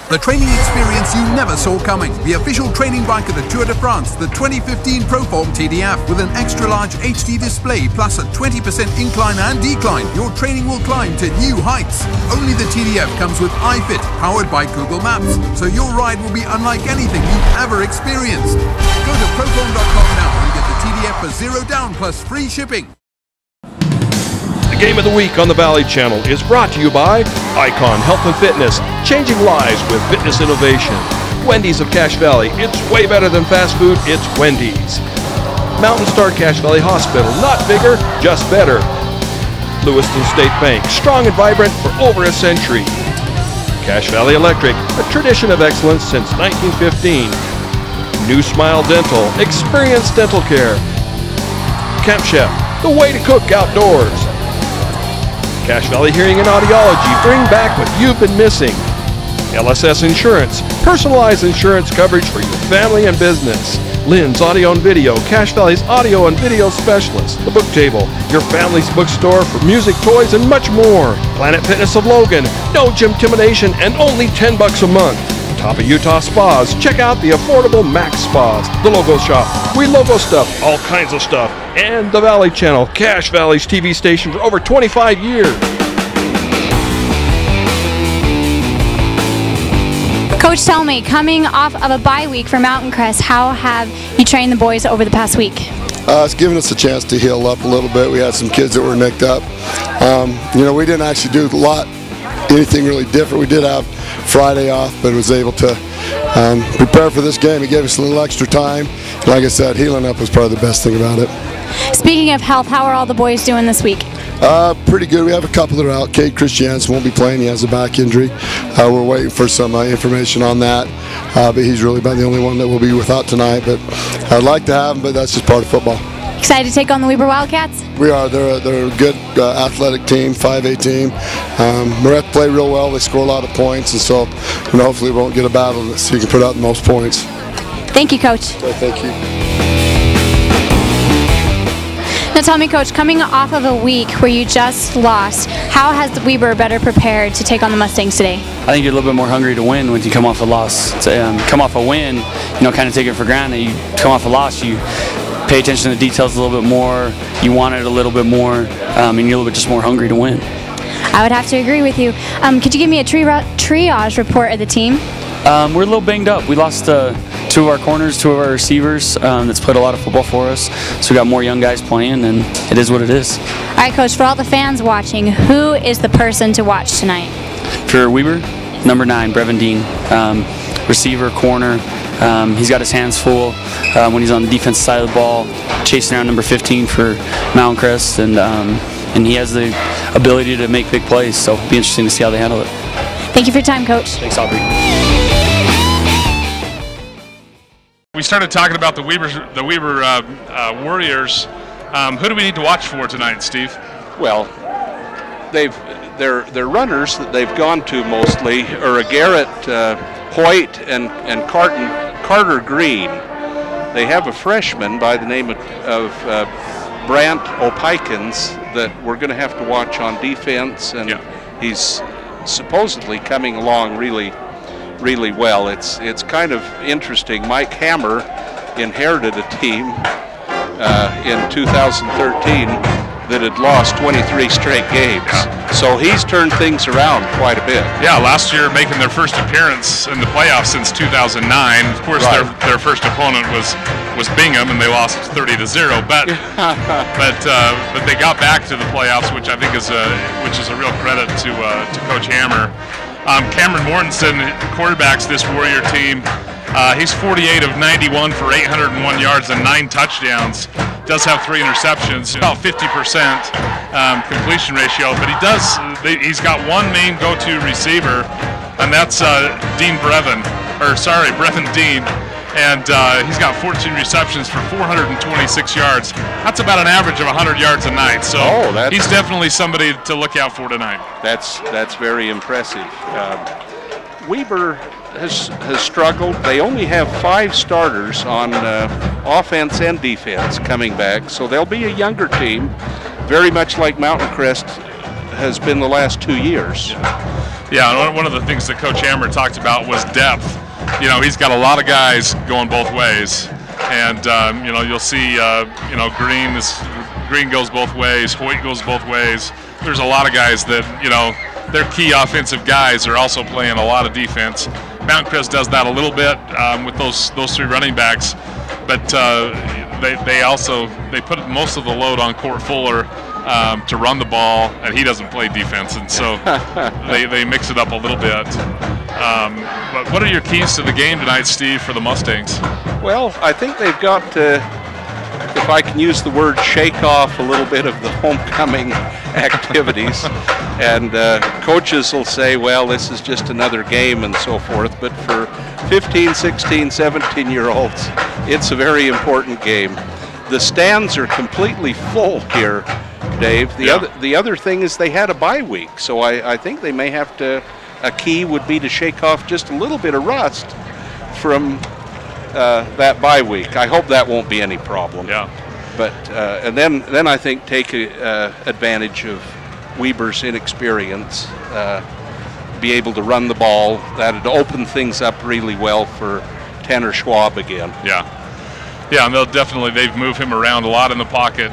The training experience you never saw coming. The official training bike of the Tour de France, the 2015 Proform TDF, with an extra large HD display plus a 20% incline and decline. Your training will climb to new heights. Only the TDF comes with iFit, powered by Google Maps, so your ride will be unlike anything you've ever experienced. Go to proform.com now and get the TDF for $0 plus free shipping. The Game of the Week on the Valley Channel is brought to you by Icon Health and Fitness, changing lives with fitness innovation. Wendy's of Cache Valley, it's way better than fast food, it's Wendy's. Mountain Star Cache Valley Hospital, not bigger, just better. Lewiston State Bank, strong and vibrant for over a century. Cache Valley Electric, a tradition of excellence since 1915. New Smile Dental, experienced dental care. Camp Chef, the way to cook outdoors. Cache Valley Hearing and Audiology, bring back what you've been missing. LSS Insurance, personalized insurance coverage for your family and business. Lynn's Audio and Video, Cache Valley's audio and video specialist. The Book Table, your family's bookstore for music, toys, and much more. Planet Fitness of Logan, no gym intimidation and only $10 a month. Top of Utah Spas, check out the affordable Max Spas. The Logo Shop, we logo stuff, all kinds of stuff. And the Valley Channel, Cache Valley's TV station for over 25 years. Coach, tell me, coming off of a bye week for Mountain Crest, how have you trained the boys over the past week? It's given us a chance to heal up a little bit. We had some kids that were nicked up. We didn't actually do anything really different. We did have Friday off, but was able to prepare for this game. It gave us a little extra time. Like I said, healing up was probably the best thing about it. Speaking of health, how are all the boys doing this week? Pretty good. We have a couple that are out. Cade Christiansen won't be playing. He has a back injury. We're waiting for some information on that. But he's really about the only one that will be without tonight. But I'd like to have him, but that's just part of football. Excited to take on the Weber Wildcats? We are. They're a good athletic team, 5A team. Moret play real well. They score a lot of points, and so hopefully we won't get a battle so you can put out the most points. Thank you, Coach. Thank you. Now tell me, Coach, coming off of a week where you just lost, how has the Weber better prepared to take on the Mustangs today? I think you're a little bit more hungry to win when you come off a loss. Come off a win, kind of take it for granted. You come off a loss, you pay attention to the details a little bit more, you want it a little bit more, and you're a little bit just more hungry to win. I would have to agree with you. Could you give me a triage report of the team? We're a little banged up. We lost two of our corners, two of our receivers that's played a lot of football for us. So we got more young guys playing, and it is what it is. All right, Coach, for all the fans watching, who is the person to watch tonight? For Weber, number 9, Brevin Dean, receiver, corner. He's got his hands full when he's on the defensive side of the ball, chasing around number 15 for Mountain Crest, and he has the ability to make big plays, so it'll be interesting to see how they handle it. Thank you for your time, Coach. Thanks, Aubrey. We started talking about the Weber Warriors. Who do we need to watch for tonight, Steve? Well, their runners that they've gone to mostly are a Garrett Hoyt and Carter Green. They have a freshman by the name of Brant Opikins that we're going to have to watch on defense, and he's supposedly coming along really well. It's kind of interesting. Mike Hammer inherited a team in 2013 that had lost 23 straight games. So he's turned things around quite a bit. Yeah, last year making their first appearance in the playoffs since 2009. Of course, their first opponent was Bingham, and they lost 30-0. But they got back to the playoffs, which I think is a real credit to Coach Hammer. Cameron Mortensen quarterbacks this Warrior team. He's 48 of 91 for 801 yards and 9 touchdowns. Does have 3 interceptions, about 50% completion ratio, but he's got one main go-to receiver, and that's Brevin Dean, and he's got 14 receptions for 426 yards. That's about an average of 100 yards a night, so he's definitely somebody to look out for tonight. That's very impressive. Weber has struggled. They only have 5 starters on offense and defense coming back, so they'll be a younger team, very much like Mountain Crest has been the last 2 years. Yeah, and one of the things that Coach Hammer talked about was depth. You know, he's got a lot of guys going both ways, and you know, you'll see, you know, Green goes both ways, Hoyt goes both ways. There's a lot of guys that, you know, their key offensive guys are also playing a lot of defense. Mountain Crest does that a little bit with those three running backs, but they put most of the load on Court Fuller to run the ball, and he doesn't play defense, and so they mix it up a little bit. But what are your keys to the game tonight, Steve, for the Mustangs? Well, I think they've got to, if I can use the word, shake off a little bit of the homecoming activities. And coaches will say, well, this is just another game and so forth. But for 15, 16, 17-year-olds, it's a very important game. The stands are completely full here, Dave. The other thing is they had a bye week. So I think they may have to, a key would be to shake off just a little bit of rust from that bye week. I hope that won't be any problem. Yeah. But and then I think take advantage of Weber's inexperience, be able to run the ball. That'd open things up really well for Tanner Schwab again. Yeah, and they've moved him around a lot in the pocket.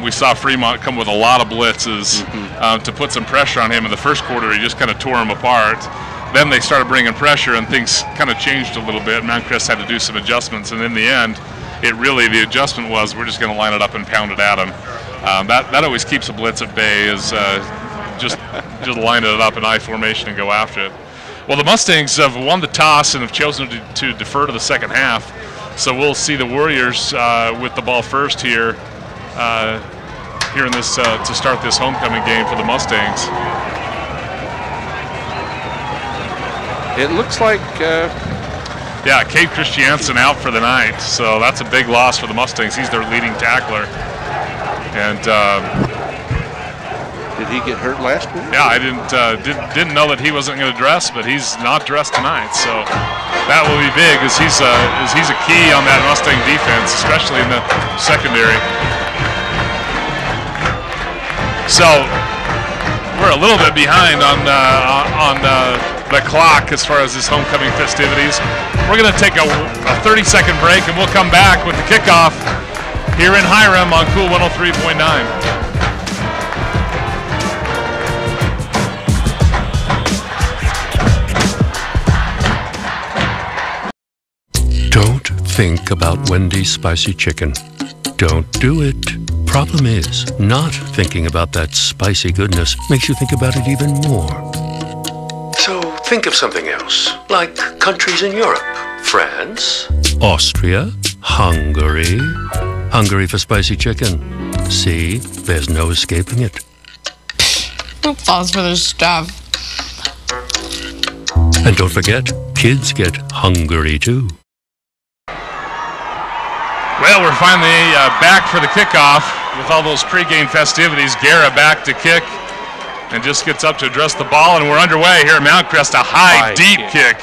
We saw Fremont come with a lot of blitzes to put some pressure on him. In the first quarter, he just kind of tore him apart. Then they started bringing pressure, and things kind of changed a little bit. Mountain Crest had to do some adjustments, and in the end, the adjustment was we're just going to line it up and pound it at him. That always keeps a blitz at bay, is just line it up in I formation and go after it. Well, the Mustangs have won the toss and have chosen to defer to the second half, so we'll see the Warriors with the ball first here in this to start this homecoming game for the Mustangs. It looks like yeah, Cade Christiansen out for the night, so that's a big loss for the Mustangs. He's their leading tackler. And did he get hurt last week? Yeah, I didn't know that he wasn't going to dress, but he's not dressed tonight, so that will be big, as he's a key on that Mustang defense, especially in the secondary. So we're a little bit behind on the clock as far as this homecoming festivities. We're going to take a 30-second break, and we'll come back with the kickoff here in Hyrum on Cool 103.9. Don't think about Wendy's spicy chicken. Don't do it. Problem is, not thinking about that spicy goodness makes you think about it even more. So think of something else, like countries in Europe. France, Austria, Hungary. Hungary for spicy chicken. See, there's no escaping it. Applause for this stuff. And don't forget, kids get hungry too. Well, we're finally back for the kickoff with all those pregame festivities. Guerra back to kick and just gets up to address the ball, and we're underway here at Mountain Crest. A high deep kick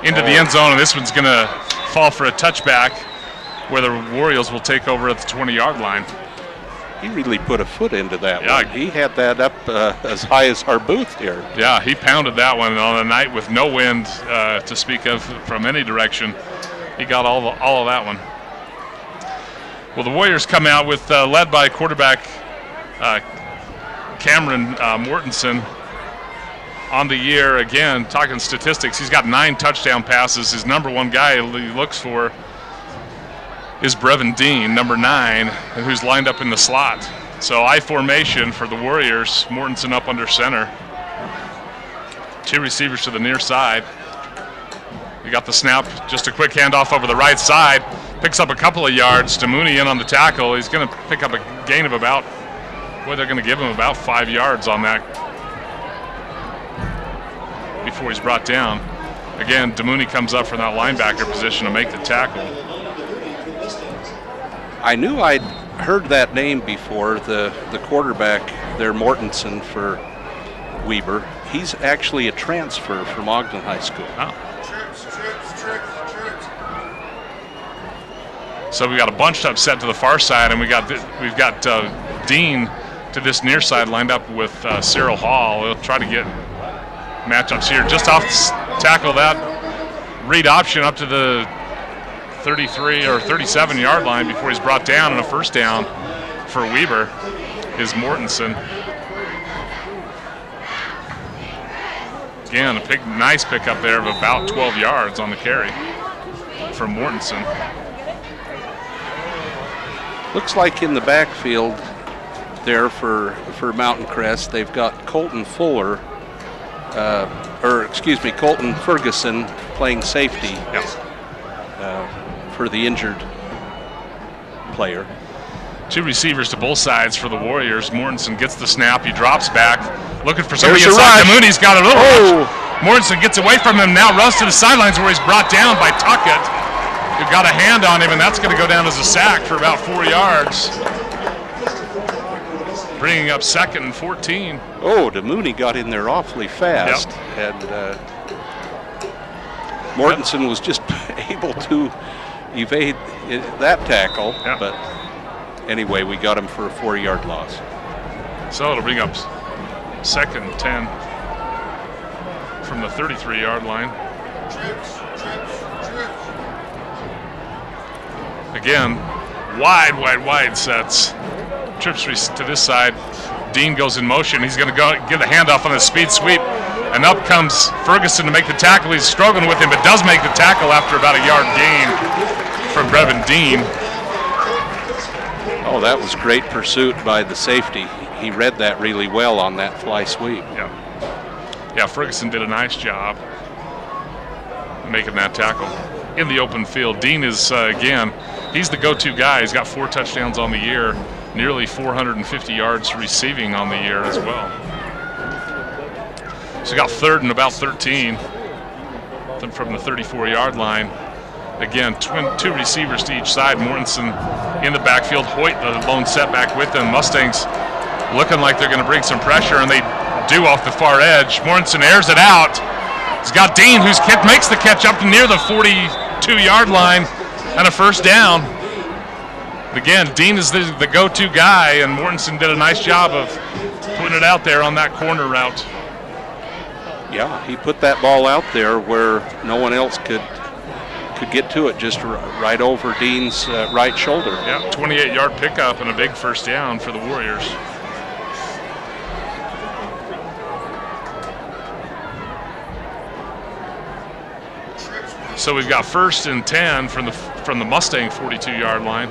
into the end zone, and this one's going to fall for a touchback where the Warriors will take over at the 20-yard line. He really put a foot into that one. He had that up as high as our booth here. Yeah, he pounded that one on a night with no wind to speak of from any direction. He got all of that one. Well, the Warriors come out with led by quarterback Cameron Mortensen on the year. Again, talking statistics, he's got 9 touchdown passes. His number one guy he looks for is Brevin Dean, number 9, who's lined up in the slot. So I formation for the Warriors. Mortensen up under center. 2 receivers to the near side. We got the snap, just a quick handoff over the right side. Picks up a couple of yards. Demooney in on the tackle. He's going to pick up a gain of about, they're going to give him about 5 yards on that before he's brought down. Again, Demooney comes up from that linebacker position to make the tackle. I knew I'd heard that name before, the quarterback there, Mortensen, for Weber. He's actually a transfer from Ogden High School. Oh. So we got a bunched up set to the far side, and we've got Dean to this near side, lined up with Cyril Hall. He'll try to get matchups here. Just off tackle that read option up to the 33 or 37-yard line before he's brought down, and a first down for Weber is Mortensen. Again, a nice pick up there of about 12 yards on the carry from Mortensen. Looks like in the backfield there for Mountain Crest, they've got Colton Ferguson playing safety for the injured player. Two receivers to both sides for the Warriors. Mortensen gets the snap. He drops back, looking for somebody inside. Mooney's got a little rush. Mortensen gets away from him, now runs to the sidelines where he's brought down by Tuckett, who got a hand on him, and that's going to go down as a sack for about 4 yards. Bringing up 2nd and 14. Oh, DeMooney got in there awfully fast. Yep. And Mortensen was just able to evade that tackle. Yep. But anyway, we got him for a 4-yard loss. So it'll bring up 2nd and 10 from the 33-yard line. Again, wide sets. Trips to this side. Dean goes in motion. He's going to go give the handoff on a speed sweep. And up comes Ferguson to make the tackle. He's struggling with him, but does make the tackle after about a yard gain from Brevin Dean. Oh, that was great pursuit by the safety. He read that really well on that fly sweep. Yeah, Ferguson did a nice job making that tackle in the open field. Dean is, again, he's the go-to guy. He's got 4 touchdowns on the year, nearly 450 yards receiving on the year as well. So got 3rd and about 13 from the 34-yard line. Again, 2 receivers to each side. Mortensen in the backfield. Hoyt, the lone setback with them. Mustangs looking like they're going to bring some pressure, and they do off the far edge. Mortensen airs it out. He's got Dean, who's makes the catch up to near the 42-yard line, and a first down. Again, Dean is the go-to guy, and Mortensen did a nice job of putting it out there on that corner route. Yeah, he put that ball out there where no one else could get to it, just right over Dean's right shoulder. Yeah, 28-yard pickup and a big first down for the Warriors. So we've got 1st and 10 from the Mustang 42-yard line.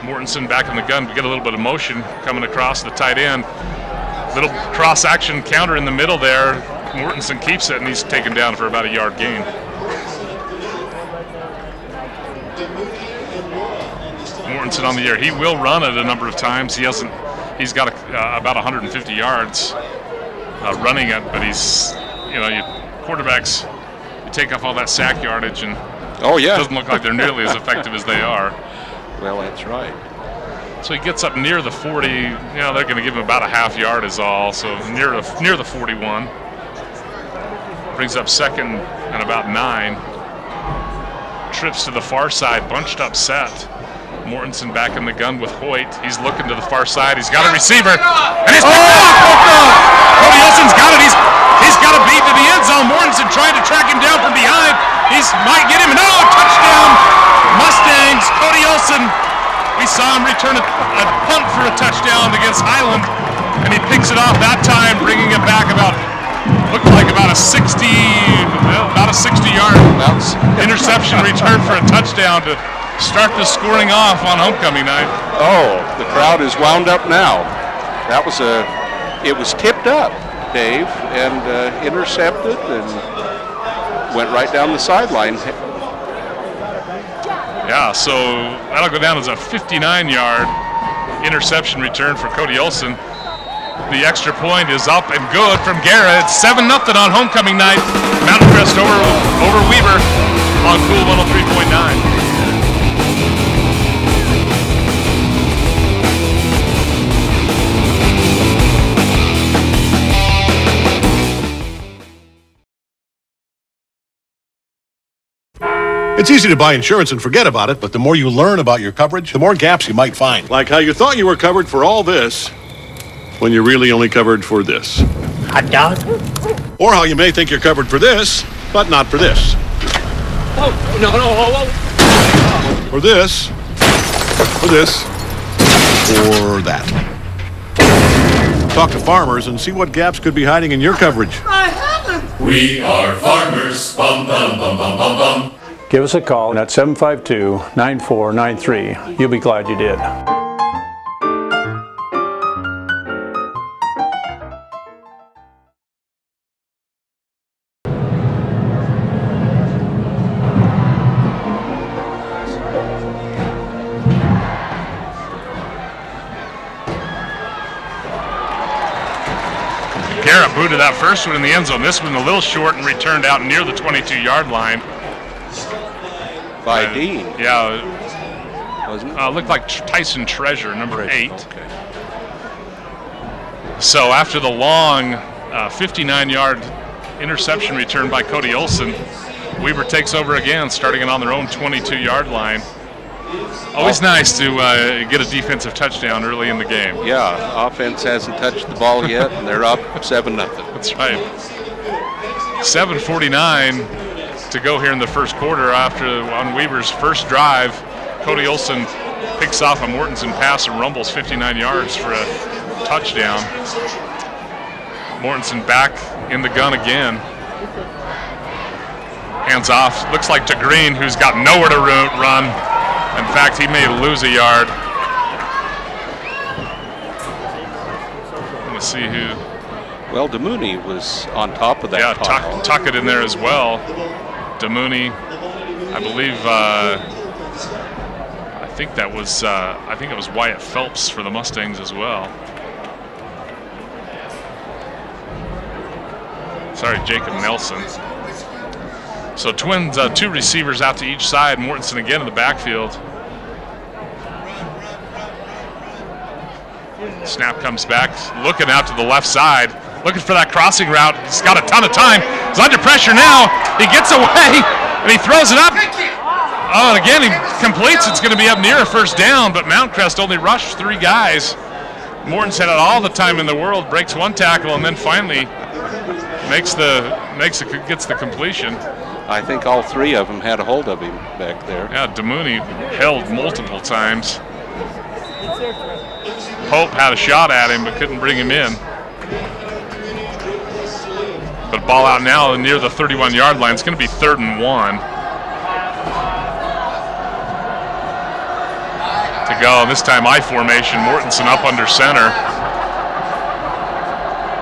Mortensen back in the gun. We get a little bit of motion coming across the tight end. Little cross-action counter in the middle there. Mortensen keeps it, and he's taken down for about a yard gain. Mortensen on the year. He will run it a number of times. He's got about 150 yards running it, but he's, quarterbacks, you take off all that sack yardage, and it doesn't look like they're nearly as effective as they are. Well, that's right. So he gets up near the 40. They're going to give him about a half yard is all. So near the 41. Brings up 2nd and about 9. Trips to the far side, bunched up set. Mortensen back in the gun with Hoyt. He's looking to the far side. He's got a receiver, and he's picked off. Cody Olson's got it. He's got a beat to the end zone. Mortensen trying to track him down from behind. Might get him. No, touchdown, Mustangs. Cody Olson. We saw him return a punt for a touchdown against Highland, and he picks it off that time, bringing it back about a 60-yard interception return for a touchdown to start the scoring off on homecoming night. Oh, the crowd is wound up now. It was tipped up, Dave, and intercepted and went right down the sideline. Yeah, so that'll go down as a 59-yard interception return for Cody Olson. The extra point is up and good from Guerra. It's 7-0 on homecoming night. Mountain Crest over Weber on Cool 103.9. It's easy to buy insurance and forget about it, but the more you learn about your coverage, the more gaps you might find. Like how you thought you were covered for all this when you're really only covered for this. Hot dog? Or how you may think you're covered for this, but not for this. Oh, no, For this, or that. Talk to farmers and see what gaps could be hiding in your coverage. I haven't. We are farmers. Bum, bum, bum, bum, bum, bum. Give us a call at 752-9493. You'll be glad you did. Garrett booted that first one in the end zone. This one a little short and returned out near the 22-yard line. By Dean. Yeah. Wasn't it? Looked like Tyson Treasure, number 8. Okay. So after the long 59-yard interception return by Cody Olson, Weber takes over again, starting it on their own 22-yard line. Always nice to get a defensive touchdown early in the game. Yeah, offense hasn't touched the ball yet, and they're up 7-0. That's right. 7:49 to go here in the first quarter on Weber's first drive. Cody Olson picks off a Mortensen pass and rumbles 59 yards for a touchdown. Mortensen back in the gun again. Hands off. Looks like to Green, who's got nowhere to run. In fact, he may lose a yard. Let's see who. Well, DeMooney was on top of that. Yeah, tuck it in there as well. DeMooney, I believe. I think it was Wyatt Phelps for the Mustangs as well. Sorry, Jacob Nelson. So Twins, 2 receivers out to each side. Mortensen again in the backfield. Snap comes back, looking out to the left side, looking for that crossing route. He's got a ton of time. He's under pressure now. He gets away, and he throws it up. Oh, and again, he completes. It's going to be up near a first down, but Mountain Crest only rushed 3 guys. Mortensen had all the time in the world, breaks 1 tackle, and then finally gets the completion. I think all 3 of them had a hold of him back there. Yeah, DeMooney held multiple times. Pope had a shot at him but couldn't bring him in. But ball out now near the 31-yard line. It's going to be 3rd and 1 to go. This time I formation. Mortensen up under center.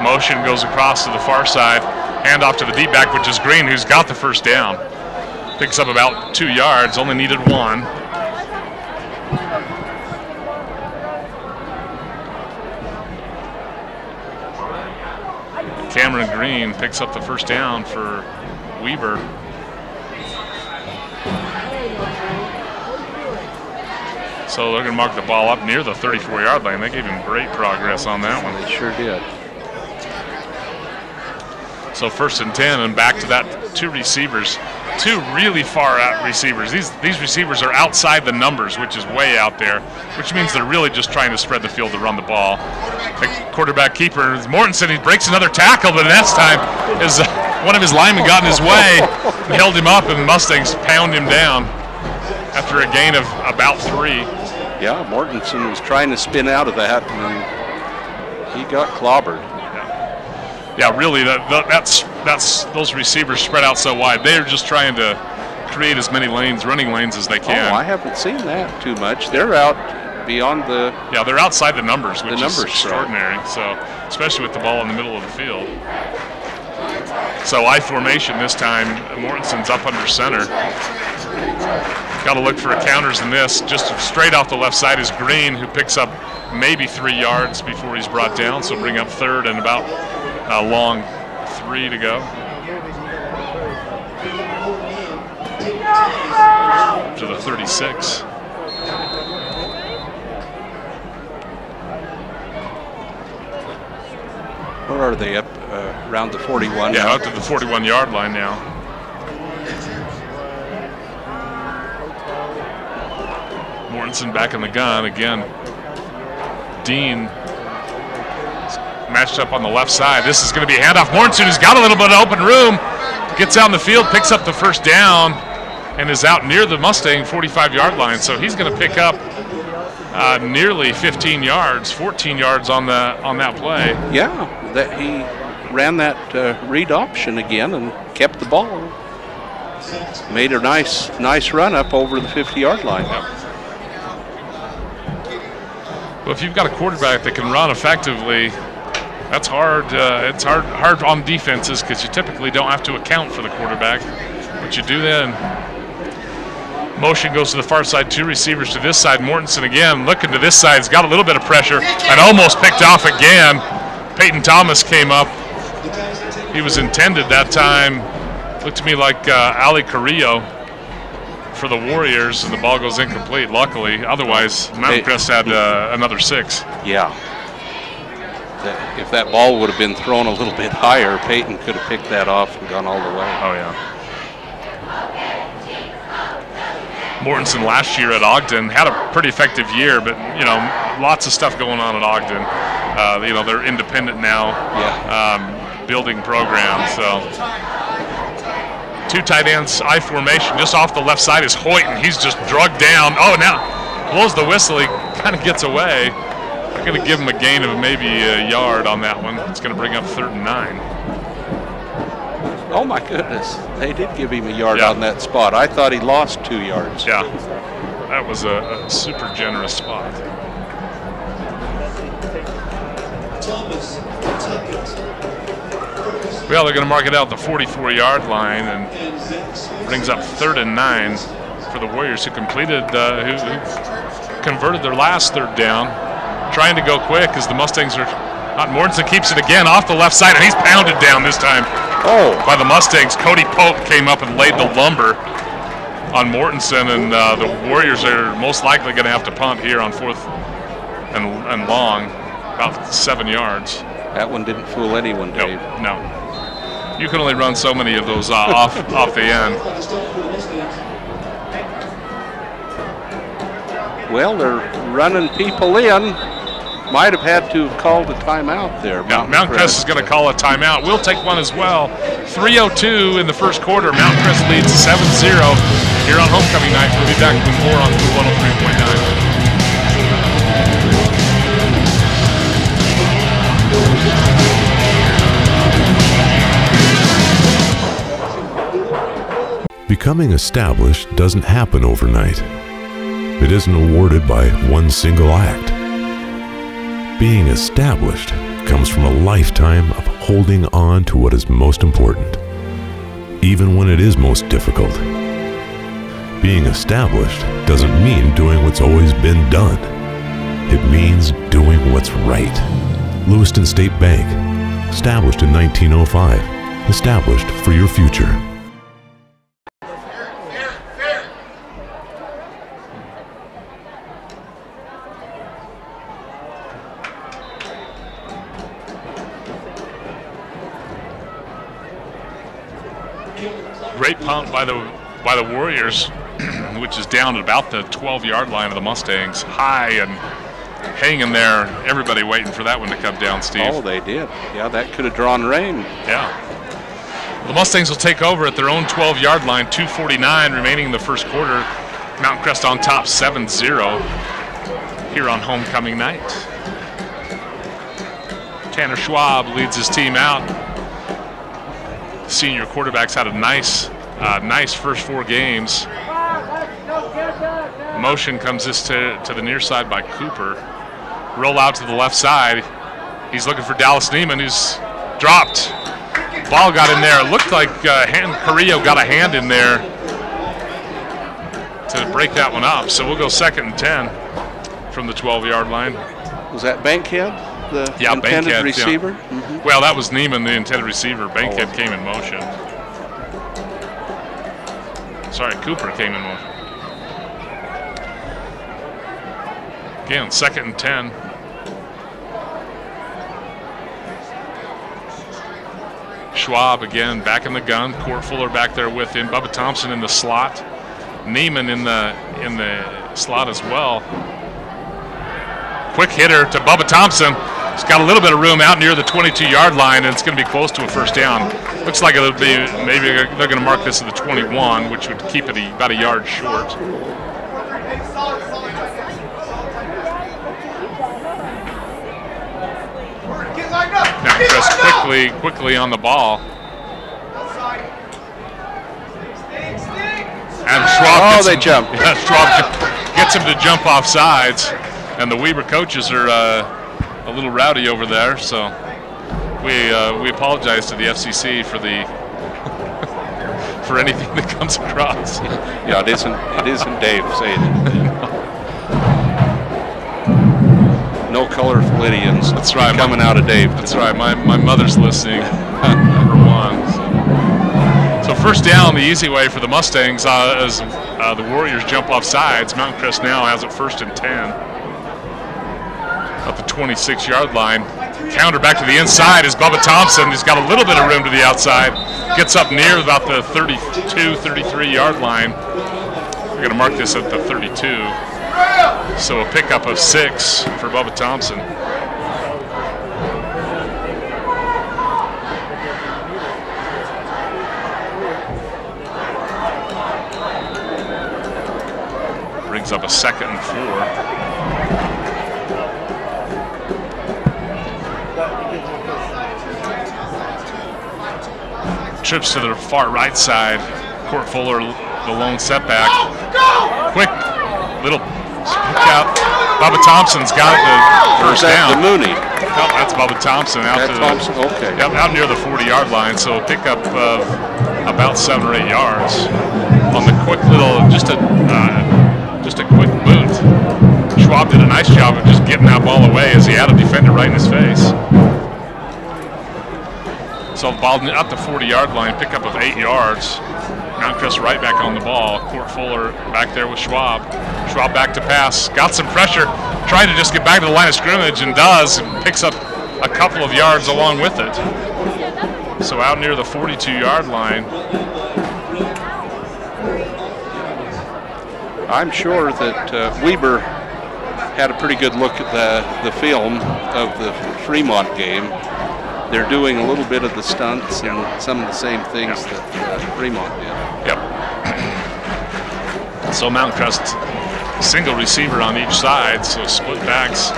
Motion goes across to the far side. Hand off to the deep back, which is Green, who's got the first down. Picks up about 2 yards, only needed 1. Cameron Green picks up the first down for Weber. So they're going to mark the ball up near the 34-yard line. They gave him great progress on that one. They sure did. So 1st and 10, and back to that 2 receivers. 2 really far out receivers. These receivers are outside the numbers, which is way out there, which means they're really just trying to spread the field to run the ball. The quarterback keeper is Mortensen. He breaks another tackle, but next time is one of his linemen got in his way and held him up, and the Mustangs pound him down after a gain of about 3. Yeah, Mortensen was trying to spin out of that, and he got clobbered. Yeah, really, that's those receivers spread out so wide. They're just trying to create as many running lanes as they can. Oh, I haven't seen that too much. They're out beyond the... Yeah, they're outside the numbers, which is extraordinary. So, especially with the ball in the middle of the field. So I formation this time. Mortensen's up under center. Got to look for counters in this. Just straight off the left side is Green, who picks up maybe 3 yards before he's brought down. So bring up 3rd and about a long 3 to go. To the 36. Where are they? Up around the 41? Yeah, up to the 41-yard line now. Mortensen back in the gun again. Dean matched up on the left side. This is going to be a handoff. Mortensen, who's got a little bit of open room, gets out in the field, picks up the first down, and is out near the Mustang 45-yard line. So he's going to pick up nearly 15 yards, 14 yards on that play. Yeah, that he ran that read option again and kept the ball. Made a nice run up over the 50-yard line. Yep. Well, if you've got a quarterback that can run effectively, that's hard. It's hard on defenses because you typically don't have to account for the quarterback. What you do then, motion goes to the far side, 2 receivers to this side. Mortensen again looking to this side. He's got a little bit of pressure and almost picked off again. Peyton Thomas came up. He was intended that time. Looked to me like Ali Carrillo for the Warriors, and the ball goes incomplete, luckily. Otherwise, Mountain Crest had another 6. Yeah. If that ball would have been thrown a little bit higher, Peyton could have picked that off and gone all the way. Oh, yeah. Mortensen last year at Ogden had a pretty effective year, but, you know, lots of stuff going on at Ogden. You know, they're independent now, building programs, so. 2 tight ends, I formation. Just off the left side is Hoyt, and he's just drugged down. Oh, now blows the whistle. He kind of gets away. They're going to give him a gain of maybe a yard on that one. It's going to bring up 3rd and 9. Oh, my goodness. They did give him a yard on that spot. I thought he lost 2 yards. Yeah, that was a super generous spot. Well, they're going to mark it out the 44-yard line, and brings up 3rd and 9 for the Warriors, who completed, who converted their last 3rd down, trying to go quick as the Mustangs are hot. Mortensen keeps it again off the left side, and he's pounded down this time by the Mustangs. Cody Pope came up and laid the lumber on Mortensen, and the Warriors are most likely going to have to punt here on 4th and long, about 7 yards. That one didn't fool anyone, Dave. No. You can only run so many of those off the end. Well, they're running people in. Might have had to have called a timeout there. Mountain Crest is going to call a timeout. We'll take one as well. 3:02 in the first quarter. Mountain Crest leads 7-0 here on homecoming night. We'll be back with more on 103.9. Becoming established doesn't happen overnight. It isn't awarded by one single act. Being established comes from a lifetime of holding on to what is most important, even when it is most difficult. Being established doesn't mean doing what's always been done. It means doing what's right. Lewiston State Bank, established in 1905, established for your future. Great punt by the Warriors, which is down at about the 12-yard line of the Mustangs. High and hanging there. Everybody waiting for that one to come down, Steve. Oh, they did. Yeah, that could have drawn rain. Yeah. The Mustangs will take over at their own 12-yard line. 2:49 remaining in the first quarter. Mountain Crest on top, 7-0 here on homecoming night. Tanner Schwab leads his team out. Senior quarterback's had a nice first 4 games. Motion comes this to the near side by Cooper. Roll out to the left side. He's looking for Dallas Neiman, who's dropped. Ball got in there. It looked like Carrillo got a hand in there to break that one up. So we'll go 2nd and 10 from the 12-yard line. Was that Bankhead? The intended Bankhead, receiver? Yeah. Mm-hmm. Well, that was Neiman, the intended receiver. Bankhead came in motion. Sorry, Cooper came in motion. Again, 2nd and 10. Schwab again back in the gun. Court Fuller back there with him. Bubba Thompson in the slot. Neiman in the slot as well. Quick hitter to Bubba Thompson. He's got a little bit of room out near the 22-yard line, and it's going to be close to a first down. Looks like it'll be, maybe they're going to mark this at the 21, which would keep it about a yard short. Mountain Crest quickly on the ball. And Schwab they jump. Yeah, Schwab gets him to jump off sides, and the Weber coaches are a little rowdy over there. So we apologize to the FCC for the for anything that comes across. Yeah, it isn't Dave saying it. No colorful idioms. That's right. Coming out of Dave. That's right. My mother's listening. Number one. So first down, the easy way for the Mustangs as the Warriors jump off sides. Mountain Crest now has it 1st and 10 at the 26-yard line. Counter back to the inside is Bubba Thompson. He's got a little bit of room to the outside. Gets up near about the 32, 33-yard line. We're going to mark this at the 32. So a pickup of 6 for Bubba Thompson. Brings up a 2nd and 4. Trips to the far right side. Court Fuller, the lone setback. Quick little pick out. Bubba Thompson's got the first down. The Mooney. Oh, that's Bubba Thompson out to Thompson. Okay. Yep, out near the 40-yard line. So a pickup of about 7 or 8 yards on the quick little, just a quick boot. Schwab did a nice job of just getting that ball away as he had a defender right in his face. So the ball at the 40-yard line, pickup of 8 yards. Mountain Crest right back on the ball. Court Fuller back there with Schwab. Schwab back to pass. Got some pressure. Trying to just get back to the line of scrimmage and does. And picks up a couple of yards along with it. So out near the 42-yard line. I'm sure that Weber had a pretty good look at the film of the Fremont game. They're doing a little bit of the stunts and some of the same things that Fremont did. Yep. So Mountain Crest, single receiver on each side, so split backs.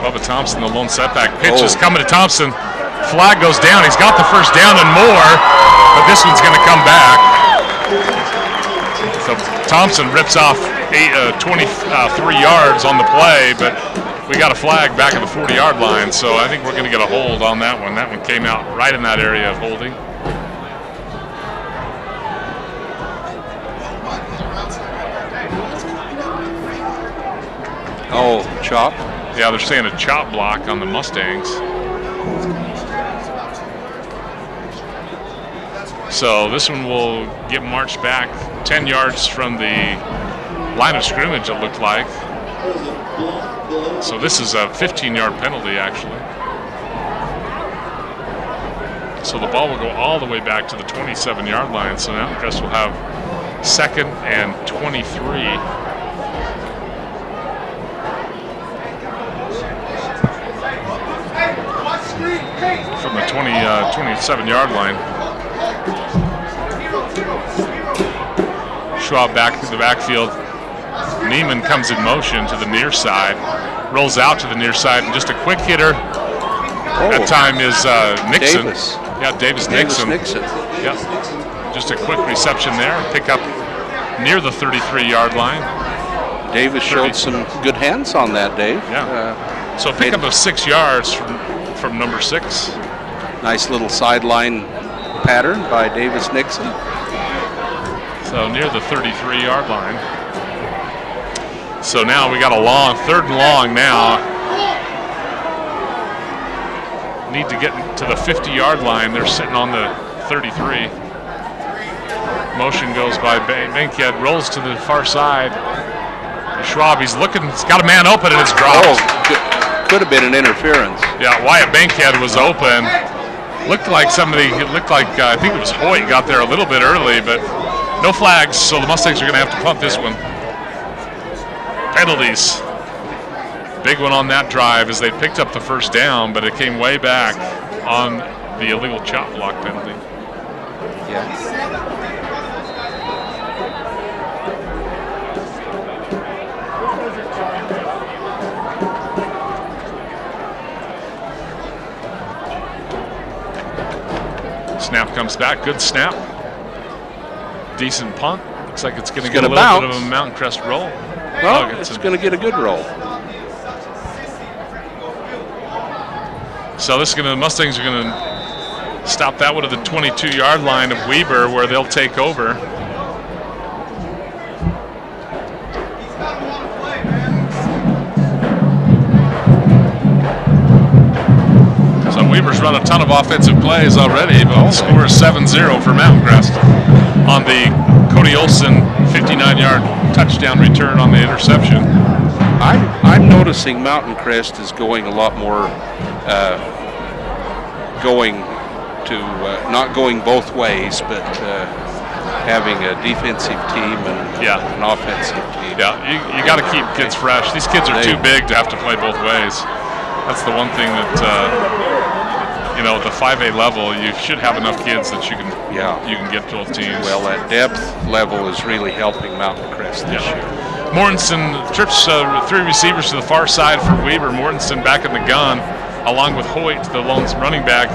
Bubba Thompson, the lone setback. Pitch is coming to Thompson. Flag goes down. He's got the first down and more, but this one's going to come back. So Thompson rips off 23 yards on the play, but we got a flag back at the 40-yard line, so I think we're going to get a hold on that one. That one came out right in that area of holding. Oh, chop? Yeah, they're saying a chop block on the Mustangs. So this one will get marched back 10 yards from the line of scrimmage, it looked like. So this is a 15-yard penalty, actually. So the ball will go all the way back to the 27-yard line. So Mountain Crest will have 2nd and 23. From the 27-yard line. Schwab back to the backfield. Neiman comes in motion to the near side, rolls out to the near side, and just a quick hitter. That time is Nixon. Davis. Yeah, Davis Nixon. Yep. Just a quick reception there. Pick up near the 33-yard line. Davis showed some good hands on that, Dave. Yeah. So a pickup of 6 yards from number 6. Nice little sideline pattern by Davis Nixon. So near the 33-yard line. So now we got a long, 3rd and long now. Need to get to the 50-yard line. They're sitting on the 33. Motion goes by Bankhead, rolls to the far side. Schwab, he's looking, he's got a man open and it's dropped. Oh, could have been an interference. Yeah, Wyatt Bankhead was open. Looked like somebody, I think it was Hoyt got there a little bit early, but No flags, so the Mustangs are going to have to punt this one. Penalties. Big one on that drive as they picked up the first down, but it came way back on the illegal chop block penalty. Yeah. Snap comes back. Good snap. Decent punt. Looks like it's going to get a little bounce. bit of a Mountain Crest roll. Well, it's going to get a good roll. So this is going to, the Mustangs are going to stop that one at the 22-yard line of Weber, where they'll take over. So Weber's run a ton of offensive plays already, but the score is 7-0 for Mountain Crest on the Cody Olson 59-yard touchdown return on the interception. I'm noticing Mountain Crest is going a lot more, not going both ways, but having a defensive team and an offensive team. Yeah, you got to keep kids fresh. These kids are too big to have to play both ways. That's the one thing that at the 5A level, you should have enough kids that you can get both teams. Well, that depth level is really helping Mountain Crest this year. Mortensen trips 3 receivers to the far side for Weber. Mortensen back in the gun, along with Hoyt, the lone running back.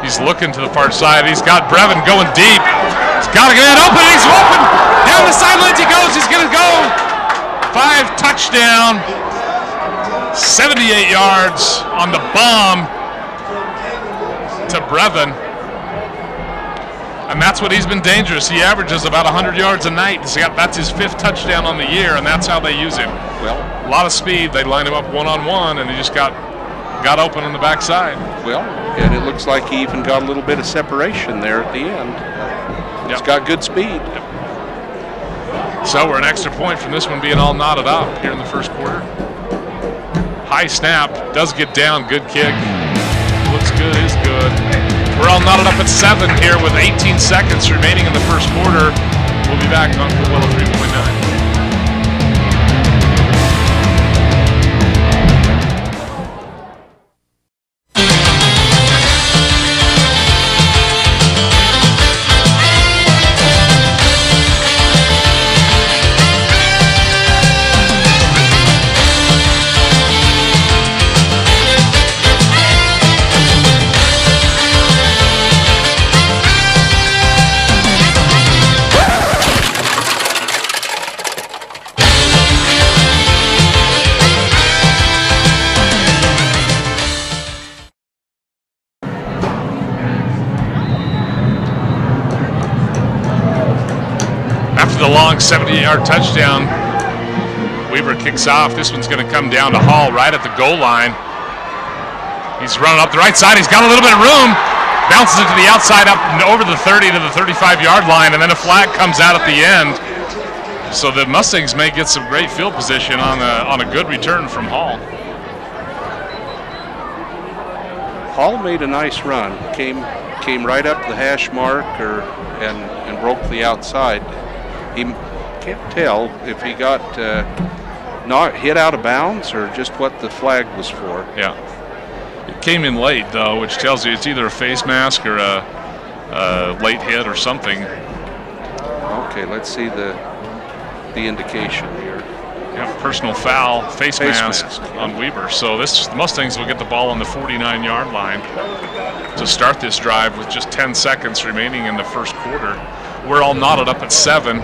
He's looking to the far side. He's got Brevin going deep. He's got to get it open. He's open. Down the sidelines he goes. He's going to go. 5 touchdown. 78 yards on the bomb to Brevin. And that's what he's been dangerous. He averages about 100 yards a night. That's his 5th touchdown on the year, and that's how they use him. Well, a lot of speed. They line him up one-on-one, and he just got open on the backside. Well, and it looks like he even got a little bit of separation there at the end. He's got good speed. So we're an extra point from this one being all knotted up here in the first quarter. High snap, does get down, good kick. Looks good, is good. We're all knotted up at 7 here with 18 seconds remaining in the first quarter. We'll be back on Willow 3.9. The long 78-yard touchdown. Weber kicks off. This one's going to come down to Hall right at the goal line. He's running up the right side. He's got a little bit of room. Bounces it to the outside up over the 30 to the 35-yard line, and then a flag comes out at the end. So the Mustangs may get some great field position on a good return from Hall. Hall made a nice run. Came right up the hash mark and broke the outside. He can't tell if he got not hit out of bounds or just what the flag was for. Yeah. It came in late, though, which tells you it's either a face mask or a late hit or something. Okay, let's see the indication here. Yeah, personal foul, face mask on Weber. So the Mustangs will get the ball on the 49-yard line to start this drive with just 10 seconds remaining in the first quarter. We're all knotted up at 7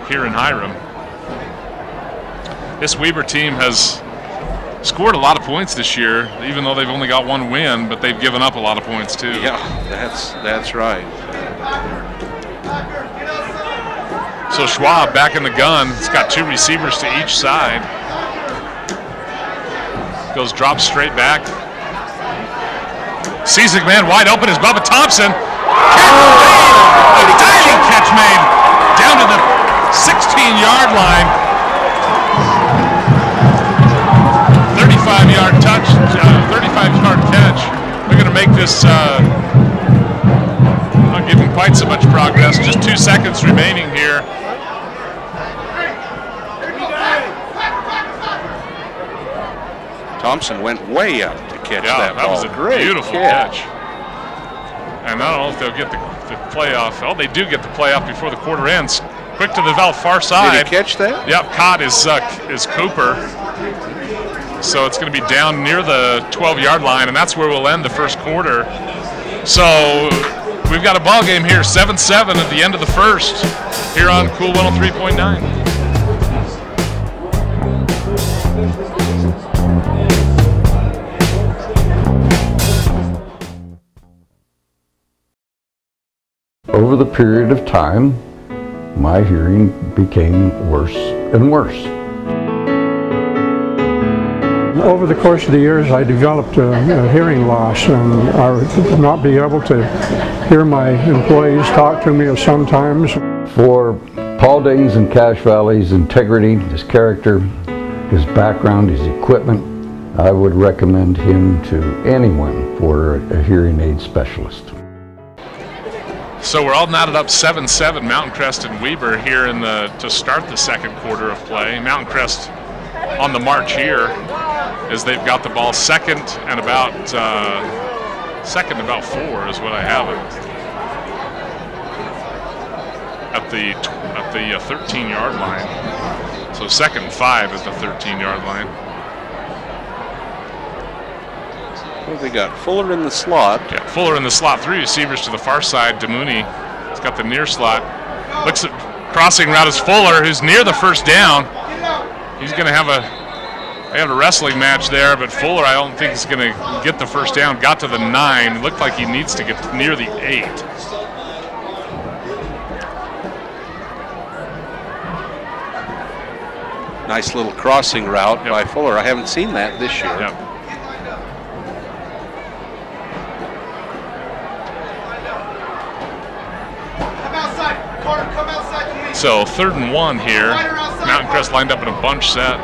here in Hyrum. This Weber team has scored a lot of points this year, even though they've only got 1 win, but they've given up a lot of points too. Yeah, that's right. So Schwab back in the gun. He's got 2 receivers to each side. Drops straight back. Sees a man wide open is Bubba Thompson. A diving catch made down to the 16-yard line. 35-yard touch, 35-yard catch. They're going to make this not giving quite so much progress. Crest. Just 2 seconds remaining here. Thompson went way up to catch that ball. That was a beautiful catch. And I don't know if they'll get the playoff. Oh, they do get the playoff before the quarter ends. Quick to the far side. Did he catch that? Yep, caught is Cooper. So it's going to be down near the 12-yard line, and that's where we'll end the first quarter. So we've got a ball game here, 7-7 at the end of the first, here on Cool 103.9. Over the period of time, my hearing became worse and worse. Over the course of the years, I developed a hearing loss, and I would not be able to hear my employees talk to me sometimes. For Paul Dayton's and Cache Valley's integrity, his character, his background, his equipment, I would recommend him to anyone for a hearing aid specialist. So we're all knotted up 7-7, Mountain Crest and Weber here to start the second quarter of play. Mountain Crest on the march here as they've got the ball second and about 4 is what I have it. At the 13-yard line. So 2nd and 5 is the 13-yard line. Well, they got Fuller in the slot. Yeah, Fuller in the slot. 3 receivers to the far side. Demooney has got the near slot. Looks at crossing route is Fuller, who's near the first down. He's going to have a wrestling match there, but Fuller I don't think is going to get the first down. Got to the 9. It looked like he needs to get near the 8. Nice little crossing route by Fuller. I haven't seen that this year. Yep. So 3rd and 1 here. Mountain Crest lined up in a bunch set.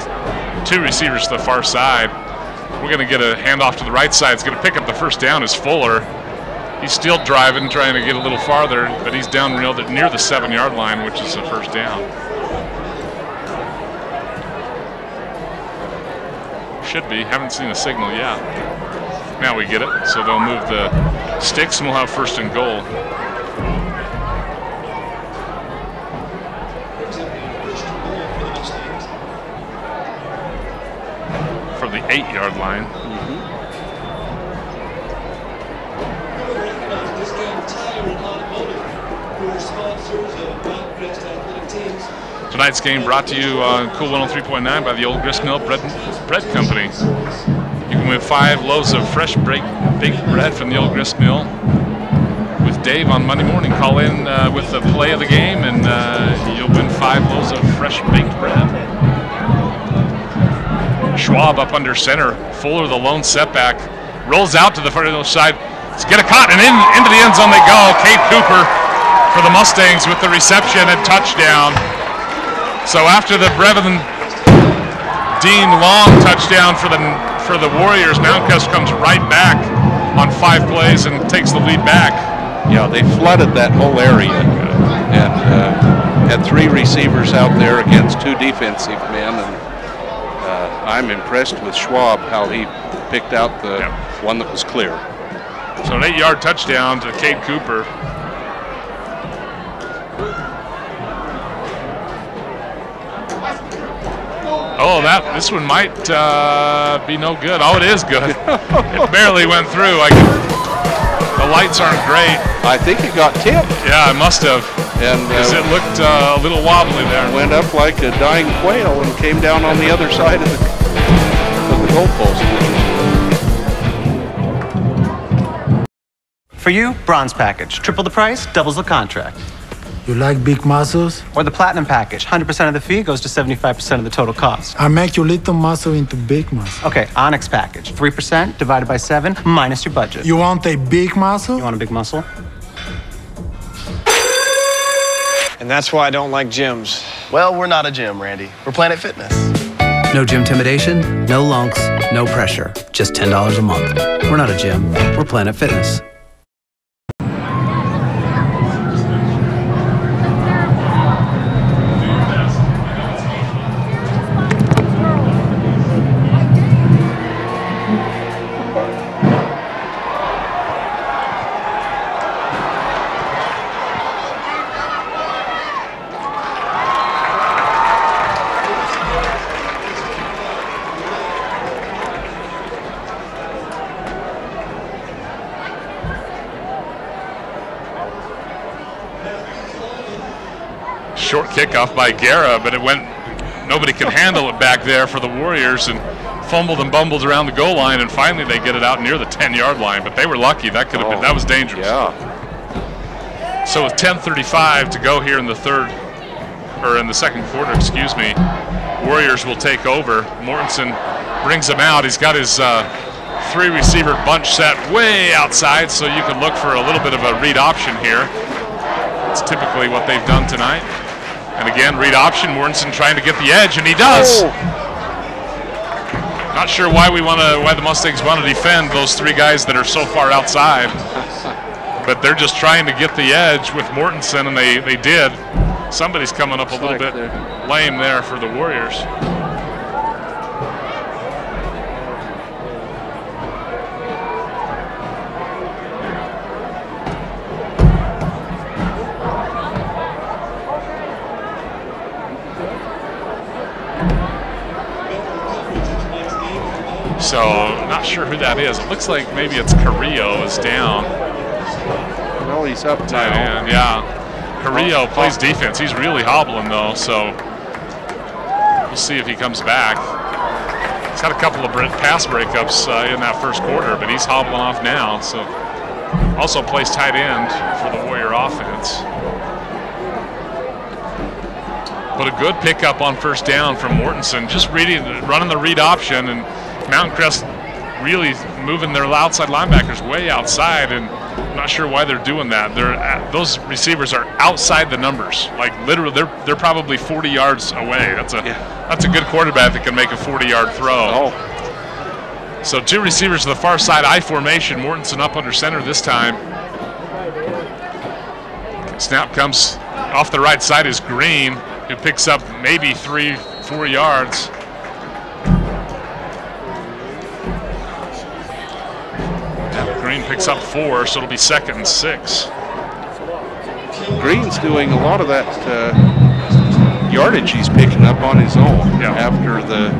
2 receivers to the far side. We're going to get a handoff to the right side. It's going to pick up the first down is Fuller. He's still driving, trying to get a little farther, but he's down near the 7-yard line, which is the first down. Should be. Haven't seen a signal yet. Now we get it. So they'll move the sticks, and we'll have 1st and goal. For the 8-yard line. Tonight's game brought to you on Cool 103.9 by the Old Gristmill Bread Company. You can win 5 loaves of fresh baked bread from the Old Gristmill with Dave on Monday morning. Call in with the play of the game, and you'll win 5 loaves of fresh baked bread. Schwab up under center. Fuller, the lone setback, rolls out to the far side. Let's get a caught, and into the end zone they go. Kate Cooper for the Mustangs with the reception and touchdown. So after the Brevin Dean long touchdown for the Warriors, Mountain Crest comes right back on 5 plays and takes the lead back. Yeah, they flooded that whole area and had 3 receivers out there against 2 defensive men. And I'm impressed with Schwab, how he picked out the one that was clear. So an 8-yard touchdown to Kate Cooper. Oh, this one might be no good. Oh, it is good. It barely went through. The lights aren't great. I think it got tipped. Yeah, it must have. And it looked a little wobbly there. Went up like a dying quail and came down on the other side of the goalpost. For you, bronze package. Triple the price, doubles the contract. You like big muscles? Or the platinum package. 100% of the fee goes to 75% of the total cost. I make your little muscle into big muscle. Okay, Onyx package. 3% divided by 7 minus your budget. You want a big muscle? You want a big muscle? And that's why I don't like gyms. Well, we're not a gym, Randy. We're Planet Fitness. No gym intimidation, no lunks, no pressure. Just $10 a month. We're not a gym. We're Planet Fitness. short kickoff by Guerra, but it went, nobody could handle it back there for the Warriors, and fumbled and bumbled around the goal line, and finally they get it out near the 10-yard line, but they were lucky. That could have been, that was dangerous. Yeah. So with 10:35 to go here in the second quarter, excuse me, Warriors will take over. Mortensen brings him out. He's got his 3-receiver bunch set way outside, so you can look for a little bit of a read option here. It's typically what they've done tonight. And again, read option, Mortensen trying to get the edge, and he does. Not sure why the Mustangs want to defend those 3 guys that are so far outside. But they're just trying to get the edge with Mortensen, and they did. Somebody's coming up a little bit lame there for the Warriors. So, not sure who that is. It looks like maybe it's Carrillo is down. Well, he's up now. And yeah, Carrillo plays defense. He's really hobbling though, so we'll see if he comes back. He's had a couple of pass breakups in that first quarter, but he's hobbling off now. So also plays tight end for the Warrior offense. But a good pickup on first down from Mortensen. Just running the read option, and Mountain Crest really moving their outside linebackers way outside, and I'm not sure why they're doing that. Those receivers are outside the numbers, like literally they're probably 40 yards away. That's a good quarterback that can make a 40-yard throw. So 2 receivers to the far side, I formation. Mortensen up under center this time. Snap comes off the right side is Green, who picks up maybe 3-4 yards. Green picks up 4, so it'll be 2nd and 6. Green's doing a lot of that yardage he's picking up on his own after the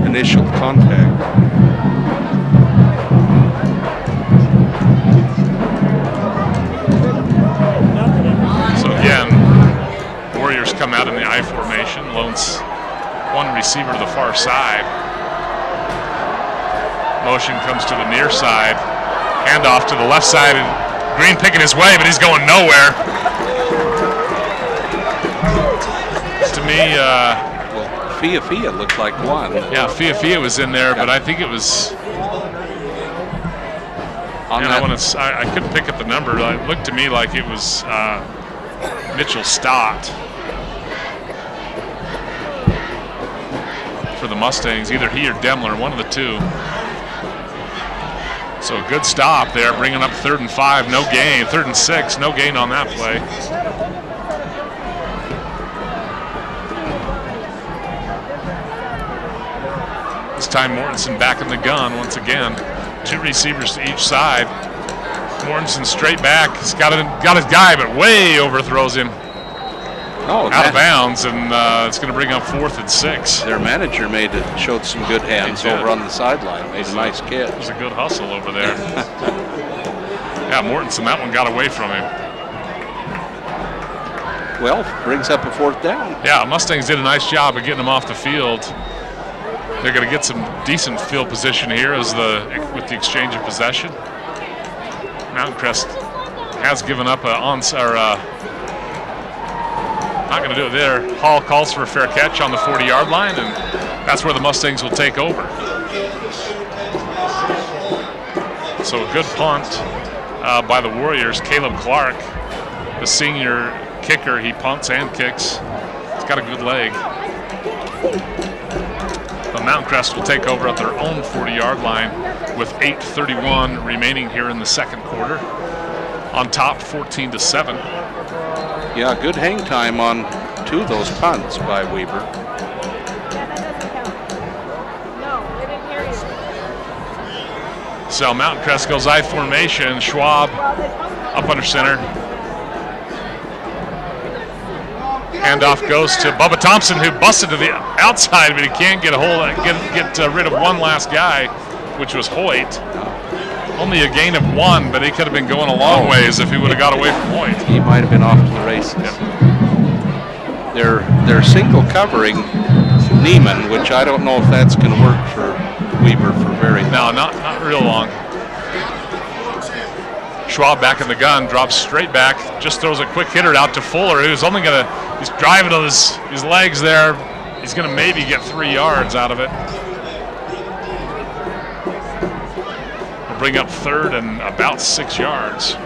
initial contact. So again, Warriors come out in the I formation, loans 1 receiver to the far side. Motion comes to the near side. Handoff to the left side, and Green picking his way, but he's going nowhere. To me, well, Fia looked like one. Yeah, Fia was in there, but I think it was. I couldn't pick up the number. It looked to me like it was Mitchell Stott for the Mustangs. Either he or Demler, one of the 2. So a good stop there, bringing up 3rd and 5, no gain. 3rd and 6, no gain on that play. This time Mortensen back in the gun once again. 2 receivers to each side. Mortensen straight back. He's got his guy, but way overthrows him. Out of bounds, and it's going to bring up 4th and 6. Their manager showed some good hands over on the sideline. Made a nice catch. It was a good hustle over there. Yeah, Mortensen, that one got away from him. Well, brings up a 4th down. Yeah, Mustangs did a nice job of getting him off the field. They're going to get some decent field position here with the exchange of possession. Mountain Crest has given up not going to do it there. Hall calls for a fair catch on the 40-yard line, and that's where the Mustangs will take over. So a good punt by the Warriors. Caleb Clark, the senior kicker, he punts and kicks. He's got a good leg. The Mountain Crest will take over at their own 40-yard line with 8:31 remaining here in the second quarter. On top, 14-7. Yeah, good hang time on 2 of those punts by Weber. So Mountain Crest goes I formation. Schwab up under center. Handoff goes to Bubba Thompson, who busted to the outside, but he can't get get rid of one last guy, which was Hoyt. Only a gain of 1, but he could have been going a long ways if he would have got away from Hoyt. He might have been off to the races. Yep. They're single covering Neiman, which I don't know if that's going to work for Weber for very long. No, not real long. Schwab back in the gun, drops straight back, just throws a quick hitter out to Fuller, who's only going to, he's driving on his legs there. He's going to maybe get 3 yards out of it. We'll bring up third and about 6 yards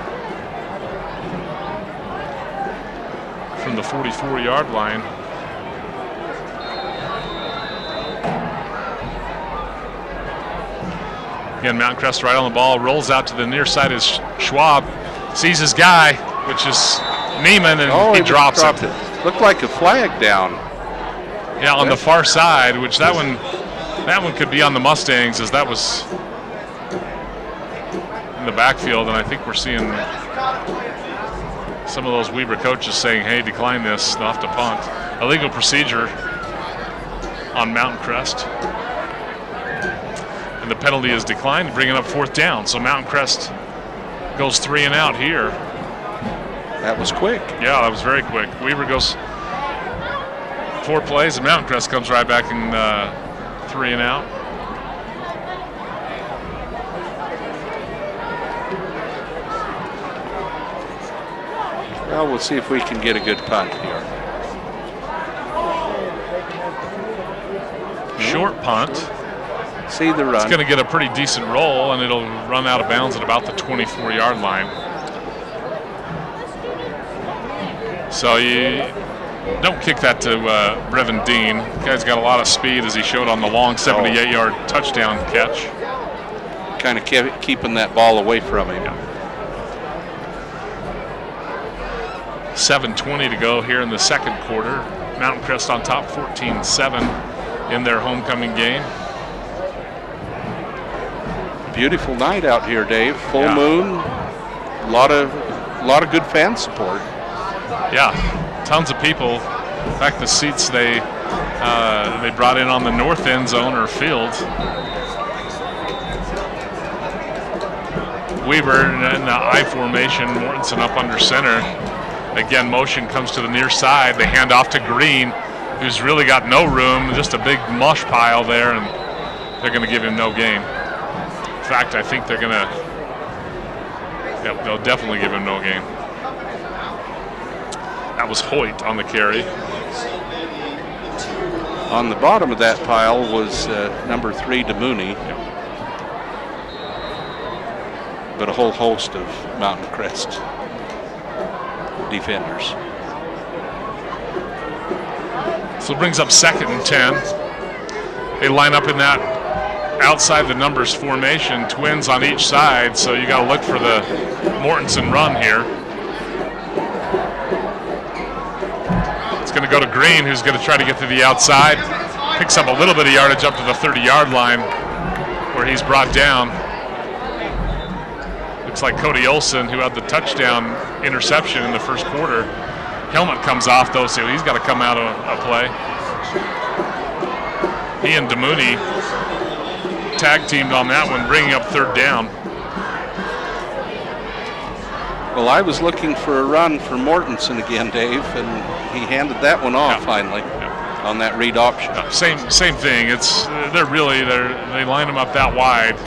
from the 44-yard line. Again, Mountain Crest right on the ball, rolls out to the near side as Schwab sees his guy, which is Neiman, and he drops it. Looked like a flag down. Yeah, on the far side, which that one could be on the Mustangs, as that was in the backfield, and I think we're seeing some of those Weber coaches saying, hey, decline this, they'll have to punt. Illegal procedure on Mountain Crest. And the penalty is declined, bringing up 4th down. So Mountain Crest goes 3 and out here. That was quick. Yeah, that was very quick. Weber goes 4 plays, and Mountain Crest comes right back in 3 and out. Well, we'll see if we can get a good punt here. Short punt. See the run. It's going to get a pretty decent roll, and it'll run out of bounds at about the 24-yard line. So you don't kick that to Brevin Dean. The guy's got a lot of speed, as he showed on the long 78-yard touchdown catch. Kind of keeping that ball away from him. Yeah. 7:20 to go here in the second quarter. Mountain Crest on top, 14-7 in their homecoming game. Beautiful night out here, Dave. Full moon. A lot of good fan support. Yeah, tons of people. In fact, the seats they brought in on the north end zone are filled. Weber in the I formation, Mortensen up under center. Again, motion comes to the near side. They hand off to Green, who's really got no room, just a big mush pile there, and they're going to give him no gain. In fact, I think they're going to, they'll definitely give him no gain. That was Hoyt on the carry. On the bottom of that pile was number 3, DeMooney. But a whole host of Mountain Crest defenders. So it brings up 2nd and 10. They line up in that outside the numbers formation, twins on each side, so you got to look for the Mortensen run here. It's going to go to Green, who's going to try to get to the outside. Picks up a little bit of yardage up to the 30-yard line, where he's brought down. Looks like Cody Olson, who had the touchdown interception in the first quarter. Helmet comes off, though, so he's got to come out of a play. He and DeMooney tag teamed on that one, bringing up 3rd down. Well, I was looking for a run for Mortensen again, Dave, and he handed that one off finally on that read option. Same thing. They line them up that wide.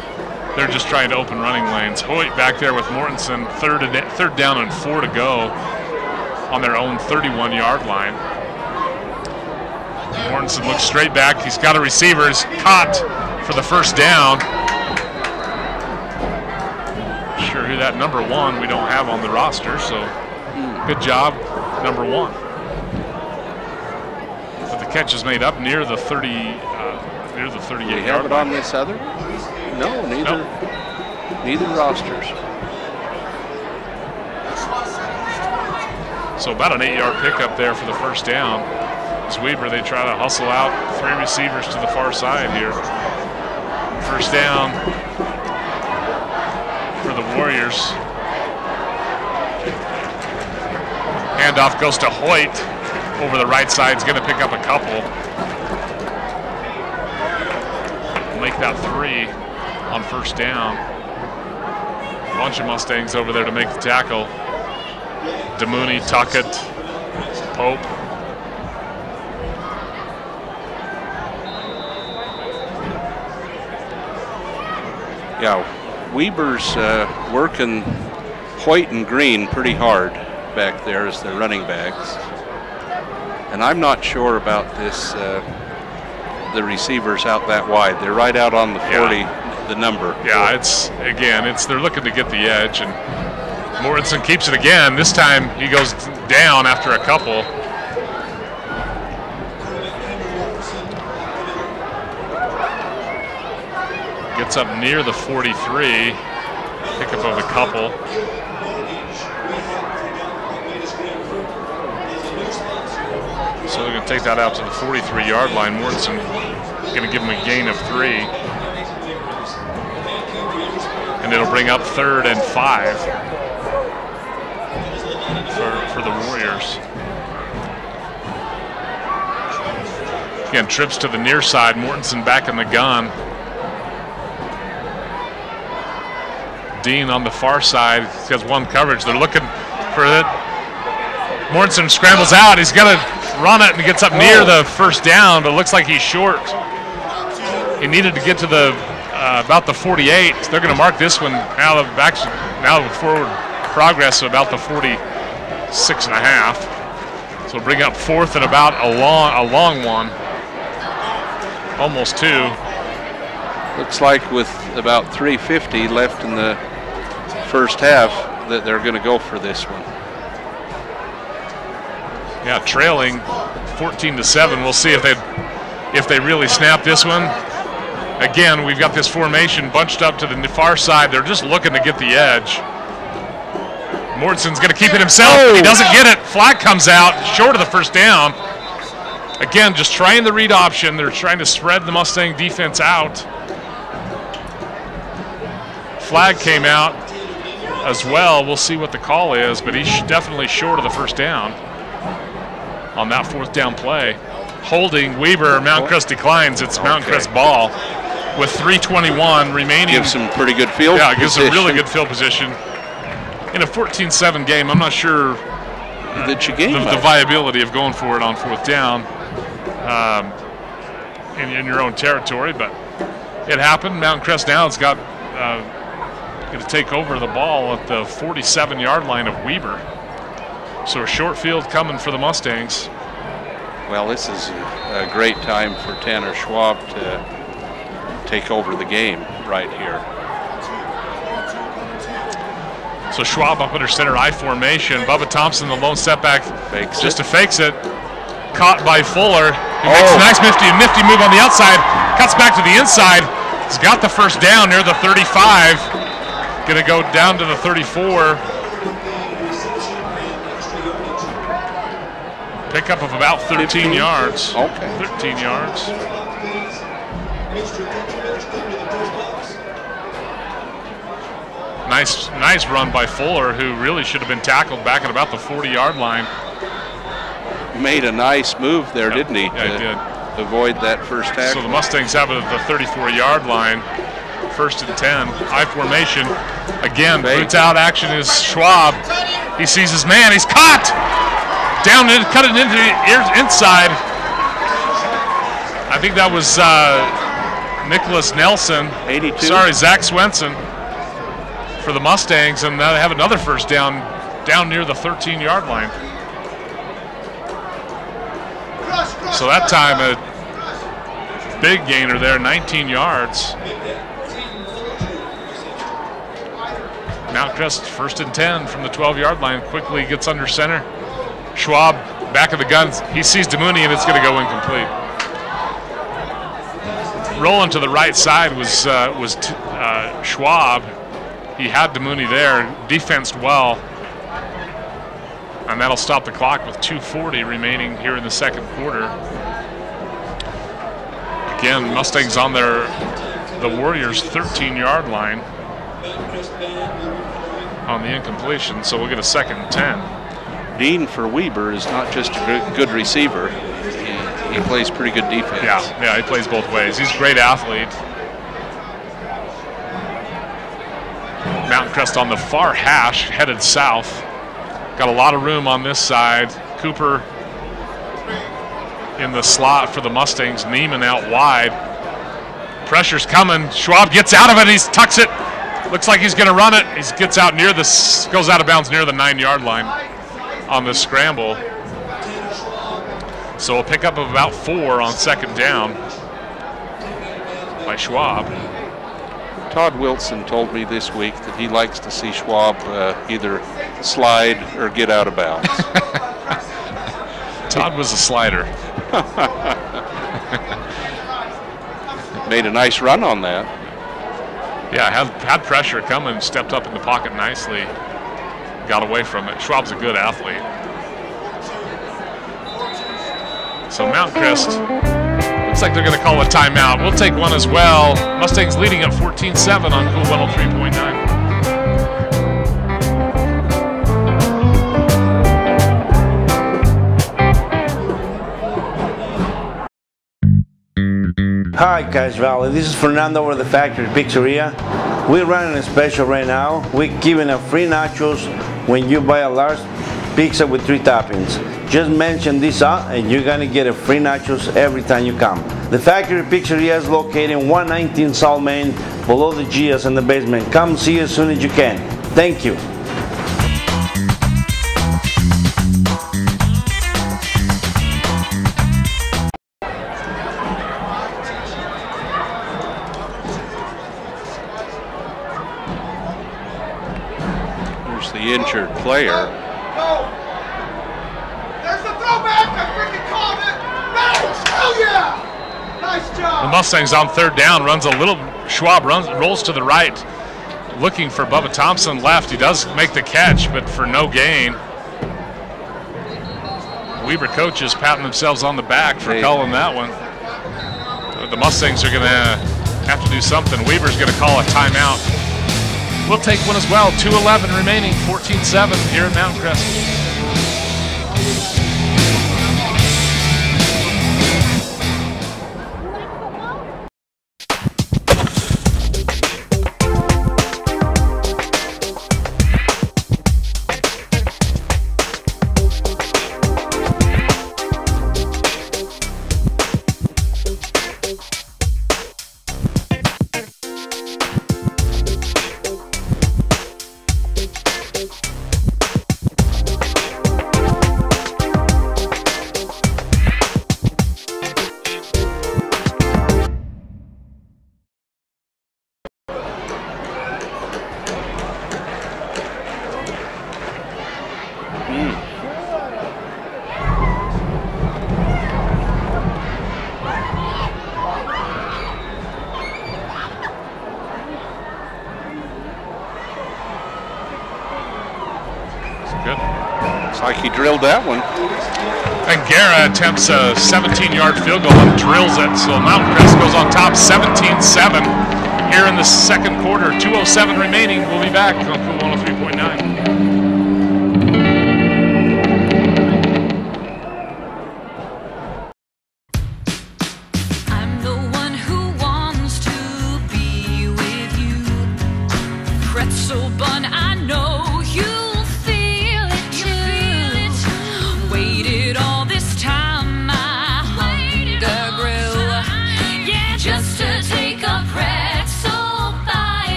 They're just trying to open running lanes. Hoyt back there with Mortensen, 3rd down and 4 to go on their own 31-yard line. Mortensen looks straight back. He's got a receiver. He's caught for the 1st down. Not sure who that number 1 we don't have on the roster, so good job, number 1. But the catch is made up near the 38-yard line. Do you have it on this other? No, neither. Nope. Neither rosters. So about an 8-yard pickup there for the 1st down. As Weber, they try to hustle out 3 receivers to the far side here. 1st down for the Warriors. Handoff goes to Hoyt over the right side. He's going to pick up a couple. Make that 3 on 1st down. Bunch of Mustangs over there to make the tackle. DeMooney, Tuckett, Pope. Yeah, Weber's working Hoyt and Green pretty hard back there as their running backs. And I'm not sure about this, the receivers out that wide. They're right out on the 40, the number. Yeah, they're looking to get the edge, and Mortensen keeps it again. This time he goes down after a couple. Gets up near the 43, pickup of a couple. So they're going to take that out to the 43-yard line. Mortensen going to give him a gain of 3. And it'll bring up 3rd and 5 for the Warriors. Again, trips to the near side. Mortensen back in the gun. Dean on the far side. He has one coverage. They're looking for it. Mortensen scrambles out. He's going to run it and gets up near the first down, but it looks like he's short. He needed to get to the about the 48. They're going to mark this one now with forward progress of about the 46.5. So we'll bring up 4th and about a long one, almost 2. Looks like with about 3:50 left in the first half that they're going to go for this one. Yeah, trailing 14-7. We'll see if they really snap this one. Again, we've got this formation bunched up to the far side. They're just looking to get the edge. Mortensen's going to keep it himself. He doesn't get it. Flag comes out short of the first down. Again, just trying the read option. They're trying to spread the Mustang defense out. Flag came out as well. We'll see what the call is, but he's definitely short of the first down on that 4th down play. Holding Weber. Mountain Crest declines. It's Mountain Crest ball with 3:21 remaining. Gives some pretty good field position. Yeah, it gives some really good field position. In a 14-7 game, I'm not sure the viability of going for it on 4th down in your own territory, but it happened. Mountain Crest now has got going to take over the ball at the 47-yard line of Weber. So a short field coming for the Mustangs. Well, this is a great time for Tanner Schwab to take over the game right here. So Schwab up under center I formation. Bubba Thompson, the lone setback, fakes it. Caught by Fuller. He makes a nice nifty move on the outside. Cuts back to the inside. He's got the first down near the 35. Going to go down to the 34. Pickup of about 13 yards. 13 yards. Nice run by Fuller, who really should have been tackled back at about the 40-yard line. Made a nice move there, didn't he? Yeah, he did. Avoid that first tackle. So the Mustangs have it at the 34-yard line. 1st and 10. I formation. Again, boots out action is Schwab. He sees his man. He's caught. Down and cut it into the inside. I think that was Nicholas Nelson. 82. Sorry, Zach Swenson for the Mustangs, and now they have another first down near the 13-yard line. So that time a big gainer there, 19 yards. Mount Crest 1st and 10 from the 12-yard line. Quickly gets under center. Schwab back of the gun. He sees DeMooney, and it's going to go incomplete. Rolling to the right side was Schwab. He had DeMooney there, defensed well, and that'll stop the clock with 2:40 remaining here in the second quarter. Again, Mustangs on the Warriors' 13-yard line on the incompletion, so we'll get a 2nd and 10. Dean for Weber is not just a good receiver. He plays pretty good defense. Yeah, he plays both ways. He's a great athlete. Mountain Crest on the far hash, headed south. Got a lot of room on this side. Cooper in the slot for the Mustangs. Neiman out wide. Pressure's coming. Schwab gets out of it. He tucks it. Looks like he's going to run it. He gets out near this, goes out of bounds near the 9-yard line on the scramble. So we'll pick up of about 4 on 2nd down by Schwab. Todd Wilson told me this week that he likes to see Schwab either slide or get out of bounds. Todd was a slider. Made a nice run on that. Yeah, had pressure coming, stepped up in the pocket nicely, got away from it. Schwab's a good athlete. So Mountain Crest, looks like they're going to call a timeout. We'll take one as well. Mustangs leading at 14-7 on Cool 103.9. Hi, Cache Valley. This is Fernando over the Factory Pizzeria. We're running a special right now. We're giving a free nachos when you buy a large pizza with 3 toppings. Just mention this out and you're gonna get a free nachos every time you come. The Factory Pizzeria is located in 119 South Main, below the GS in the basement. Come see us as soon as you can. Thank you. The injured player. There's the throwback. I freaking called it. Nice. Hell yeah. Nice job. The Mustangs on 3rd down, runs a little, Schwab rolls to the right, looking for Bubba Thompson left. He does make the catch, but for no gain. Weber coaches patting themselves on the back for calling that one. The Mustangs are gonna have to do something. Weber's gonna call a timeout. We'll take one as well. 2:11 remaining, 14-7 here at Mountain Crest. Like he drilled that one. And Guerra attempts a 17-yard field goal and drills it. So Mountain Crest goes on top 17-7 here in the 2nd quarter. 2:07 remaining. We'll be back on Cool 103.9.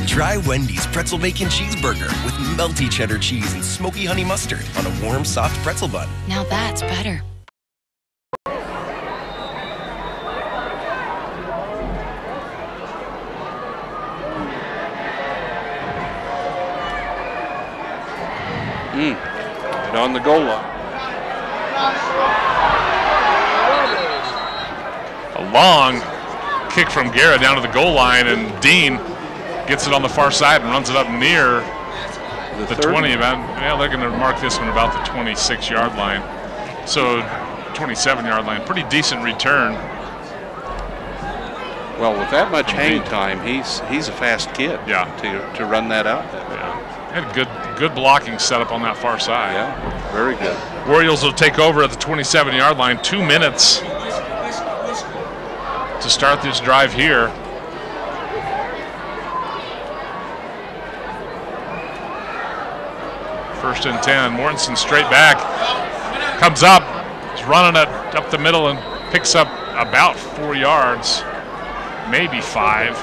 Try Wendy's Pretzel Bacon Cheeseburger with melty cheddar cheese and smoky honey mustard on a warm, soft pretzel bun. Now that's better. And on the goal line. A long kick from Guerra down to the goal line, and Dean gets it on the far side and runs it up near the 20. They're going to mark this one about the 26-yard line. So 27-yard line, pretty decent return. Well, with that much hang time, he's a fast kid. Yeah. To run that out. Yeah. Had good blocking setup on that far side. Yeah, very good. Orioles will take over at the 27-yard line. 2 minutes to start this drive here. First and 10. Mortensen straight back. Comes up. He's running it up the middle and picks up about 4 yards, maybe 5,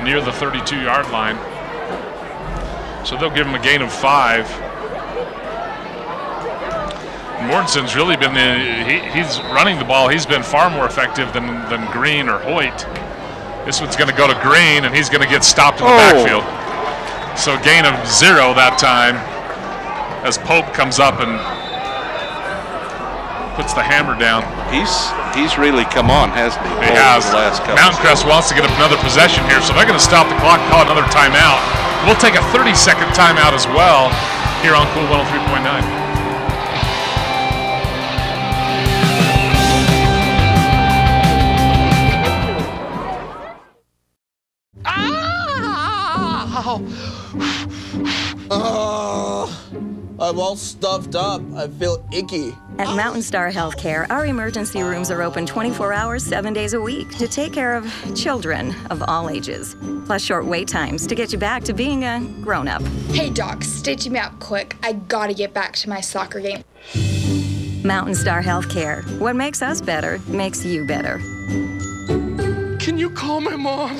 near the 32-yard line. So they'll give him a gain of 5. Mortensen's really been he's running the ball. He's been far more effective than Green or Hoyt. This one's going to go to Green, and he's going to get stopped in the backfield. So a gain of 0 that time as Pope comes up and puts the hammer down. He's really come on, hasn't he? He has. The last couple. Mountain Crest wants to get another possession here, so they're going to stop the clock, call another timeout. We'll take a 30-second timeout as well here on Cool 103.9. I'm all stuffed up. I feel icky. At Mountain Star Healthcare, our emergency rooms are open 24 hours, 7 days a week to take care of children of all ages, plus short wait times to get you back to being a grown-up. Hey, Doc, stitch me up quick. I gotta get back to my soccer game. Mountain Star Healthcare. What makes us better makes you better. Can you call my mom?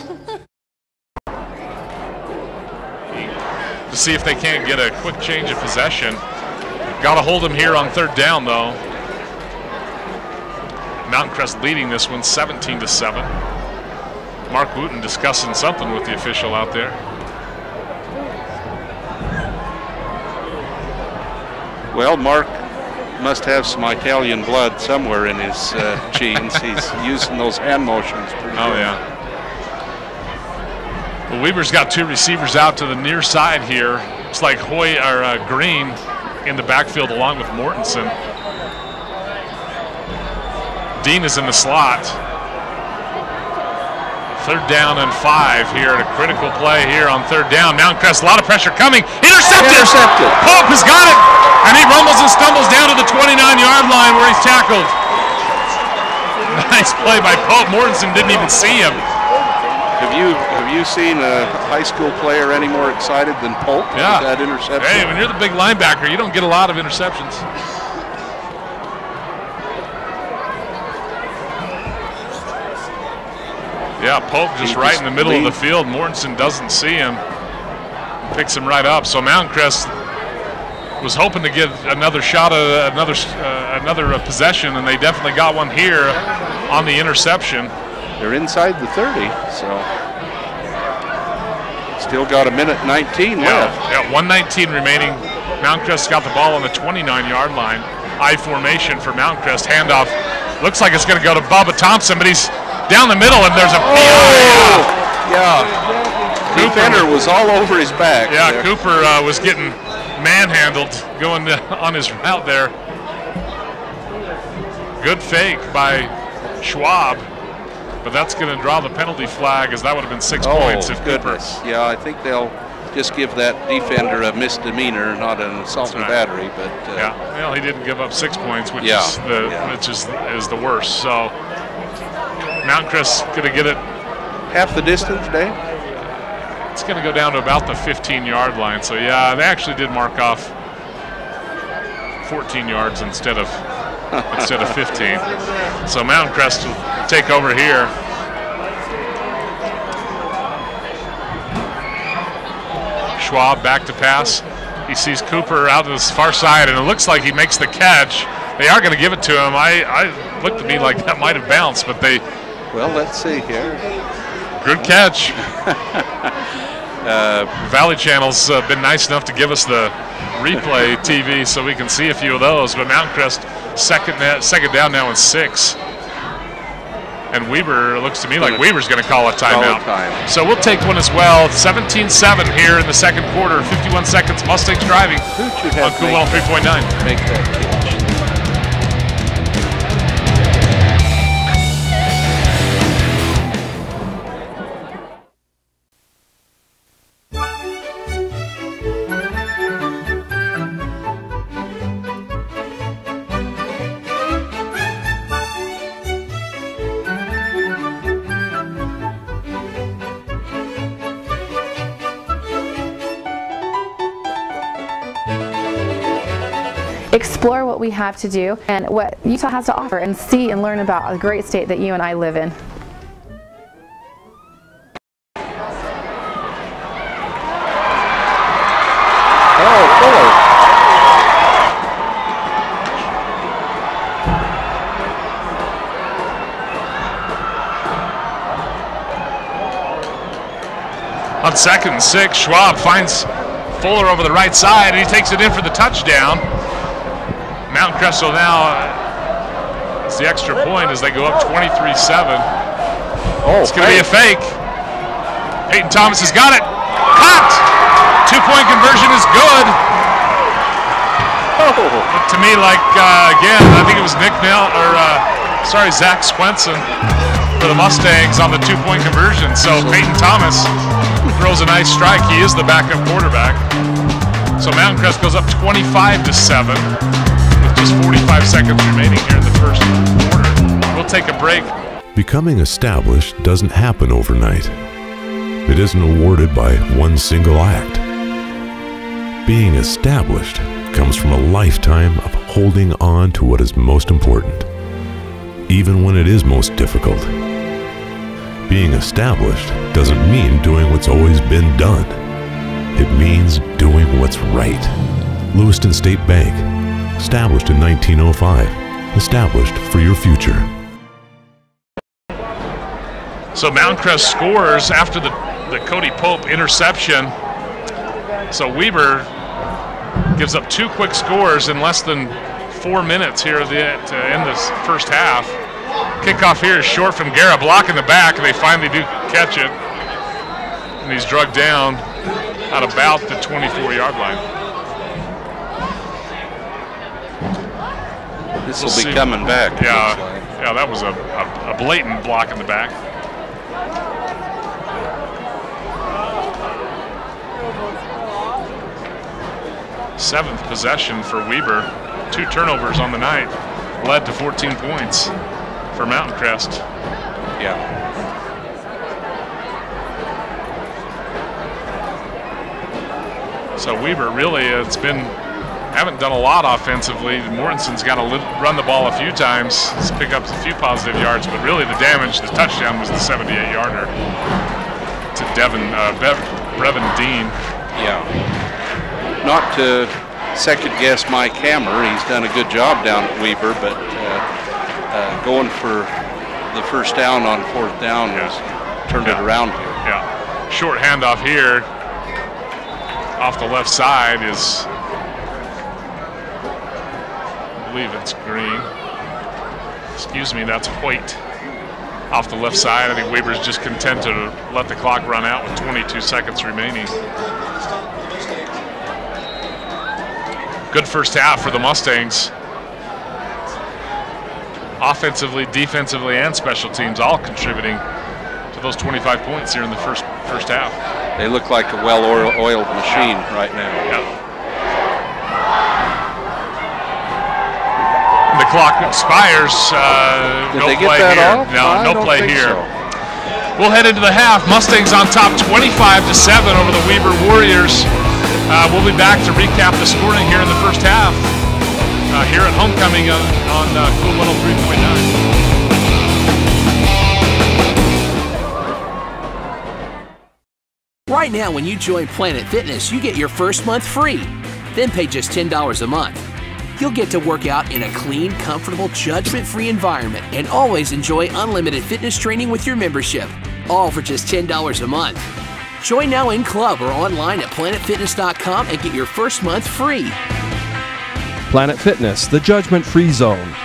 To see if they can't get a quick change of possession. Got to hold him here on 3rd down, though. Mountain Crest leading this one 17-7. Mark Wooten discussing something with the official out there. Well, Mark must have some Italian blood somewhere in his genes. He's using those hand motions pretty good. Yeah. Well, Weaver's got 2 receivers out to the near side here. It's like Hoy or Green in the backfield along with Mortensen. Dean is in the slot. 3rd down and 5 here at a critical play here on 3rd down. Mountain Crest, a lot of pressure coming. Intercepted! Pope has got it! And he rumbles and stumbles down to the 29-yard line where he's tackled. Nice play by Pope. Mortensen didn't even see him. Have you seen a high school player any more excited than Pope with that interception? Hey, when you're the big linebacker, you don't get a lot of interceptions. Yeah, Pope just right in the middle of the field. Mortensen doesn't see him. Picks him right up. So Mountain Crest was hoping to get another shot at another possession, and they definitely got one here on the interception. They're inside the 30, so still got 1:19 left. Yeah, 1:19 remaining. Mountain Crest got the ball on the 29-yard line. I formation for Mountain Crest. Handoff. Looks like it's going to go to Bubba Thompson, but he's down the middle, and there's a yeah. Defender was all over his back. Yeah, there. Cooper was getting manhandled going on his route there. Good fake by Schwab. But that's going to draw the penalty flag, as that would have been 6 points if goodness. Cooper. Yeah, I think they'll just give that defender a misdemeanor, not an assault and battery. But yeah, well, he didn't give up 6 points, which is the worst. So Mountain Crest going to get it half the distance, Dave. It's going to go down to about the 15-yard line. So yeah, they actually did mark off 14 yards instead of 15. So Mountain Crest will take over here. Schwab back to pass. He sees Cooper out to the far side, and it looks like he makes the catch. They are going to give it to him. I looked to me like that might have bounced, but they... Well, let's see here. Good catch. Valley Channel's been nice enough to give us the replay TV so we can see a few of those, but Mountain Crest second down now and 6. And Weber, it looks to me like Weber's going to call a timeout. So we'll take one as well. 17-7 here in the second quarter. 51 seconds, Mustangs driving on Cool 103.9. Make that catch. explore what we have to do and what Utah has to offer and see and learn about the great state that you and I live in. On 2nd and 6, Schwab finds Fuller over the right side, and he takes it in for the touchdown. Mountain Crest will now, it's the extra point as they go up 23-7. It's going to be a fake. Peyton Thomas has got it. Caught! 2-point conversion is good. Looked to me like, again, I think it was Zach Swenson for the Mustangs on the 2-point conversion. So Peyton Thomas throws a nice strike. He is the backup quarterback. So Mountain Crest goes up 25-7 with just 45 seconds remaining here in the first quarter. We'll take a break. Becoming established doesn't happen overnight. It isn't awarded by one single act. Being established comes from a lifetime of holding on to what is most important, even when it is most difficult. Being established doesn't mean doing what's always been done. It means doing what's right. Lewiston State Bank, established in 1905, established for your future. So Mountain Crest scores after the Cody Pope interception. So Weber gives up 2 quick scores in less than 4 minutes here to end this first half. Kickoff here is short from Guerra, blocking the back, and they finally do catch it. And he's drugged down at about the 24-yard line. This will be coming back. Yeah, that was a blatant block in the back. Seventh possession for Weber. 2 turnovers on the night led to 14 points for Mountain Crest. Yeah. So Weber really, haven't done a lot offensively. Mortensen's got to run the ball a few times, pick up a few positive yards, but really the damage, the touchdown was the 78-yarder to Brevin Dean. Yeah. Not to second guess Mike Hammer, he's done a good job down at Weber, but going for the first down on 4th down has turned it around here. Yeah. Short handoff here off the left side is, I believe it's Green. Excuse me, that's Hoyt off the left side. I think Weber's just content to let the clock run out with 22 seconds remaining. Good first half for the Mustangs. Offensively, defensively, and special teams all contributing to those 25 points here in the first half. They look like a well-oiled machine right now. Yeah. And the clock expires. Did no they get play that here. off? No play here. So. We'll head into the half. Mustangs on top 25-7 over the Weber Warriors. We'll be back to recap the scoring here in the first half. Here at Homecoming on Cool 103.9. Right now, when you join Planet Fitness, you get your first month free. Then pay just $10 a month. You'll get to work out in a clean, comfortable, judgment-free environment and always enjoy unlimited fitness training with your membership. All for just $10 a month. Join now in club or online at planetfitness.com and get your first month free. Planet Fitness, the judgment-free zone.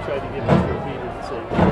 tried to get him to repeat it and say,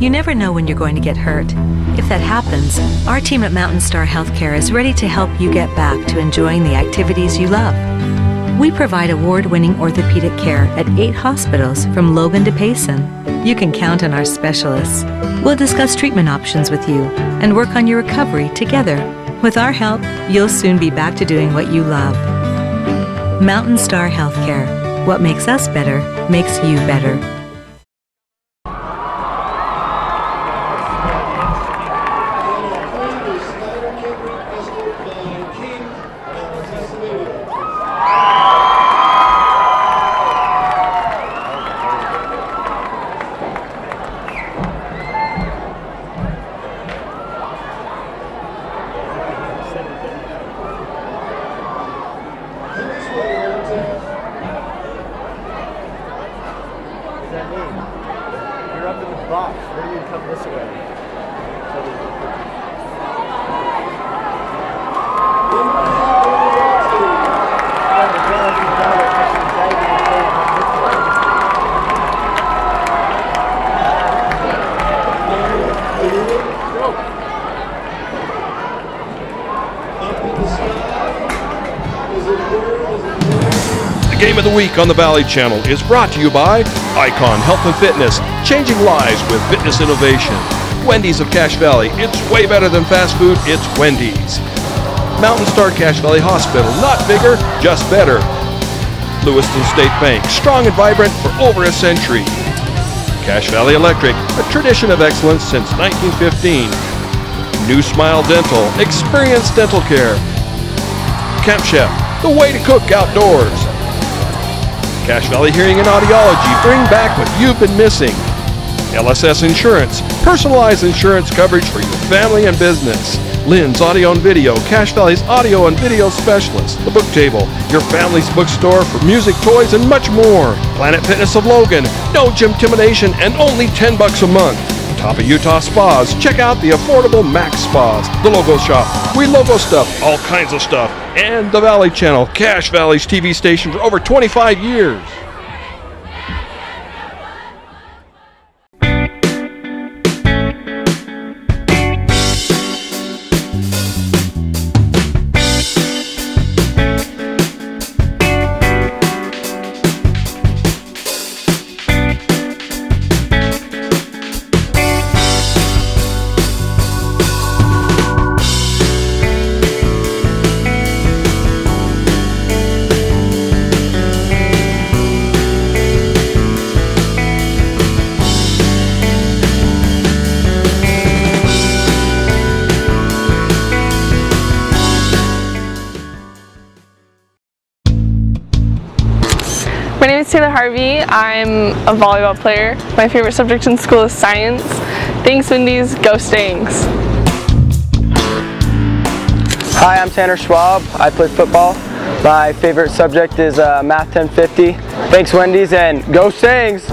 You never know when you're going to get hurt. If that happens, our team at Mountain Star Healthcare is ready to help you get back to enjoying the activities you love. We provide award-winning orthopedic care at 8 hospitals from Logan to Payson. You can count on our specialists. We'll discuss treatment options with you and work on your recovery together. With our help, you'll soon be back to doing what you love. Mountain Star Healthcare. What makes us better makes you better. You're up in the box. Maybe you come this way. The Game of the Week on the Valley Channel is brought to you by Icon Health and Fitness, changing lives with fitness innovation. Wendy's of Cache Valley, it's way better than fast food, it's Wendy's. Mountain Star Cache Valley Hospital, not bigger, just better. Lewiston State Bank, strong and vibrant for over a century. Cache Valley Electric, a tradition of excellence since 1915. New Smile Dental, experience dental care. Camp Chef, the way to cook outdoors. Cache Valley Hearing and Audiology, bring back what you've been missing. LSS Insurance, personalized insurance coverage for your family and business. Lynn's Audio and Video, Cache Valley's audio and video specialist. The Book Table, your family's bookstore for music, toys, and much more. Planet Fitness of Logan, no gym intimidation and only $10 a month. Top of Utah Spas, check out the affordable Max Spas. The Logo Shop, we logo stuff, all kinds of stuff. And the Valley Channel, Cache Valley's TV station for over 25 years. My name is Taylor Harvey. I'm a volleyball player. My favorite subject in school is science. Thanks, Wendy's. Go Mustangs. Hi, I'm Tanner Schwab. I play football. My favorite subject is Math 1050. Thanks, Wendy's, and go Mustangs!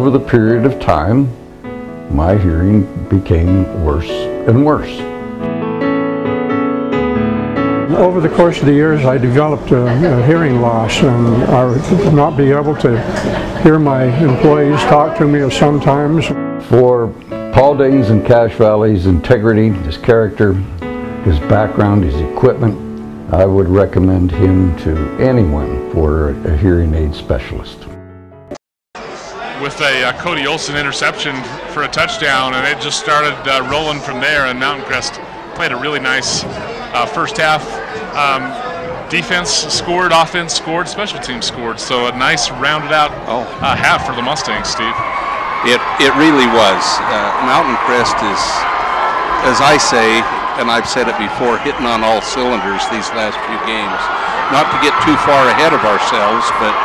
over the period of time, my hearing became worse and worse. Over the course of the years, I developed a hearing loss, and I would not be able to hear my employees talk to me sometimes. For Paul Dayton's and Cache Valley's integrity, his character, his background, his equipment, I would recommend him to anyone for a hearing aid specialist. With a Cody Olson interception for a touchdown, and it just started rolling from there, and Mountain Crest played a really nice first half. Defense scored, offense scored, special teams scored, so a nice rounded out half for the Mustangs, Steve. It really was. Mountain Crest is, as I say, and I've said it before, hitting on all cylinders these last few games. Not to get too far ahead of ourselves, but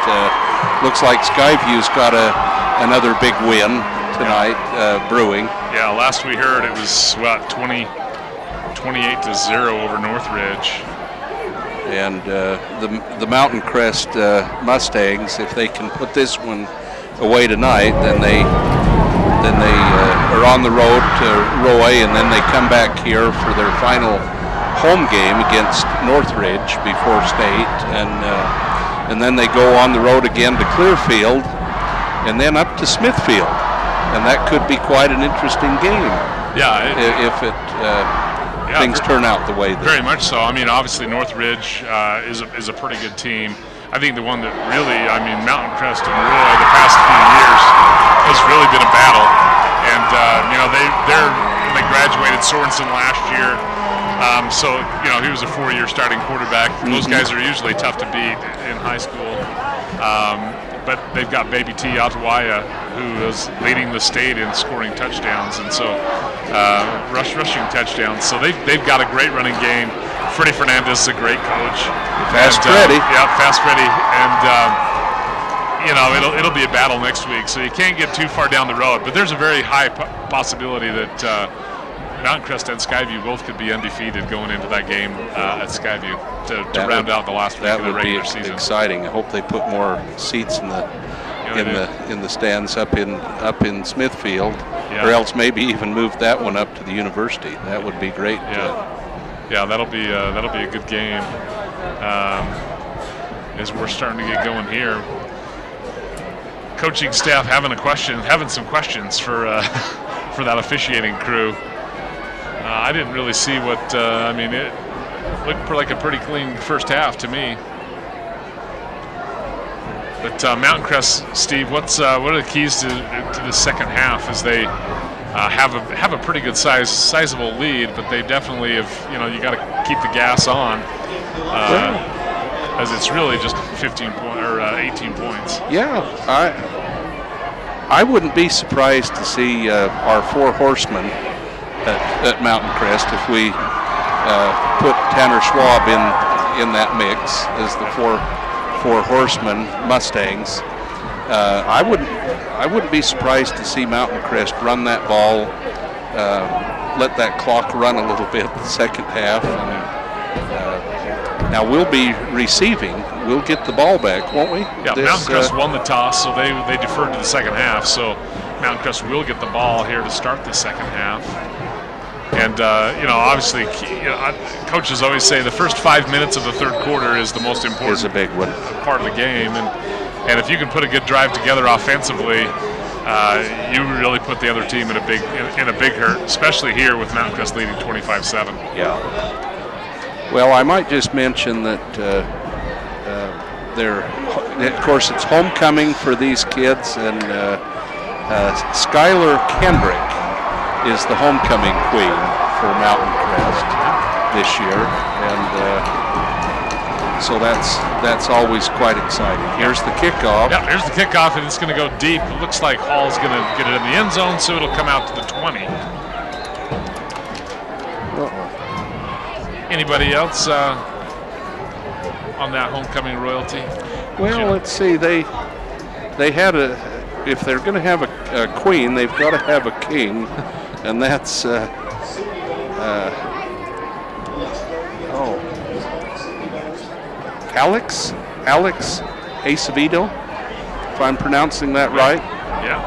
looks like Skyview's got another big win tonight, brewing. Yeah, last we heard it was, what, 28-0 over Northridge. And the Mountain Crest Mustangs, if they can put this one away tonight, then they are on the road to Roy, and then they come back here for their final home game against Northridge before state, and then they go on the road again to Clearfield, and then up to Smithfield, and that could be quite an interesting game. Yeah, if things turn out the way that. Very much so. I mean, obviously Northridge is a pretty good team. I think the one that really, I mean, Mountain Crest and Roy the past few years has really been a battle. And you know, they graduated Sorensen last year, so you know he was a 4-year starting quarterback. Those guys are usually tough to beat in high school. But they've got Baby T Atawaya, who is leading the state in scoring touchdowns, and so rushing touchdowns. So they've got a great running game. Freddie Fernandez is a great coach. Fast Freddy. Yeah, Fast Freddy. And you know, it'll be a battle next week, so you can't get too far down the road. But there's a very high possibility that Mountain Crest and Skyview both could be undefeated going into that game at Skyview to round out the last week of the regular season. That would be exciting. I hope they put more seats in the stands up in Smithfield, or else maybe even move that one up to the university. That would be great. Yeah, that'll be a good game. As we're starting to get going here, coaching staff having some questions for for that officiating crew. I didn't really see what I mean. It looked like a pretty clean first half to me. But Mountain Crest, Steve, what are the keys to the second half? As they have a pretty good sizable lead, but they definitely have, you know, you got to keep the gas on, as it's really just 18 points. Yeah, I wouldn't be surprised to see our four horsemen at Mountain Crest if we put Tanner Schwab in that mix as the four horsemen Mustangs. I wouldn't be surprised to see Mountain Crest run that ball, let that clock run a little bit the second half. And, now we'll be receiving. We'll get the ball back, won't we? Yeah, Mountain Crest won the toss, so they deferred to the second half. So Mountain Crest will get the ball here to start the second half. And you know, obviously, coaches always say the first 5 minutes of the third quarter is the most important. Is a big one. Part of the game, and if you can put a good drive together offensively, you really put the other team in a big hurt, especially here with Mountain Crest leading 25-7. Yeah. Well, I might just mention that of course, it's homecoming for these kids, and Skylar Kendrick is the homecoming queen for Mountain Crest this year, and so that's always quite exciting. Here's the kickoff. Yeah, here's the kickoff, and it's going to go deep. It looks like Hall's going to get it in the end zone, so it'll come out to the 20. Anybody else on that homecoming royalty? Well, let's see. They had if they're going to have a queen, they've got to have a king, and that's Alex Acevedo, if I'm pronouncing that right. Yeah.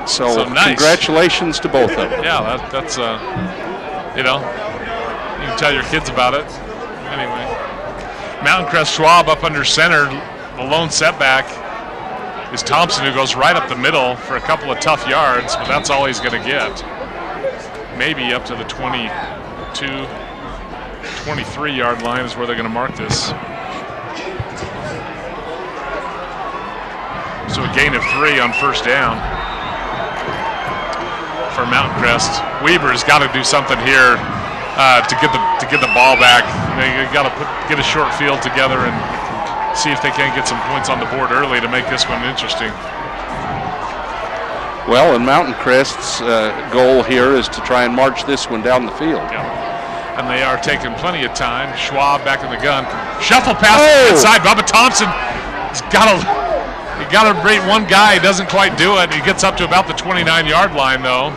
So nice. Congratulations to both of them. Yeah, that's you know, you can tell your kids about it. Anyway, Mountain Crest Schwab up under center. The lone setback is Thompson, who goes right up the middle for a couple of tough yards, but that's all he's going to get. Maybe up to the 22, 23-yard line is where they're going to mark this. So a gain of 3 on first down for Mountain Crest. Weber's got to do something here to get the ball back. They got to get a short field together and see if they can get some points on the board early to make this one interesting. Well, and Mountain Crest's goal here is to try and march this one down the field. Yeah. And they are taking plenty of time. Schwab back in the gun. Shuffle pass to the inside. Bubba Thompson has got to beat one guy. He doesn't quite do it. He gets up to about the 29-yard line, though,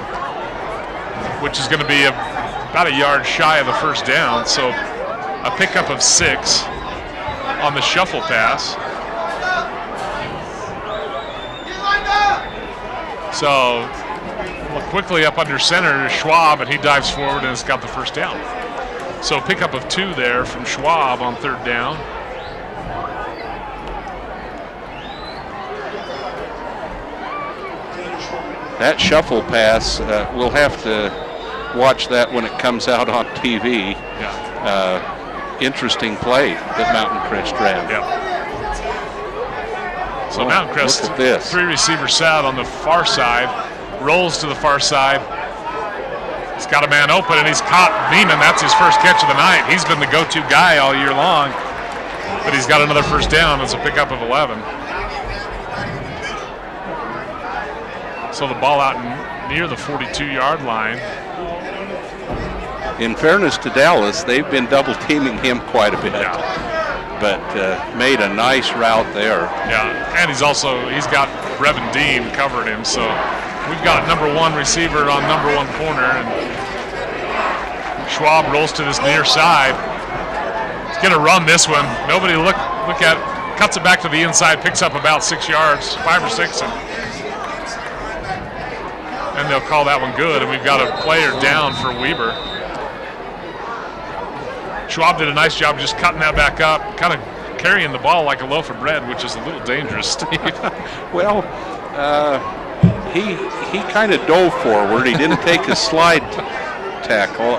which is going to be about a yard shy of the first down. So a pickup of 6 on the shuffle pass. So look quickly up under center is Schwab, and he dives forward and has got the first down. So pickup of 2 there from Schwab on third down. That shuffle pass, we'll have to watch that when it comes out on TV. Yeah. Interesting play that Mountain Crest ran. Yeah. So Mountain Crest, look at this. 3 receiver set on the far side, rolls to the far side. He's got a man open, and he's caught Neiman. That's his first catch of the night. He's been the go-to guy all year long, but he's got another first down as a pickup of 11. So the ball out near the 42-yard line. In fairness to Dallas, they've been double teaming him quite a bit. Yeah. But made a nice route there. Yeah, and he's got Brevin Dean covering him, so we've got number 1 receiver on number 1 corner, and Schwab rolls to this near side. He's gonna run this one. Nobody look at, cuts it back to the inside, picks up about 6 yards, 5 or 6, and they'll call that one good, and we've got a player down for Weber. Schwab did a nice job just cutting that back up, kind of carrying the ball like a loaf of bread, which is a little dangerous, Steve. Well, he kind of dove forward. He didn't take a slide tackle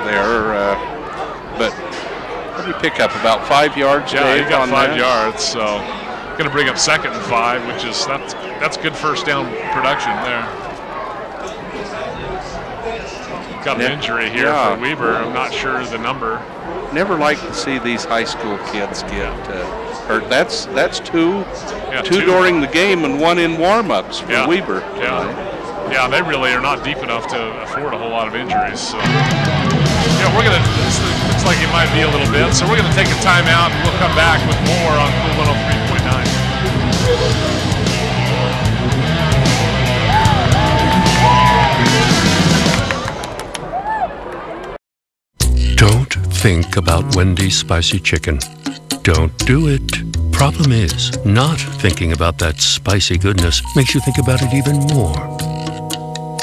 there, but what did he pick up? About 5 yards? Yeah, Dave, he got on 5 that? yards, so going to bring up 2nd and 5, which is that's good first down production there. Got an injury here for Weber. I'm not sure the number. Never like to see these high school kids get hurt. That's 2. Yeah, 2 during the game and 1 in warm-ups for Weber. Yeah, they really are not deep enough to afford a whole lot of injuries. So yeah, this looks like it might be a little bit. So we're gonna take a timeout, and we'll come back with more on Cool 103.9. Don't think about Wendy's spicy chicken. Don't do it. Problem is, not thinking about that spicy goodness makes you think about it even more.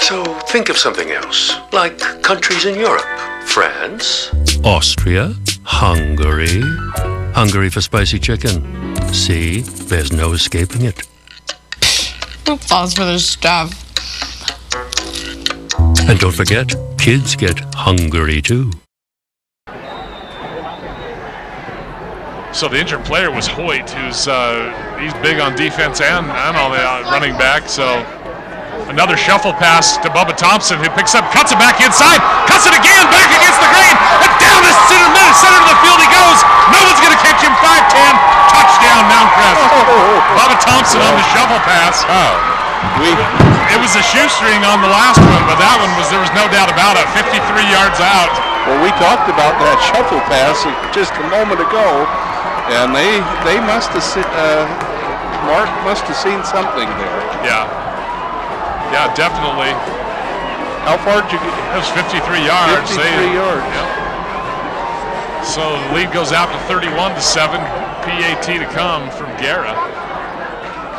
So think of something else, like countries in Europe. France, Austria, Hungary. Hungary for spicy chicken. See, there's no escaping it. Who falls for this stuff? And don't forget, kids get hungry too. So the injured player was Hoyt, who's he's big on defense and on the running back. So another shuffle pass to Bubba Thompson, who picks up, cuts it back inside, cuts it again, back against the green, and down the center of the field he goes. No one's going to catch him. 5-10, touchdown, Mount Crest. Bubba Thompson on the shuffle pass. It was a shoestring on the last one, but that one there was no doubt about it. 53 yards out. Well, we talked about that shuffle pass just a moment ago, and they must have Mark must have seen something there. Yeah, definitely. How far did you get? It was 53 yards. 53 yards. Yep. So the lead goes out to 31-7. PAT to come from Guerra.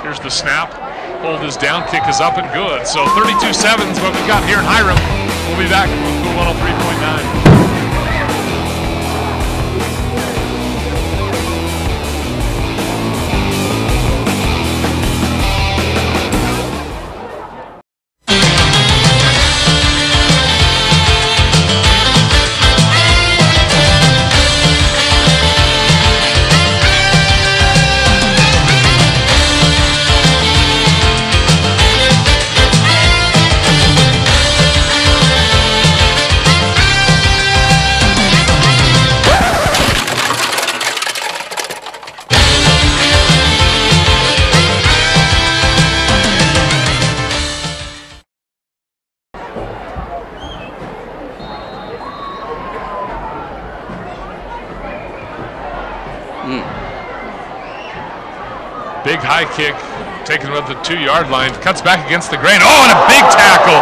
Here's the snap. Hold his down kick is up and good. So 32-7 is what we've got here in Hyrum. We'll be back with 103.9. Big high kick taken with the 2-yard line, cuts back against the grain. Oh, and a big tackle.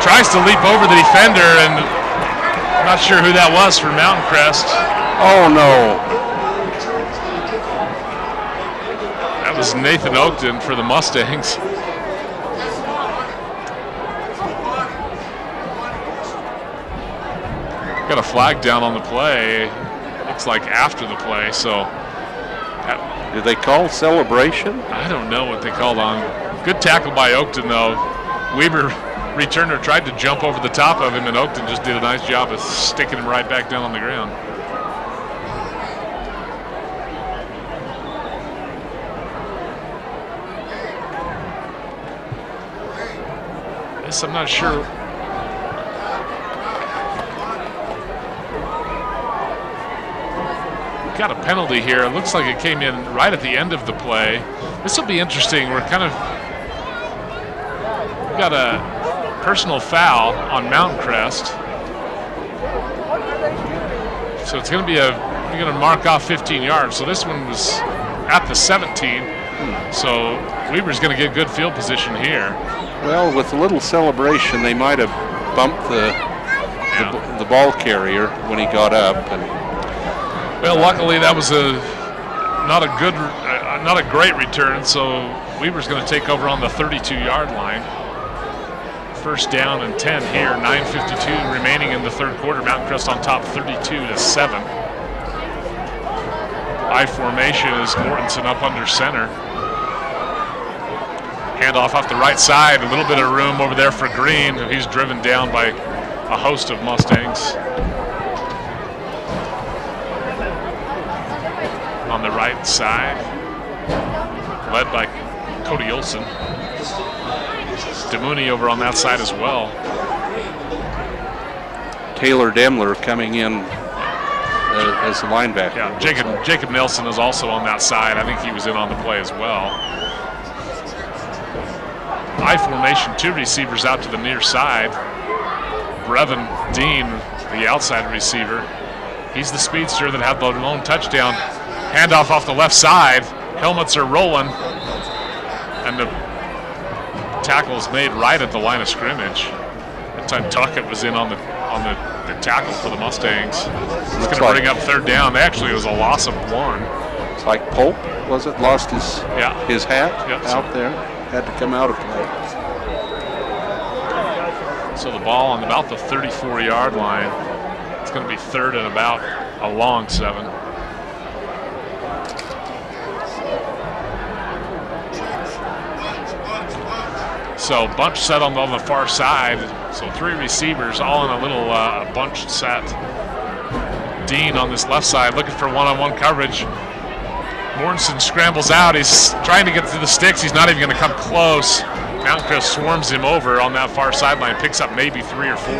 Tries to leap over the defender, and I'm not sure who that was for Mountain Crest. Oh no. That was Nathan Oakton for the Mustangs. Got a flag down on the play. Looks like after the play, so. Did they call celebration? I don't know what they called on. Good tackle by Oakton, though. Weber, returner, tried to jump over the top of him, and Oakton just did a nice job of sticking him right back down on the ground. This, I'm not sure. Got a penalty here. It looks like it came in right at the end of the play. This will be interesting. We've got a personal foul on Mountain Crest. So it's going to be we're going to mark off 15 yards. So this one was at the 17. So Weber's going to get good field position here. Well, with a little celebration, they might have bumped the ball carrier when he got up. And well, luckily that was not a great return, so Weber's going to take over on the 32-yard line. First down and 10 here, 9:52 remaining in the third quarter. Mountain Crest on top 32-7. I formation is Mortensen up under center. Handoff off the right side, a little bit of room over there for Green. He's driven down by a host of Mustangs. On the right side, led by Cody Olson. DeMooney over on that side as well. Taylor Demler coming in as the linebacker. Yeah, Jacob Nelson is also on that side. I think he was in on the play as well. I formation, 2 receivers out to the near side. Brevin Dean, the outside receiver. He's the speedster that had the lone touchdown. Handoff off the left side. Helmets are rolling. And the tackle is made right at the line of scrimmage. That time Tuckett was in on the tackle for the Mustangs. It's going to bring up third down. Actually, it was a loss of 1. It's like Pope, was it? Lost his hat out there. Had to come out of play. So the ball on about the 34-yard line. It's going to be third and about a long 7. So bunch set on the far side. So 3 receivers all in a little bunch set. Dean on this left side looking for one-on-one coverage. Mortensen scrambles out. He's trying to get to the sticks. He's not even going to come close. Mountain Crest swarms him over on that far sideline. Picks up maybe 3 or 4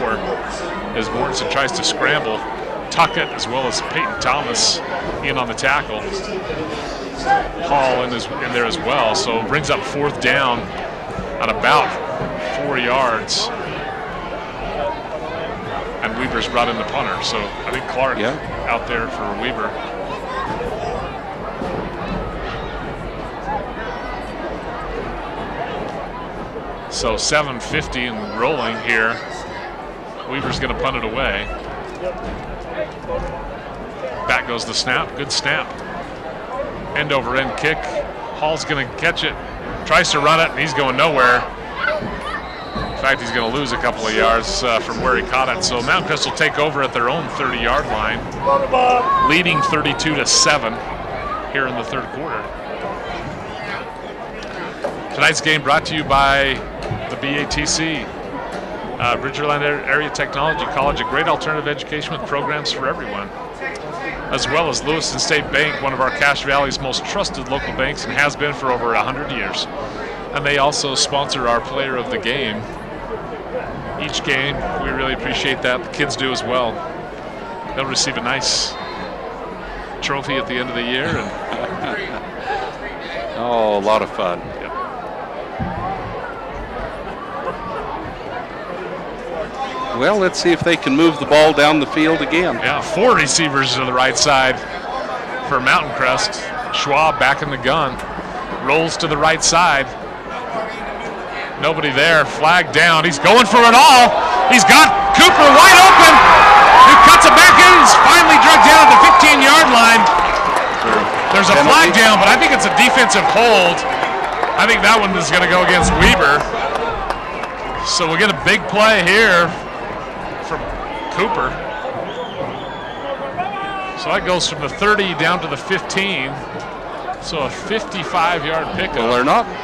as Mortensen tries to scramble. Tuckett as well as Peyton Thomas in on the tackle. Hall in there as well. So brings up 4th down at about 4 yards. And Weber's brought in the punter. So I think Clark out there for Weber. So 7:50 and rolling here. Weber's going to punt it away. Back goes the snap. Good snap. End over end kick. Hall's going to catch it. tries to run it, and he's going nowhere. In fact, he's going to lose a couple of yards from where he caught it. So Mountain Crest will take over at their own 30-yard line, leading 32-7 here in the third quarter. Tonight's game brought to you by the BATC, Bridgerland Area Technology College, a great alternative education with programs for everyone, as well as Lewiston State Bank, one of our Cache Valley's most trusted local banks and has been for over 100 years. And they also sponsor our player of the game each game. We really appreciate that. The kids do as well. They'll receive a nice trophy at the end of the year. And oh, a lot of fun. Yep. Well, let's see if they can move the ball down the field again. Yeah, 4 receivers to the right side for Mountain Crest. Schwab back in the gun. Rolls to the right side. Nobody there. Flag down. He's going for it all. He's got Cooper wide open. He cuts it back in. He's finally dragged down at the 15-yard line. There's a flag down, but I think it's a defensive hold. I think that one is going to go against Weber. So we'll get a big play here from Cooper. So that goes from the 30 down to the 15. So a 55-yard pickup. Well,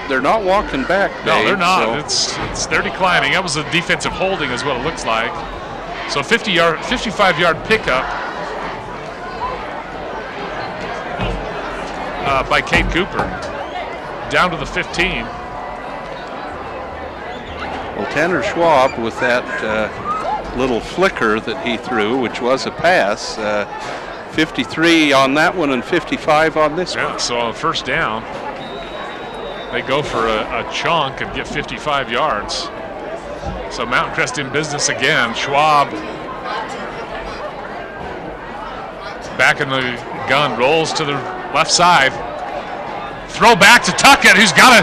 they're not walking back, Dave. No, they're not. So they're declining. That was a defensive holding, is what it looks like. So 55-yard pickup by Kate Cooper, down to the 15. Well, Tanner Schwab with that little flicker that he threw, which was a pass. 53 on that one and 55 on this one. So on first down, they go for a chunk and get 55 yards. So Mountain Crest in business again. Schwab back in the gun, rolls to the left side. Throw back to Tuckett, who's got a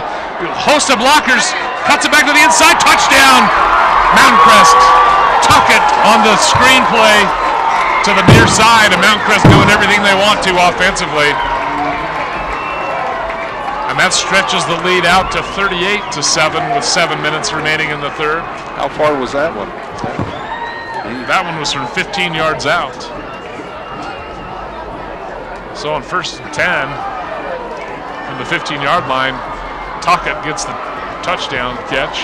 host of blockers. Cuts it back to the inside. Touchdown, Mountain Crest. Tuckett on the screenplay to the near side, and Mountain Crest doing everything they want to offensively. And that stretches the lead out to 38-7 with 7 minutes remaining in the third. How far was that one? That one was from 15 yards out. So on first and 10, from the 15-yard line, Tuckett gets the touchdown catch.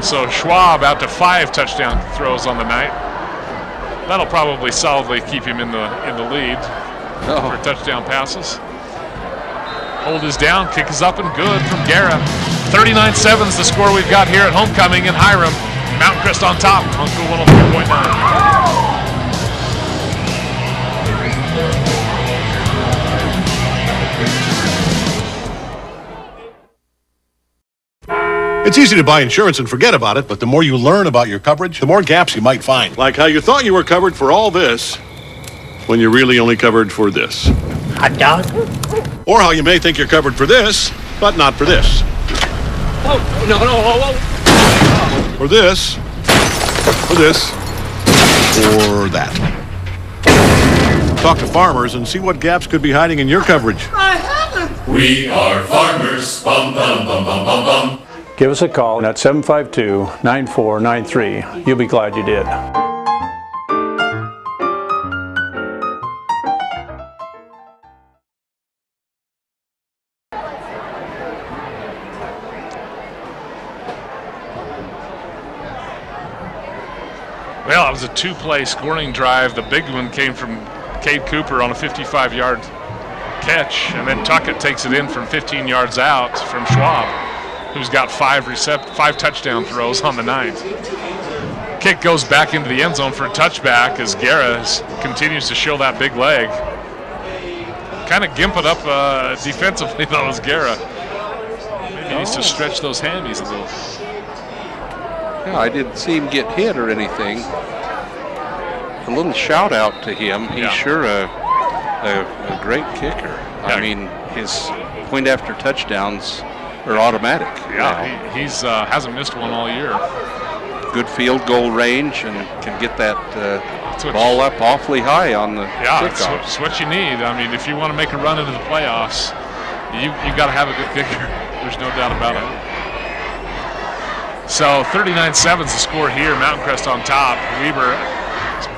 So Schwab out to 5 touchdown throws on the night. That'll probably solidly keep him in the lead for touchdown passes. Hold is down, kick is up and good from Guerra. 39-7 is the score we've got here at homecoming in Hyrum. Mountain Crest on top on Cool 103.9. It's easy to buy insurance and forget about it, but the more you learn about your coverage, the more gaps you might find. Like how you thought you were covered for all this, when you're really only covered for this. Hot dog? Or how you may think you're covered for this, but not for this. Oh, no, whoa. For this, or that. Talk to farmers and see what gaps could be hiding in your coverage. I haven't. We are farmers. Bum, bum, bum, bum, bum, bum. Give us a call at 752-9493. You'll be glad you did. Well, it was a 2-play scoring drive. The big one came from Cade Cooper on a 55-yard catch, and then Tuckett takes it in from 15 yards out from Schwab, who's got 5 touchdown throws on the night. Kick goes back into the end zone for a touchback as Guerra continues to show that big leg. Kind of gimping up defensively though as Guerra. Maybe he needs to stretch those hammies a little. Yeah, I didn't see him get hit or anything. A little shout out to him. He's sure a great kicker. Yeah. I mean, his point after touchdowns are automatic. Yeah, he's hasn't missed one all year. Good field goal range and can get that ball up awfully high on the kickoff. It's what you need. I mean, if you want to make a run into the playoffs, you got to have a good kicker. There's no doubt about it. So 39-7 is the score here. Mountain Crest on top. Weber,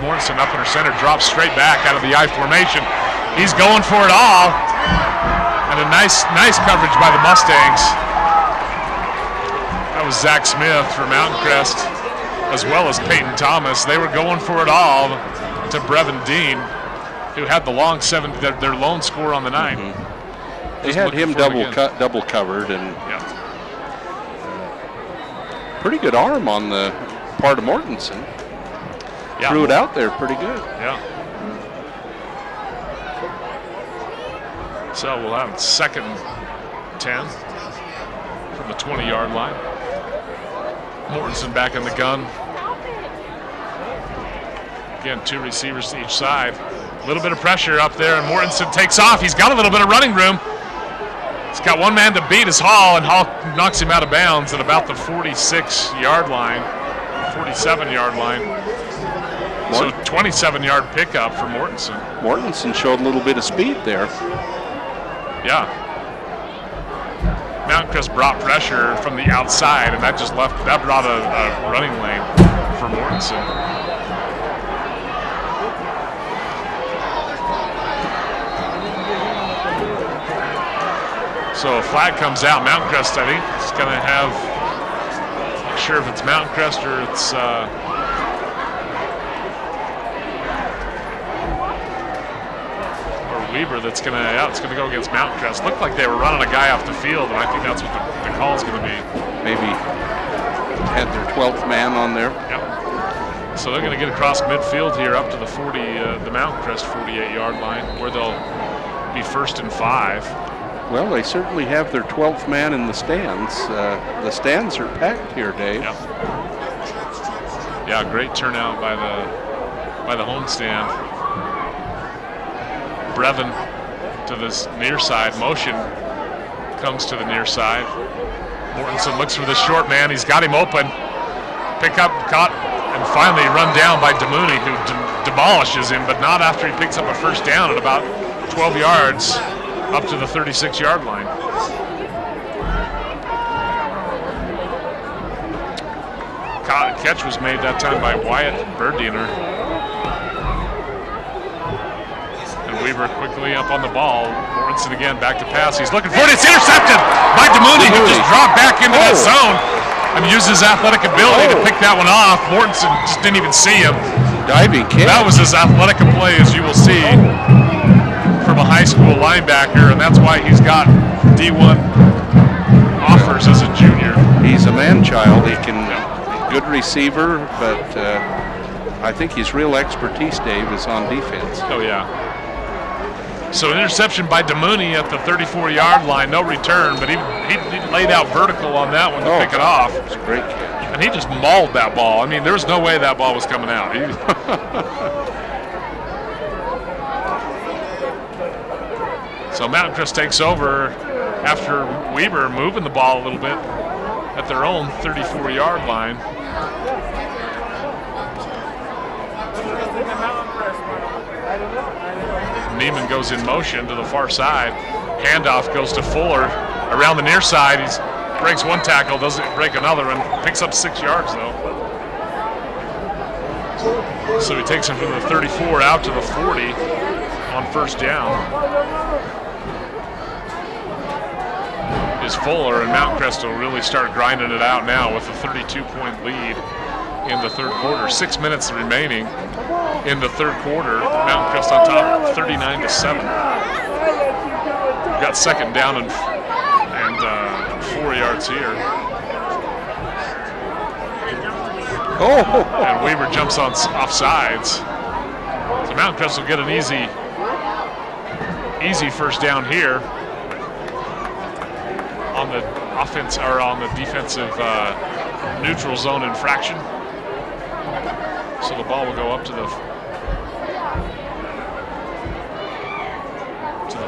Mortensen up under center, drops straight back out of the I formation. He's going for it all. And a nice coverage by the Mustangs. That was Zach Smith for Mountain Crest, as well as Peyton Thomas. They were going for it all to Brevin Dean, who had the long their lone score on the night. They had him double covered, and pretty good arm on the part of Mortensen. Yeah. Threw it out there pretty good. Yeah. So we'll have 2nd and 10 from the 20-yard line. Mortensen back in the gun. Again, 2 receivers to each side. A little bit of pressure up there, and Mortensen takes off. He's got a little bit of running room. He's got one man to beat as Hall, and Hall knocks him out of bounds at about the 46-yard line, 47-yard line. So 27-yard pickup for Mortensen. Mortensen showed a little bit of speed there. Yeah. Mountain Crest brought pressure from the outside, and that brought a running lane for Mortensen. So a flag comes out. Mountain Crest, I think, is going to have, not sure if it's Mountain Crest or it's Weber that's going to, it's going to go against Mountain Crest. Looked like they were running a guy off the field, and I think that's what the call is going to be. Maybe had their 12th man on there. Yep. So they're going to get across midfield here up to the the Mountain Crest 48-yard line, where they'll be 1st and 5. Well, they certainly have their 12th man in the stands. The stands are packed here, Dave. Yep. Yeah, great turnout by the homestand. Brevin to this near side. Motion comes to the near side. Mortensen looks for the short man. He's got him open. Pick up, caught, and finally run down by DeMooney, who demolishes him, but not after he picks up a 1st down at about 12 yards up to the 36-yard line. Catch was made that time by Wyatt Berdiener. Weaver quickly up on the ball. Mortensen again back to pass. He's looking for it. It's intercepted by DeMooney, who just dropped back into that zone and used his athletic ability to pick that one off. Mortensen just didn't even see him. Diving kick. That was as athletic a play as you will see from a high school linebacker, and that's why he's got D1 offers as a junior. He's a man-child. He can, good receiver, but I think his real expertise, Dave, is on defense. Oh, yeah. So an interception by DeMooney at the 34-yard line, no return, but he laid out vertical on that one to pick it off. It's a great catch. And he just mauled that ball. I mean, there was no way that ball was coming out. So Mountain Crest takes over after Weber moving the ball a little bit at their own 34-yard line. Neiman goes in motion to the far side. Handoff goes to Fuller around the near side. He breaks one tackle, doesn't break another, and picks up 6 yards though. So he takes him from the 34 out to the 40 on 1st down. Is Fuller, and Mountain Crest will really start grinding it out now with a 32-point lead in the 3rd quarter. 6 minutes remaining in the 3rd quarter. Mountain Crest on top, 39-7. We've got 2nd down and 4 yards here. And Weaver jumps on offsides. So Mountain Crest will get an easy 1st down here on the offense or on the defensive neutral zone infraction. So the ball will go up to the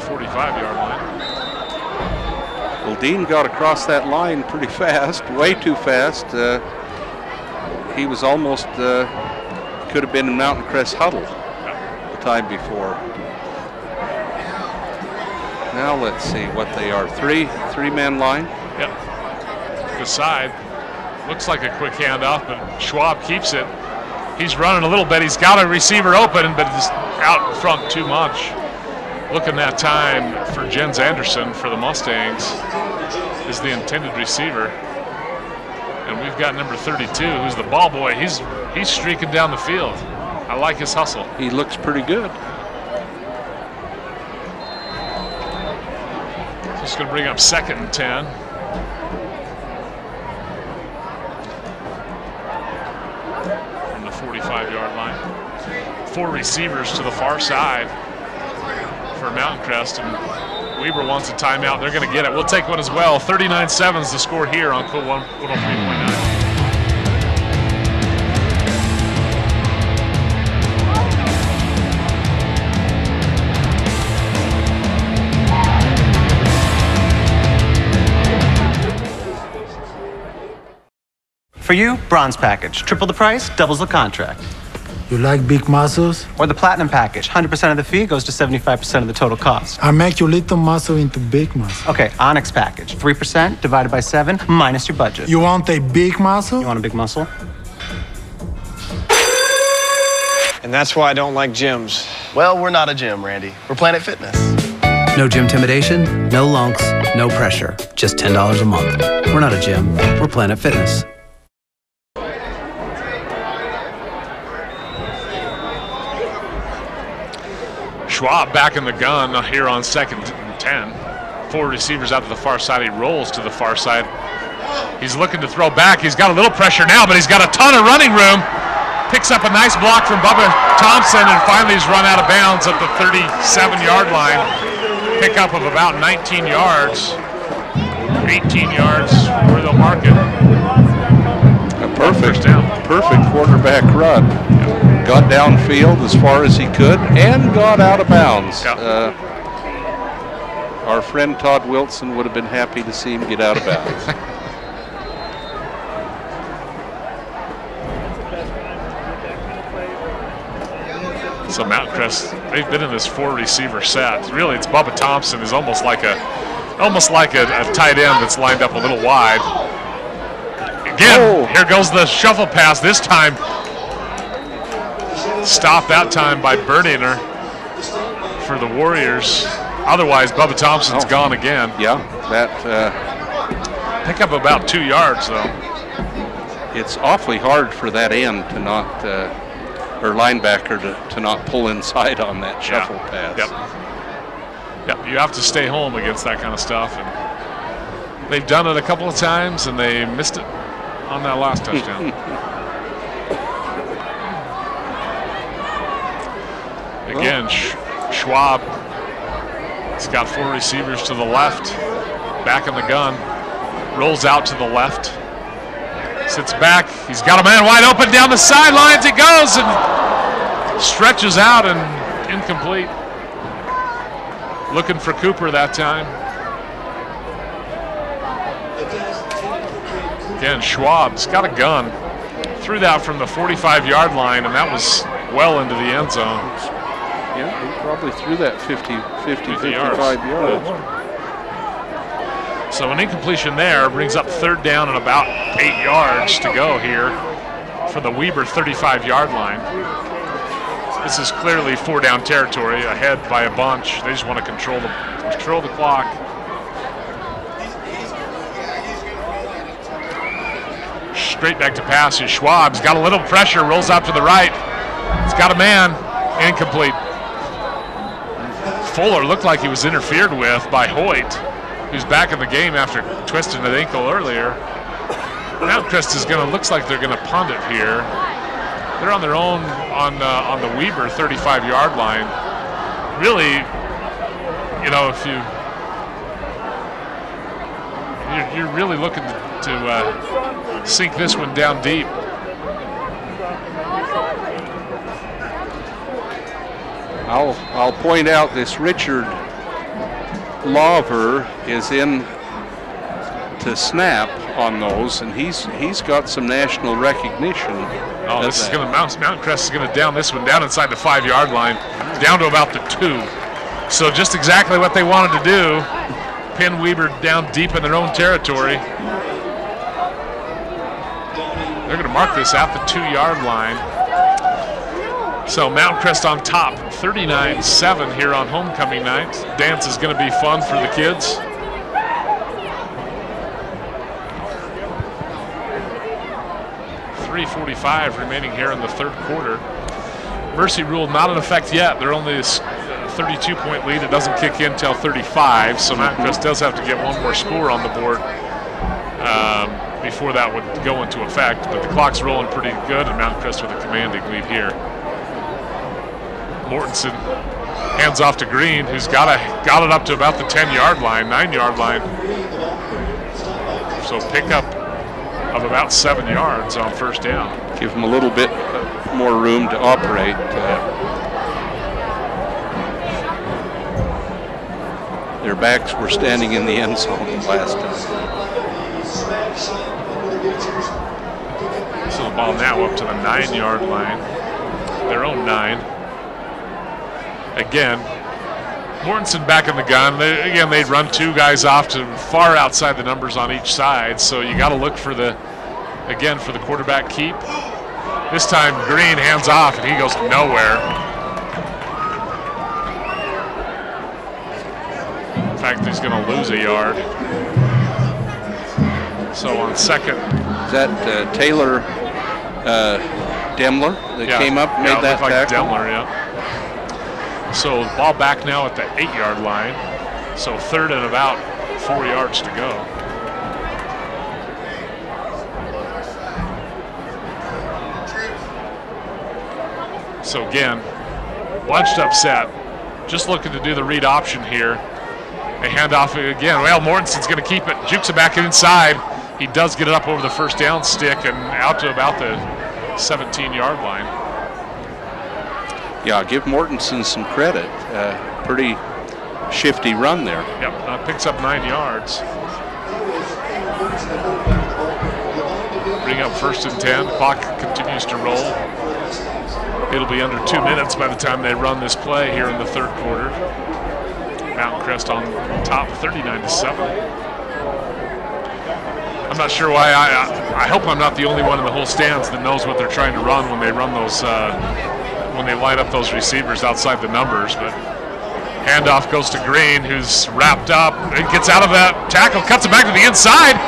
45-yard line. Well, Dean got across that line pretty fast, way too fast. He was almost, could have been in Mountain Crest huddle the time before. Now let's see what they are. Three-man line. Yep. Good side. Looks like a quick handoff, but Schwab keeps it. He's running a little bit. He's got a receiver open, but it's out in front too much. Looking that time for Jens Anderson for the Mustangs is the intended receiver. And we've got number 32, who's the ball boy. He's streaking down the field. I like his hustle. He looks pretty good. Just going to bring up 2nd and 10. From the 45-yard line. 4 receivers to the far side for Mountain Crest, and Weber wants a timeout. They're going to get it. We'll take one as well. 39-7 is the score here on Cool 103.9. For you, bronze package. Triple the price, doubles the contract. You like big muscles? Or the platinum package. 100% of the fee goes to 75% of the total cost. I make your little muscle into big muscle. Okay, Onyx package. 3% divided by 7 minus your budget. You want a big muscle? You want a big muscle? And that's why I don't like gyms. Well, we're not a gym, Randy. We're Planet Fitness. No gym intimidation, no lunks, no pressure. Just $10 a month. We're not a gym. We're Planet Fitness. Schwab back in the gun here on 2nd and 10. 4 receivers out to the far side. He rolls to the far side. He's looking to throw back. He's got a little pressure now, but he's got a ton of running room. Picks up a nice block from Bubba Thompson, and finally he's run out of bounds at the 37-yard line. Pickup of about 19 yards. 18 yards where they'll mark it. A perfect quarterback run. Got downfield as far as he could and got out of bounds. Our friend Todd Wilson would have been happy to see him get out of bounds. So Mountain Crest, they've been in this 4-receiver set. Really, it's Bubba Thompson is almost like a tight end that's lined up a little wide. Again, here goes the shuffle pass. This time, stopped that time by Berdiner for the Warriors. Otherwise, Bubba Thompson's gone again. Yeah, that pick up about 2 yards though. It's awfully hard for that end to not, or linebacker to not pull inside on that shuffle pass. Yep, you have to stay home against that kind of stuff, and they've done it a couple of times, and they missed it on that last touchdown. Again, Schwab has got 4 receivers to the left, back in the gun, rolls out to the left, sits back. He's got a man wide open down the sidelines. He goes and stretches out and incomplete. Looking for Cooper that time. Again, Schwab's got a gun. Threw that from the 45-yard line, and that was well into the end zone. Yeah, he probably threw that 55 yards. So an incompletion there brings up 3rd down and about 8 yards to go here for the Weber 35-yard line. This is clearly 4-down territory, ahead by a bunch. They just want to control the clock. Straight back to pass is Schwab's got a little pressure, rolls out to the right. He's got a man, incomplete. Fuller looked like he was interfered with by Hoyt, who's back in the game after twisting an ankle earlier. Mountain Crest is looks like they're gonna punt it here. They're on their own on the Weber 35-yard line. Really, you know, if you're really looking to sink this one down deep. I'll point out this Richard Lawver is in to snap on those, and he's got some national recognition. Oh, this is going to Mountain Crest is going to down this one down inside the 5-yard line, down to about the 2. So just exactly what they wanted to do. pin Weber down deep in their own territory. They're going to mark this at the 2-yard line. So Mountain Crest on top, 39-7 here on homecoming night. Dance is going to be fun for the kids. .345 remaining here in the third quarter. Mercy rule not in effect yet. They're only a 32-point lead. It doesn't kick in till 35, so Mountain Crest does have to get one more score on the board before that would go into effect. But the clock's rolling pretty good, and Mountain Crest with a commanding lead here. Mortensen hands off to Green, who's got it up to about the 10-yard line, 9-yard line. So pickup of about 7 yards on first down. Give them a little bit more room to operate. Their backs were standing in the end zone last time. So the ball now up to the 9-yard line, their own 9. Again, Mortensen back in the gun. They'd run 2 guys off to far outside the numbers on each side, so you got to look for the quarterback keep. This time Green hands off and he goes nowhere. In fact, he's going to lose a yard. So on second. Is that Taylor Demler that came up and made that tackle? Demler, yeah. So ball back now at the 8-yard line. So third and about 4 yards to go. So again, bunched up set, just looking to do the read option here. They hand off again. Well, Mortensen's going to keep it. Jukes it back inside. He does get it up over the first down stick and out to about the 17-yard line. Yeah, give Mortensen some credit. Pretty shifty run there. Yep, picks up 9 yards. Bring up first and 10. The clock continues to roll. It'll be under 2 minutes by the time they run this play here in the third quarter. Mountain Crest on top, 39-7. I'm not sure why. I hope I'm not the only one in the whole stands that knows what they're trying to run when they run those, when they line up those receivers outside the numbers. But handoff goes to Green, who's wrapped up. It gets out of that tackle, cuts it back to the inside.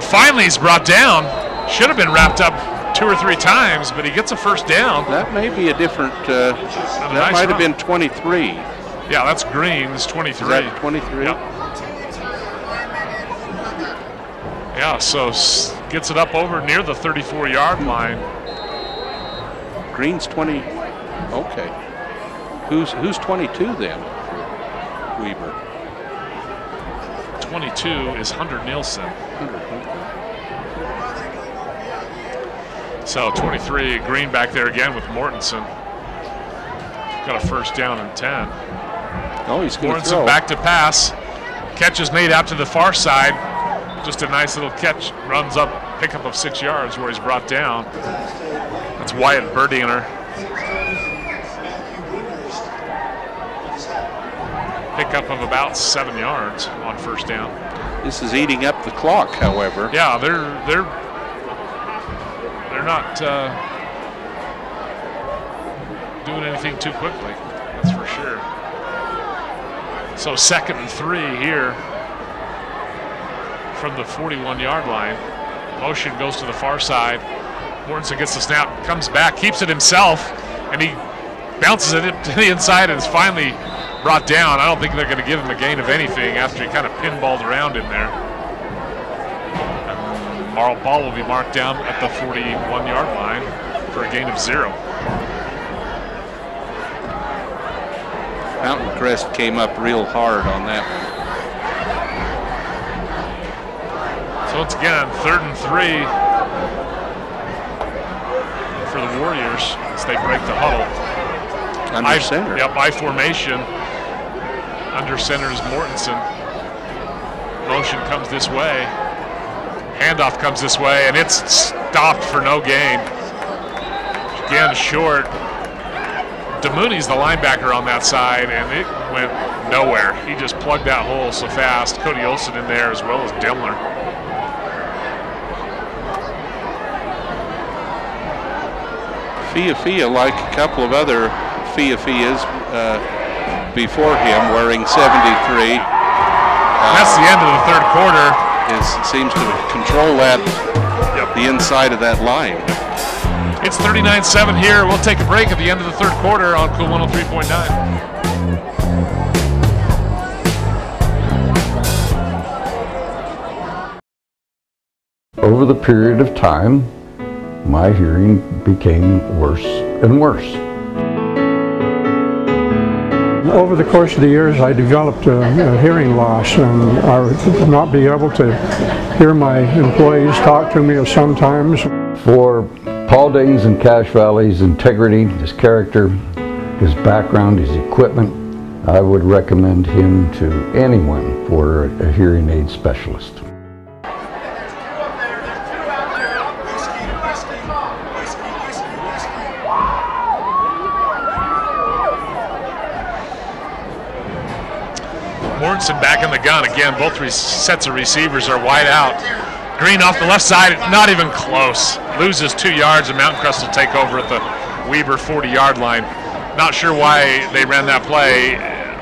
Finally, he's brought down. Should have been wrapped up 2 or 3 times, but he gets a first down. That may be a different. That might have been 23. Yeah, that's Green. It's 23. Is that 23? Yep. Yeah, so gets it up over near the 34-yard line. Green's 20. Okay. Who's 22 then? Weber. 22 is Hunter Nielsen. So 23, Green back there again with Mortensen. Got a first down and 10. Oh, he's going to Mortensen throw. back to pass. Catch is made out to the far side. Just a nice little catch. Runs up, pickup of 6 yards where he's brought down. That's Wyatt Berdiener. Pickup of about 7 yards on first down. This is eating up the clock, however. Yeah, they're not doing anything too quickly. That's for sure. So 2nd and 3 here from the 41-yard line. Motion goes to the far side. Mortensen gets the snap, comes back, keeps it himself, and he bounces it to the inside and is finally brought down. I don't think they're going to give him a gain of anything after he kind of pinballed around in there. And ball will be marked down at the 41-yard line for a gain of 0. Mountain Crest came up real hard on that one. So once again, 3rd and 3 for the Warriors as they break the huddle. Under center. Yep, I formation. Under center is Mortensen. Motion comes this way. Handoff comes this way, and it's stopped for no gain. Again, short. DeMooney's the linebacker on that side, and it went nowhere. He just plugged that hole so fast. Cody Olson in there as well as Demler. Fia, like a couple of other Fias before him, wearing 73. That's the end of the third quarter. Seems to control that, the inside of that line. It's 39-7 here. We'll take a break at the end of the third quarter on Cool 103.9. Over the period of time, my hearing became worse and worse. Over the course of the years, I developed a hearing loss, and I would not be able to hear my employees talk to me sometimes. For Paulding's and Cache Valley's integrity, his character, his background, his equipment, I would recommend him to anyone for a hearing aid specialist. Mortensen back in the gun again. Both sets of receivers are wide out. Green off the left side, not even close. Loses 2 yards, and Mountain Crest will take over at the Weber 40-yard line. Not sure why they ran that play.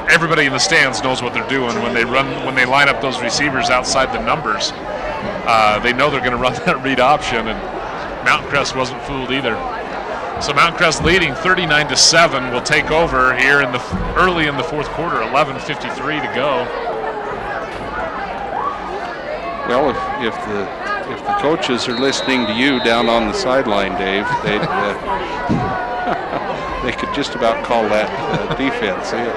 Everybody in the stands knows what they're doing when they line up those receivers outside the numbers. They know they're going to run that read option, and Mountain Crest wasn't fooled either. So Mountain Crest leading 39-7 will take over here in early in the fourth quarter. 11:53 to go. Well, if the coaches are listening to you down on the sideline, Dave, they could just about call that defense in.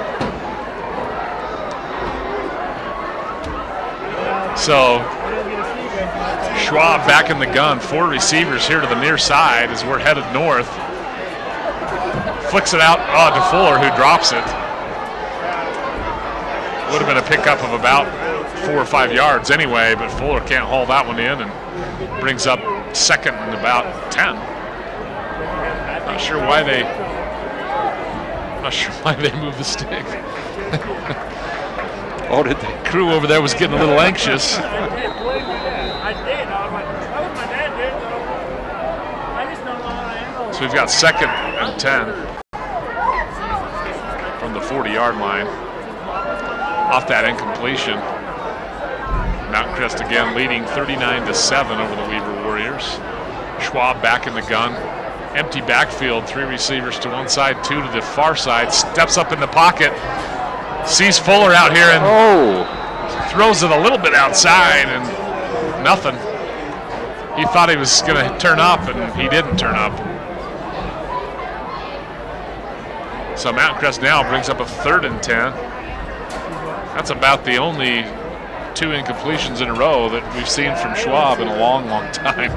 So Schwab back in the gun. 4 receivers here to the near side as we're headed north. Flicks it out to Fuller, who drops it. Would have been a pickup of about 4 or 5 yards anyway, but Fuller can't haul that one in and brings up second and about 10. Not sure why they moved the stick. Oh, did they? Crew over there was getting a little anxious. So we've got second and 10 from the 40-yard line. Off that incompletion. Mountain Crest again leading 39-7 over the Weber Warriors. Schwab back in the gun. Empty backfield, 3 receivers to one side, 2 to the far side. Steps up in the pocket. Sees Fuller out here and throws it a little bit outside and nothing. He thought he was going to turn up and he didn't turn up. So Mountain Crest now brings up a 3rd and 10. That's about the only 2 incompletions in a row that we've seen from Schwab in a long, long time.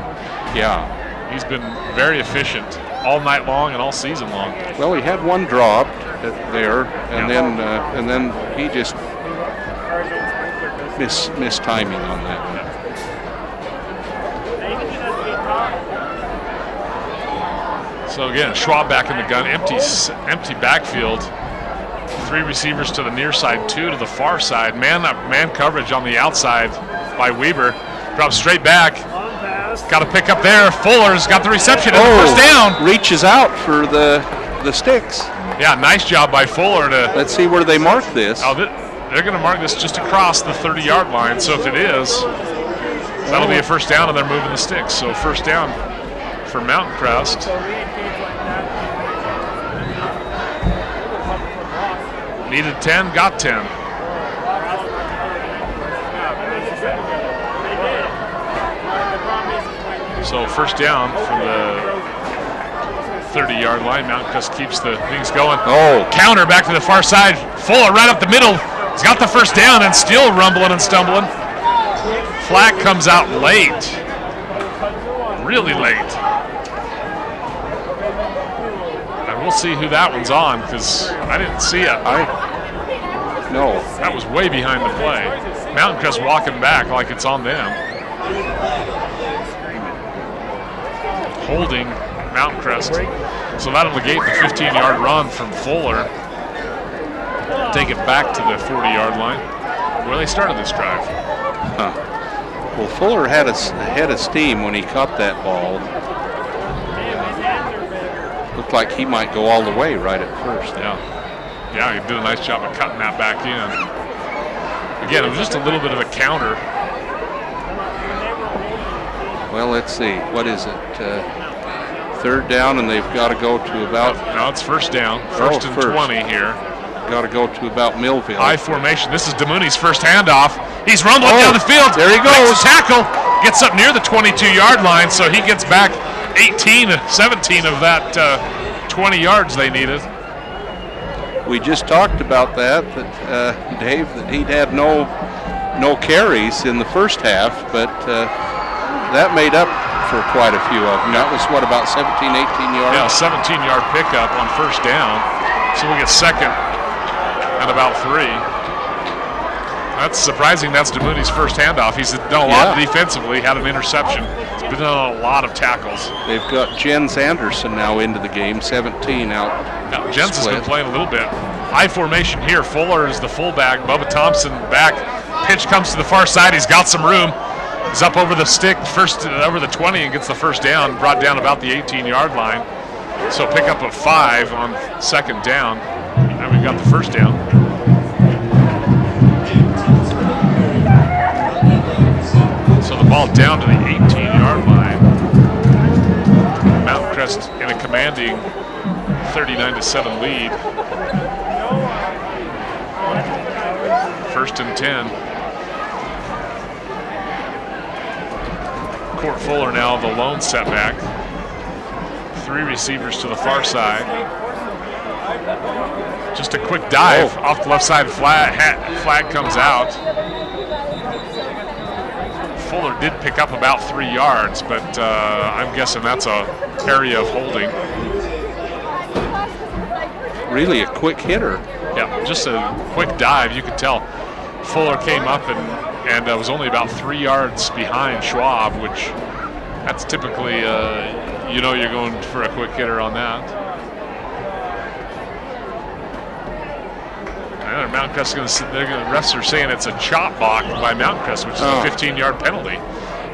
Yeah. He's been very efficient all night long and all season long. Well, he had one dropped there, and then he just missed timing on that. So again, Schwab back in the gun, empty backfield. 3 receivers to the near side, 2 to the far side. Man coverage on the outside by Weber. Drops straight back. Got to pick up there. Fuller's got the reception and the first down. Reaches out for the sticks. Yeah, nice job by Fuller to. Let's see where they mark this. Oh, they're going to mark this just across the 30-yard line. So if it is, that'll be a first down, and they're moving the sticks. So first down for Mountain Crest. Needed 10, got 10. So first down from the 30-yard line. Mountain Crest keeps the things going. Counter back to the far side. Fuller right up the middle. He's got the first down and still rumbling and stumbling. Flag comes out late. Really late. And we'll see who that one's on, because I didn't see it. No. That was way behind the play. Mountain Crest walking back like it's on them. Holding Mountain Crest. So that'll negate the 15-yard run from Fuller. Take it back to the 40-yard line where they started this drive. Huh. Well, Fuller had a head of steam when he caught that ball. Looked like he might go all the way right at first. Yeah, he did a nice job of cutting that back in. Again, it was just a little bit of a counter. Well, let's see. What is it? Third down, and they've got to go to about... No, it's first down. First and 20 here. Got to go to about Millville. High formation. This is DeMooney's first handoff. He's rumbling down the field. There he goes. Makes a tackle. Gets up near the 22-yard line, so he gets back 17 of that 20 yards they needed. We just talked about that Dave, that he'd had no carries in the first half, but that made up for quite a few of them. That was, what, about 17, 18 yards? Yeah, 17-yard pickup on first down. So we get second and about 3. That's surprising. That's DeMooney's first handoff. He's done a lot defensively, had an interception. He's been on a lot of tackles. They've got Jens Anderson now into the game, 17 out. Now, Jens has been playing a little bit. High formation here. Fuller is the fullback. Bubba Thompson back. Pitch comes to the far side. He's got some room. He's up over the stick, first over the 20, and gets the first down, brought down about the 18-yard line. So pick up of 5 on second down. And we've got the first down. So the ball down to the 18-yard line. Mountain Crest in a commanding 39-7 lead. First and 10. Court Fuller now the lone setback. 3 receivers to the far side. Just a quick dive off the left side. Flag comes out. Fuller did pick up about 3 yards, but I'm guessing that's a area of holding. Really a quick hitter. Yeah, just a quick dive. You could tell Fuller came up and was only about 3 yards behind Schwab, which that's typically, you know, you're going for a quick hitter on that. And Mountain Crest is going to, refs are saying it's a chop block by Mountain Crest, which is a 15-yard penalty.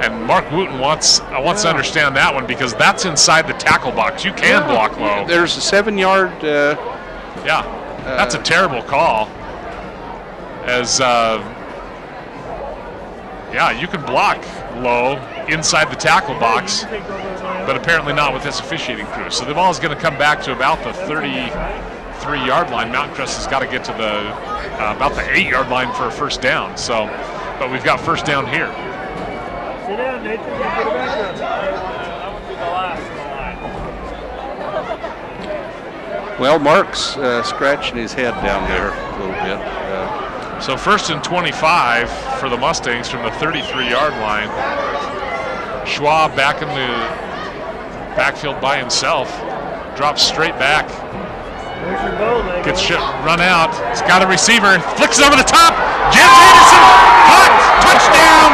And Mark Wooten wants to understand that one because that's inside the tackle box. You can block low. There's a 7-yard. That's a terrible call. As you can block low inside the tackle box, but apparently not with this officiating crew. So the ball is going to come back to about the 33-yard line. Mountain Crest has got to get to the about the 8-yard line for a first down. So, but we've got first down here. Sit down, Nathan. Get back. That would be the last in the line. Well, Mark's scratching his head down there a little bit. So first and 25 for the Mustangs from the 33-yard line. Schwab back in the backfield by himself. Drops straight back. Gets run out. He's got a receiver. Flicks it over the top. Jens Anderson. Caught. Touchdown.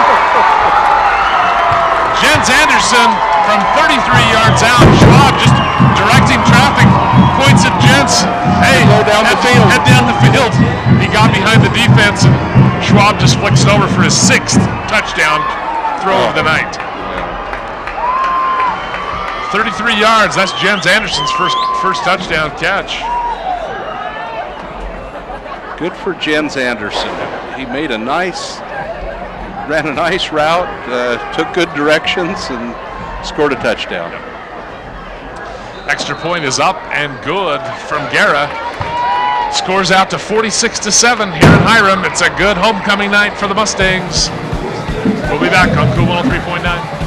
Jens Anderson from 33 yards out. Schwab just directing traffic. Points at Jens. Hey, go down the field. Head down the field. He got behind the defense, and Schwab just flicks it over for his 6th touchdown throw of the night. 33 yards. That's Jens Anderson's first touchdown catch. Good for Jens Anderson. He made ran a nice route, took good directions, and scored a touchdown. Extra point is up and good from Guerra. Scores out to 46-7 here in Hyrum. It's a good homecoming night for the Mustangs. We'll be back on Cool 103.9.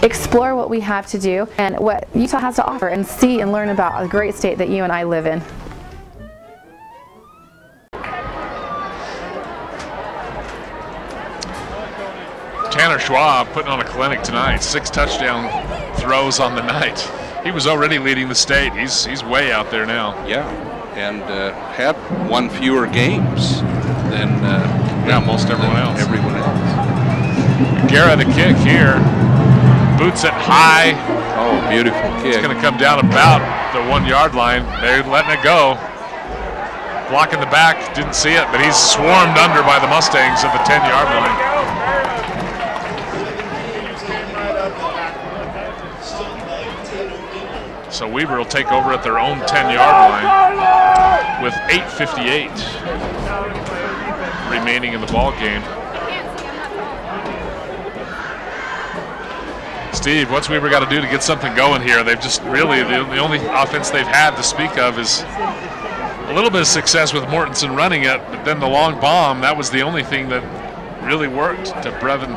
Explore what we have to do and what Utah has to offer and see and learn about a great state that you and I live in. Tanner Schwab putting on a clinic tonight. 6 touchdown throws on the night. He was already leading the state. He's way out there now. Yeah, and had 1 fewer games than most everyone else. Garrett a kick here. Boots it high. Oh, beautiful kick. It's going to come down about the 1 yard line. They're letting it go. Blocking the back, didn't see it, but he's swarmed under by the Mustangs at the 10-yard line. So Weber will take over at their own 10-yard line with 8:58 remaining in the ball game. Steve, what's Weber got to do to get something going here? They've just really, the only offense they've had to speak of is a little bit of success with Mortensen running it, but then the long bomb, that was the only thing that really worked to Brevin.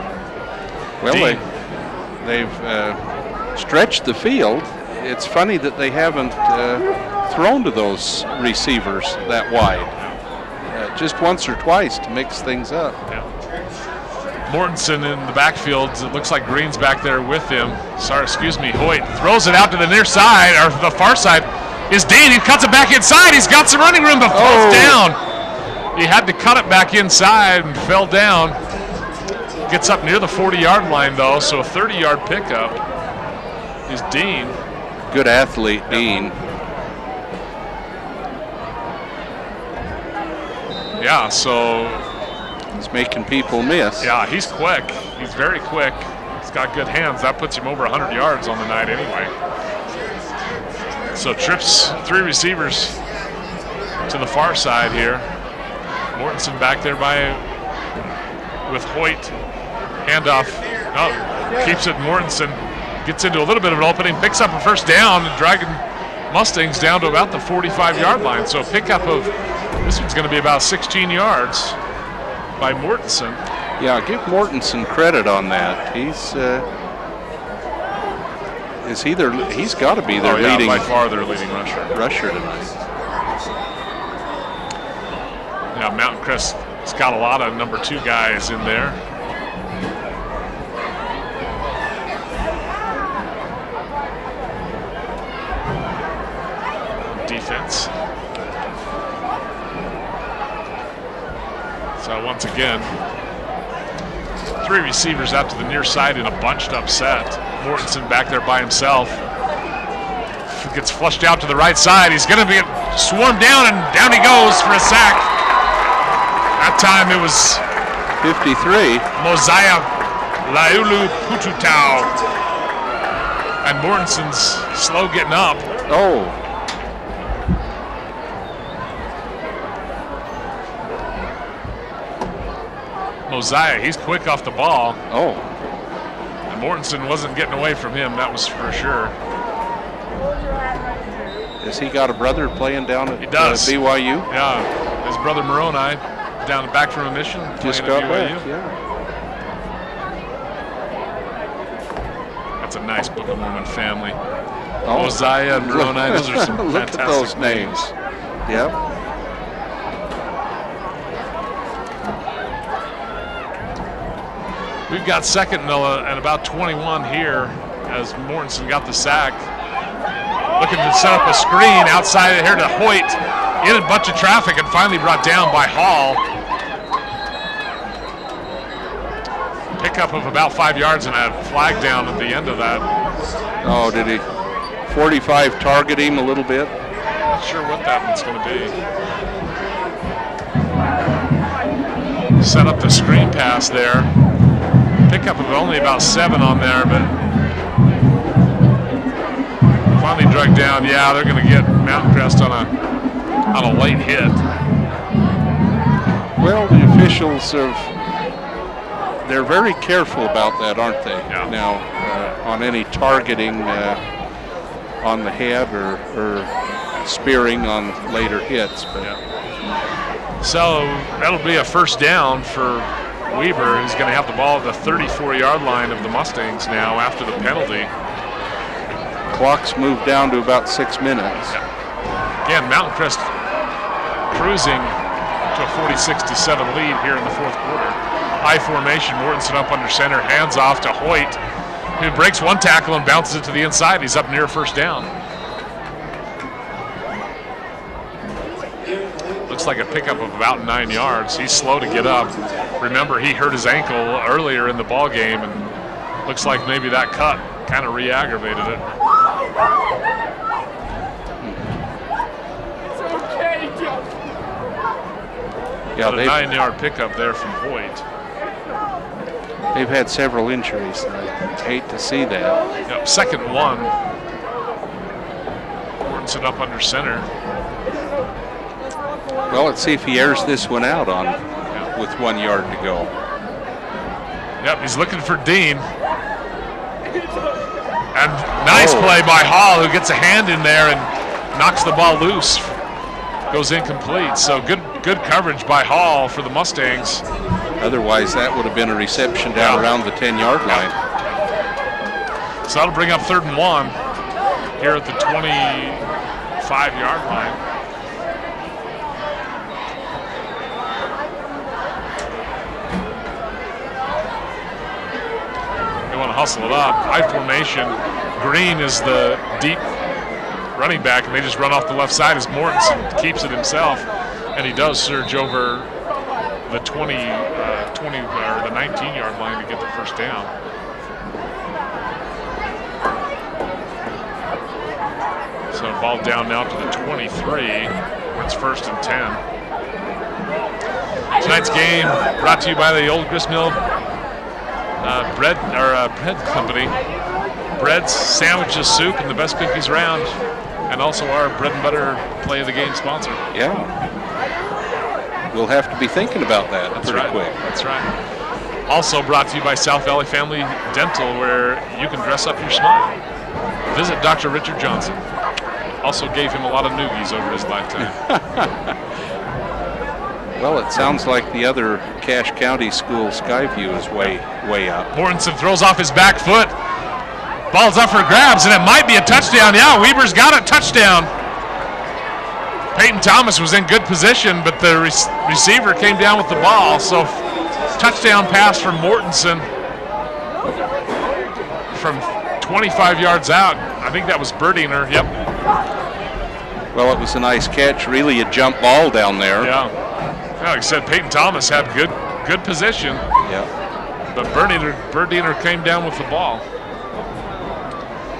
Well, they've stretched the field. It's funny that they haven't thrown to those receivers that wide. Just once or twice to mix things up. Yeah. Mortensen in the backfield. It looks like Green's back there with him. Hoyt throws it out to the near side, or the far side. Is Dean. He cuts it back inside. He's got some running room, but falls down. He had to cut it back inside and fell down. Gets up near the 40-yard line, though, so a 30-yard pickup is Dean. Good athlete, Dean. Yeah, so he's making people miss. Yeah, he's quick. He's very quick. He's got good hands. That puts him over 100 yards on the night anyway. So trips 3 receivers to the far side here. Mortensen back there with Hoyt. Handoff. Oh, keeps it. Mortensen gets into a little bit of an opening, picks up a first down, and dragging Mustangs down to about the 45-yard line. So a pickup of, this one's going to be about 16 yards by Mortensen. Yeah, give Mortensen credit on that. He's got to be their leading, by far their leading rusher tonight. Yeah, Mountain Crest has got a lot of number 2 guys in there. Defense. So once again, 3 receivers out to the near side in a bunched up set. Mortensen back there by himself. Gets flushed out to the right side. He's going to be swarmed down, and down he goes for a sack. That time it was 53. Mosiah Laulu Pututau. And Mortensen's slow getting up. Oh. Mosiah, he's quick off the ball. Oh. And Mortensen wasn't getting away from him, that was for sure. Has he got a brother playing down at Yeah, BYU? his brother Moroni down back from a mission. Just got BYU. back, yeah. That's a nice Book of Mormon family. Oh. Mosiah and Moroni, those are some Look fantastic at those names. Yep. We've got second and about 21 here as Mortensen got the sack. Looking to set up a screen outside here to Hoyt. In a bunch of traffic and finally brought down by Hall. Pickup of about 5 yards and a flag down at the end of that. Oh, did he 45 target him a little bit? Not sure what that one's going to be. Set up the screen pass there. Pickup of only about 7 on there, but finally dragged down. Yeah, they're going to get Mountain Crest on a late hit. Well, the officials they're very careful about that, aren't they? Yeah. Now, on any targeting on the head or spearing on later hits. But yeah. So that'll be a first down for Weber, who's going to have the ball at the 34-yard line of the Mustangs now after the penalty. Clock's moved down to about 6 minutes. Yeah. Again, Mountain Crest cruising to a 46-7 lead here in the fourth quarter. high formation. Mortensen up under center, hands off to Hoyt, who breaks one tackle and bounces it to the inside. He's up near first down. Looks like a pickup of about 9 yards. He's slow to get up. Remember, he hurt his ankle earlier in the ball game, and looks like maybe that cut kind of re-aggravated it. Yeah, a 9-yard pickup there from Hoyt. They've had several injuries. I hate to see that. Yep, 2nd and 1. Mortensen up under center. Well, let's see if he airs this one out on with 1 yard to go. Yep, he's looking for Dean. And nice play by Hall, who gets a hand in there and knocks the ball loose. Goes incomplete. So good coverage by Hall for the Mustangs. Otherwise, that would have been a reception down around the 10-yard line. So that'll bring up 3rd and 1 here at the 25-yard line. They want to hustle it up. High formation. Green is the deep running back, and they just run off the left side as Mortensen keeps it himself, and he does surge over the 20 or the 19-yard line to get the first down. So ball down now to the 23, where it's 1st and 10. Tonight's game brought to you by the Old Gristmill bread company. Breads, sandwiches, soup, and the best cookies around. And also our bread and butter play of the game sponsor. Yeah. We'll have to be thinking about that pretty quick. That's right. Also brought to you by South Valley Family Dental, where you can dress up your smile. Visit Dr. Richard Johnson. Also gave him a lot of noogies over his lifetime. Well, it sounds like the other Cache County school, Skyview, is way up. Mortensen throws off his back foot. Ball's up for grabs, and it might be a touchdown. Yeah, Weber's got it. Touchdown. Peyton Thomas was in good position, but the receiver came down with the ball. So touchdown pass from Mortensen from 25 yards out. I think that was Berdiner. Yep. Well, it was a nice catch. Really a jump ball down there. Yeah. Like I said, Peyton Thomas had good position. Yeah. But Berdiner came down with the ball.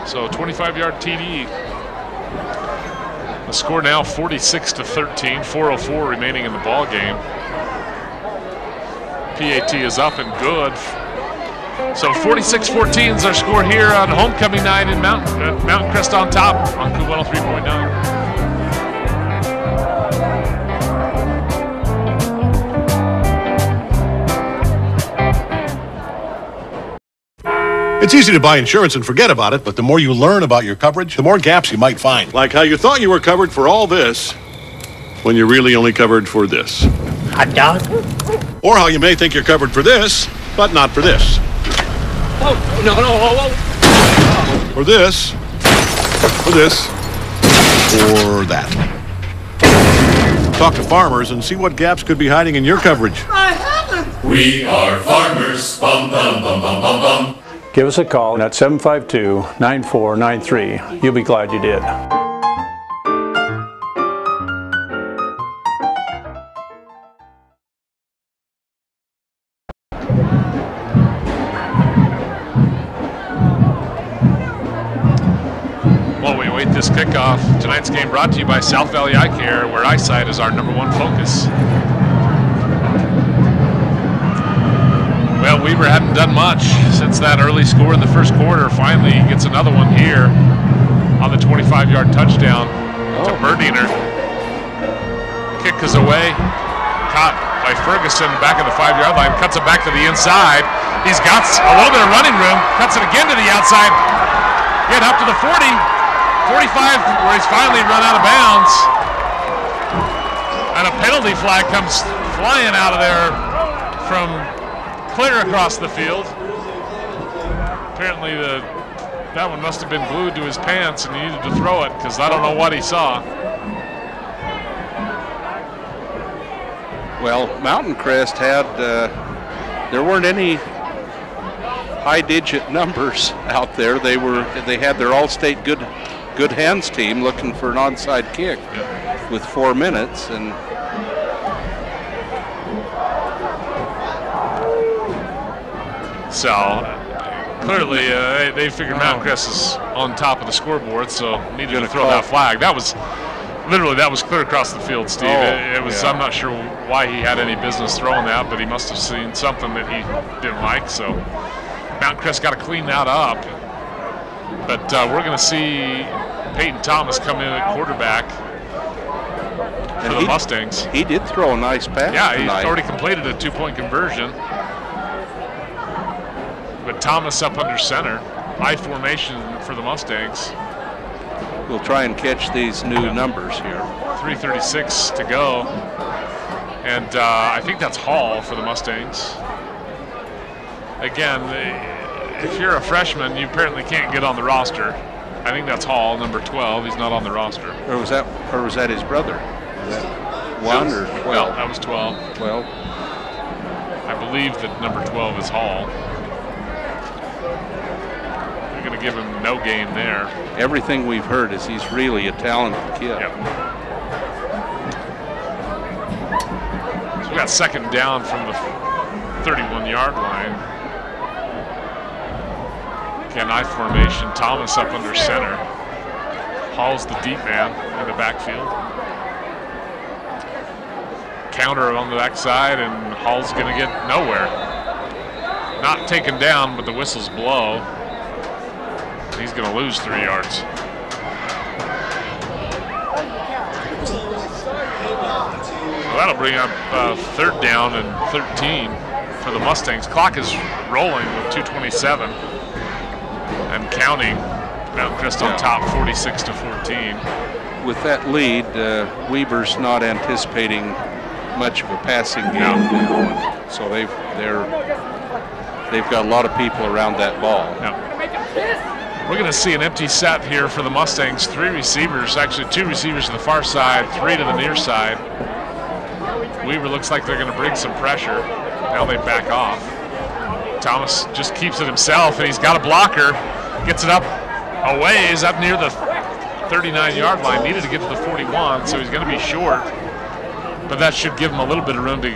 So 25-yard TD. The score now 46-13, 4:04 remaining in the ball game. PAT is up and good. So 46-14 is our score here on homecoming night in Mountain Crest on top on Cool 103.9. It's easy to buy insurance and forget about it, but the more you learn about your coverage, the more gaps you might find. Like how you thought you were covered for all this when you're really only covered for this. Hot dog. Or how you may think you're covered for this, but not for this. Oh, no, For this, or that. Talk to farmers and see what gaps could be hiding in your coverage. I haven't. We are farmers. Bum, bum, bum, bum, bum, bum. Give us a call at 752-9493. You'll be glad you did. While we wait this kickoff, tonight's game brought to you by South Valley Eye Care, where eyesight is our #1 focus. Well, Weber hadn't done much since that early score in the first quarter. Finally, he gets another one here on the 25-yard touchdown to Berdiner. Kick is away, caught by Ferguson back at the 5-yard line, cuts it back to the inside. He's got a little bit of running room, cuts it again to the outside, get up to the 40, 45, where he's finally run out of bounds. And a penalty flag comes flying out of there from clear across the field. Apparently that one must have been glued to his pants and he needed to throw it because I don't know what he saw. Well, Mountain Crest had there weren't any high-digit numbers out there. They had their all-state good hands team looking for an onside kick with 4 minutes, and so clearly they figured Mountain Crest is on top of the scoreboard, so needed to throw that flag. That was clear across the field, Steve. It was. I'm not sure why he had any business throwing that, but he must have seen something that he didn't like. So Mountain Crest got to clean that up. But we're going to see Peyton Thomas come in at quarterback for the Mustangs. He did throw a nice pass. Yeah, tonight. He's already completed a 2-point conversion. But Thomas up under center. High formation for the Mustangs. We'll try and catch these new numbers here. 3:36 to go. And I think that's Hall for the Mustangs. Again, if you're a freshman, you apparently can't get on the roster. I think that's Hall, number 12. He's not on the roster. Or was that his brother? Was that 1 or 12? Well, that was 12. 12. I believe that number 12 is Hall. They're going to give him no game there. Everything we've heard is he's really a talented kid. Yep. So we got second down from the 31-yard line. Again, I formation. Thomas up under center. Hall's the deep man in the backfield. Counter on the backside, and Hall's going to get nowhere. Not taken down, but the whistles blow. He's going to lose 3 yards. Well, that'll bring up third down and 13 for the Mustangs. Clock is rolling with 2:27 and counting. Mountain Crest on top, 46-14. With that lead, Weber's not anticipating much of a passing game now, so they've got a lot of people around that ball. We're going to see an empty set here for the Mustangs. 3 receivers, actually 2 receivers to the far side, 3 to the near side. Weber looks like they're going to bring some pressure. Now they back off. Thomas just keeps it himself, and he's got a blocker. Gets it up a ways, up near the 39-yard line. Needed to get to the 41, so he's going to be short. But that should give him a little bit of room to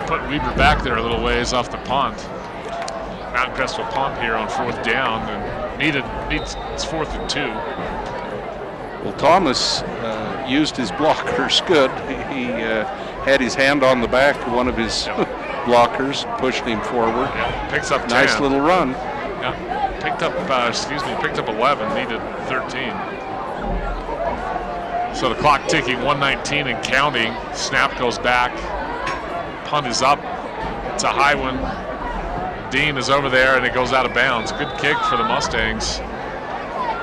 put Weber back there a little ways off the punt. Mountain Crest will punt here on 4th down, and needs 4th and 2. Well, Thomas used his blockers good. He had his hand on the back of one of his blockers, pushed him forward. Yeah, picks up 10. Nice little run. Yeah, picked up 11, needed 13. So the clock ticking, 1:19 and counting. Snap goes back. Punt is up. It's a high one. Dean is over there, and it goes out of bounds. Good kick for the Mustangs.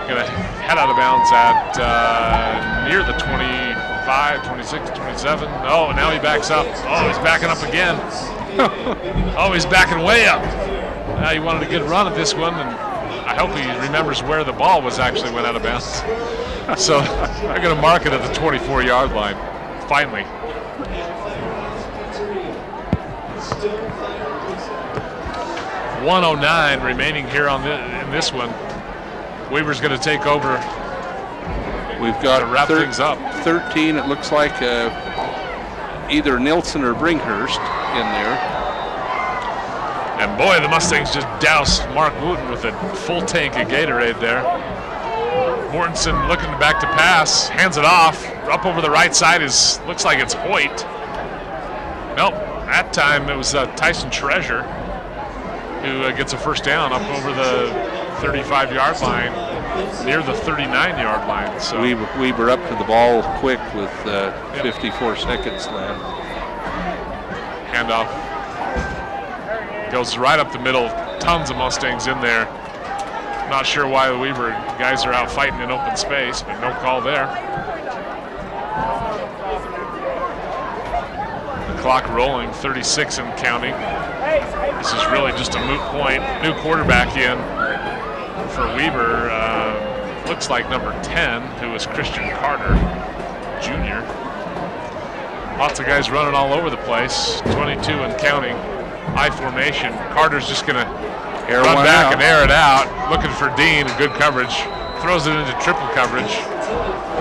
Going to head out of bounds at near the 25, 26, 27. Oh, now he backs up. Oh, he's backing up again. Oh, he's backing way up. Now he wanted a good run at this one, and I hope he remembers where the ball was actually went out of bounds. So they're going to mark it at the 24-yard line, finally. .109 remaining here in this one. Weber's going to take over. We've got to wrap things up. 13, it looks like either Nilsson or Bringhurst in there. And boy, the Mustangs just doused Mark Wooten with a full tank of Gatorade there. Mortensen looking back to pass, hands it off. Up over the right side looks like it's Hoyt. Nope, that time it was Tyson Treasure who gets a first down up over the 35-yard line, near the 39-yard line. So Weber up to the ball quick with 54 seconds left. Handoff goes right up the middle. Tons of Mustangs in there. Not sure why the Weber guys are out fighting in open space, but no call there. The clock rolling, 36 and counting. This is really just a moot point. New quarterback in for Weber. Looks like number 10, who is Christian Carter, Jr. Lots of guys running all over the place. 22 and counting. I formation. Carter's just going to run back and air it out, looking for Dean. Good coverage. Throws it into triple coverage.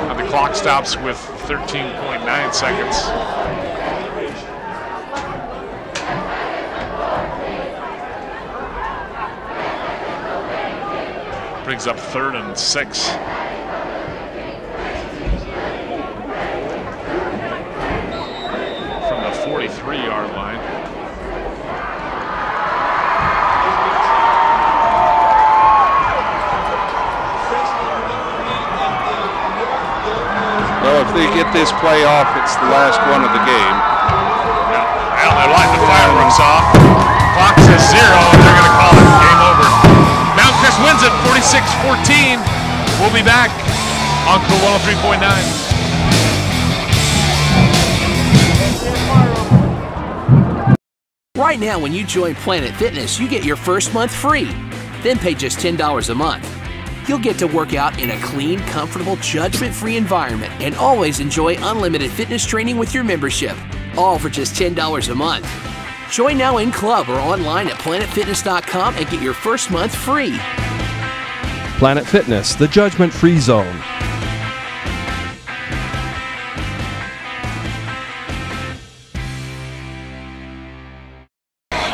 And the clock stops with 13.9 seconds. Brings up 3rd and 6. From the 43-yard line. Well, if they get this play off, it's the last one of the game. Well, they're lighting the fireworks off. Clock says 0, and they're going to call it game over. Mountain Crest wins it 46-14. We'll be back on Cool 103.9. Right now, when you join Planet Fitness, you get your first month free. Then pay just $10 a month. You'll get to work out in a clean, comfortable, judgment-free environment and always enjoy unlimited fitness training with your membership, all for just $10 a month. Join now in club or online at planetfitness.com and get your first month free. Planet Fitness, the judgment-free zone.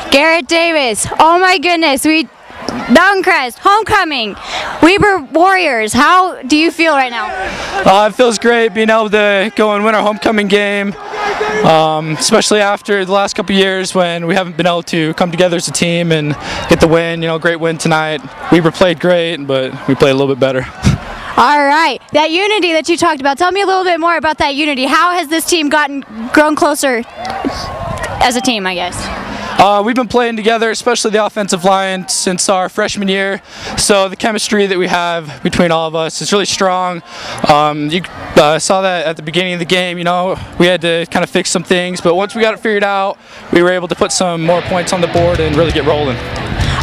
Garrett Davis, oh my goodness, Mountain Crest, homecoming, Weber Warriors. How do you feel right now? It feels great being able to go and win our homecoming game, especially after the last couple years when we haven't been able to come together as a team and get the win. You know, great win tonight. Weber played great, but we played a little bit better. All right, that unity that you talked about, tell me a little bit more about that unity. How has this team grown closer as a team, I guess? We've been playing together, especially the offensive line, since our freshman year. So the chemistry that we have between all of us is really strong. You saw that at the beginning of the game. You know, we had to kind of fix some things, but once we got it figured out, we were able to put some more points on the board and really get rolling.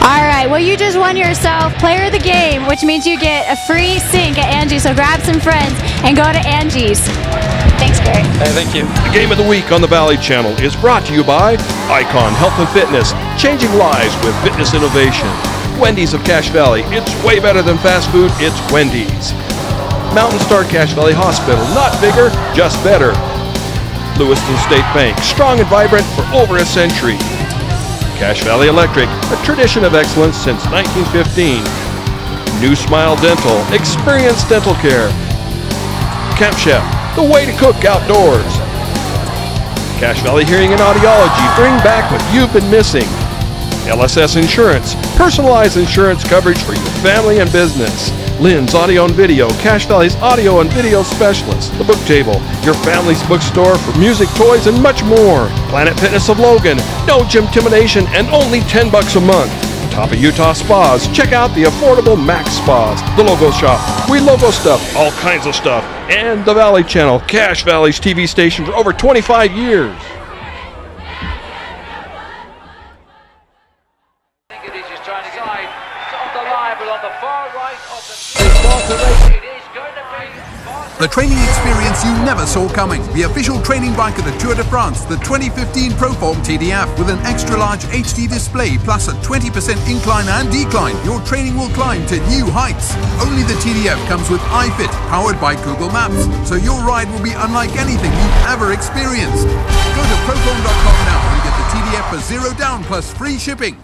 All right, well, you just won yourself Player of the Game, which means you get a free sink at Angie's. So grab some friends and go to Angie's. Thanks, Garrett. Hey, thank you. The Game of the Week on the Valley Channel is brought to you by Icon Health and Fitness, changing lives with fitness innovation. Wendy's of Cache Valley, it's way better than fast food, it's Wendy's. Mountain Star Cache Valley Hospital, not bigger, just better. Lewiston State Bank, strong and vibrant for over a century. Cache Valley Electric, a tradition of excellence since 1915. New Smile Dental, experience dental care. Camp Chef, the way to cook outdoors. Cache Valley Hearing and Audiology, bring back what you've been missing. LSS Insurance, personalized insurance coverage for your family and business. Lynn's Audio and Video, Cache Valley's audio and video specialist. The Book Table, your family's bookstore for music, toys, and much more. Planet Fitness of Logan, no gym intimidation and only $10 a month. Top of Utah Spas, check out the affordable Max Spas. The Logo Shop, we logo stuff, all kinds of stuff. And the Valley Channel, Cache Valley's TV station for over 25 years. The training experience you never saw coming. The official training bike of the Tour de France, the 2015 Proform TDF, with an extra large HD display plus a 20% incline and decline. Your training will climb to new heights. Only the TDF comes with iFit, powered by Google Maps, so your ride will be unlike anything you've ever experienced. Go to proform.com now and get the TDF for $0 down plus free shipping.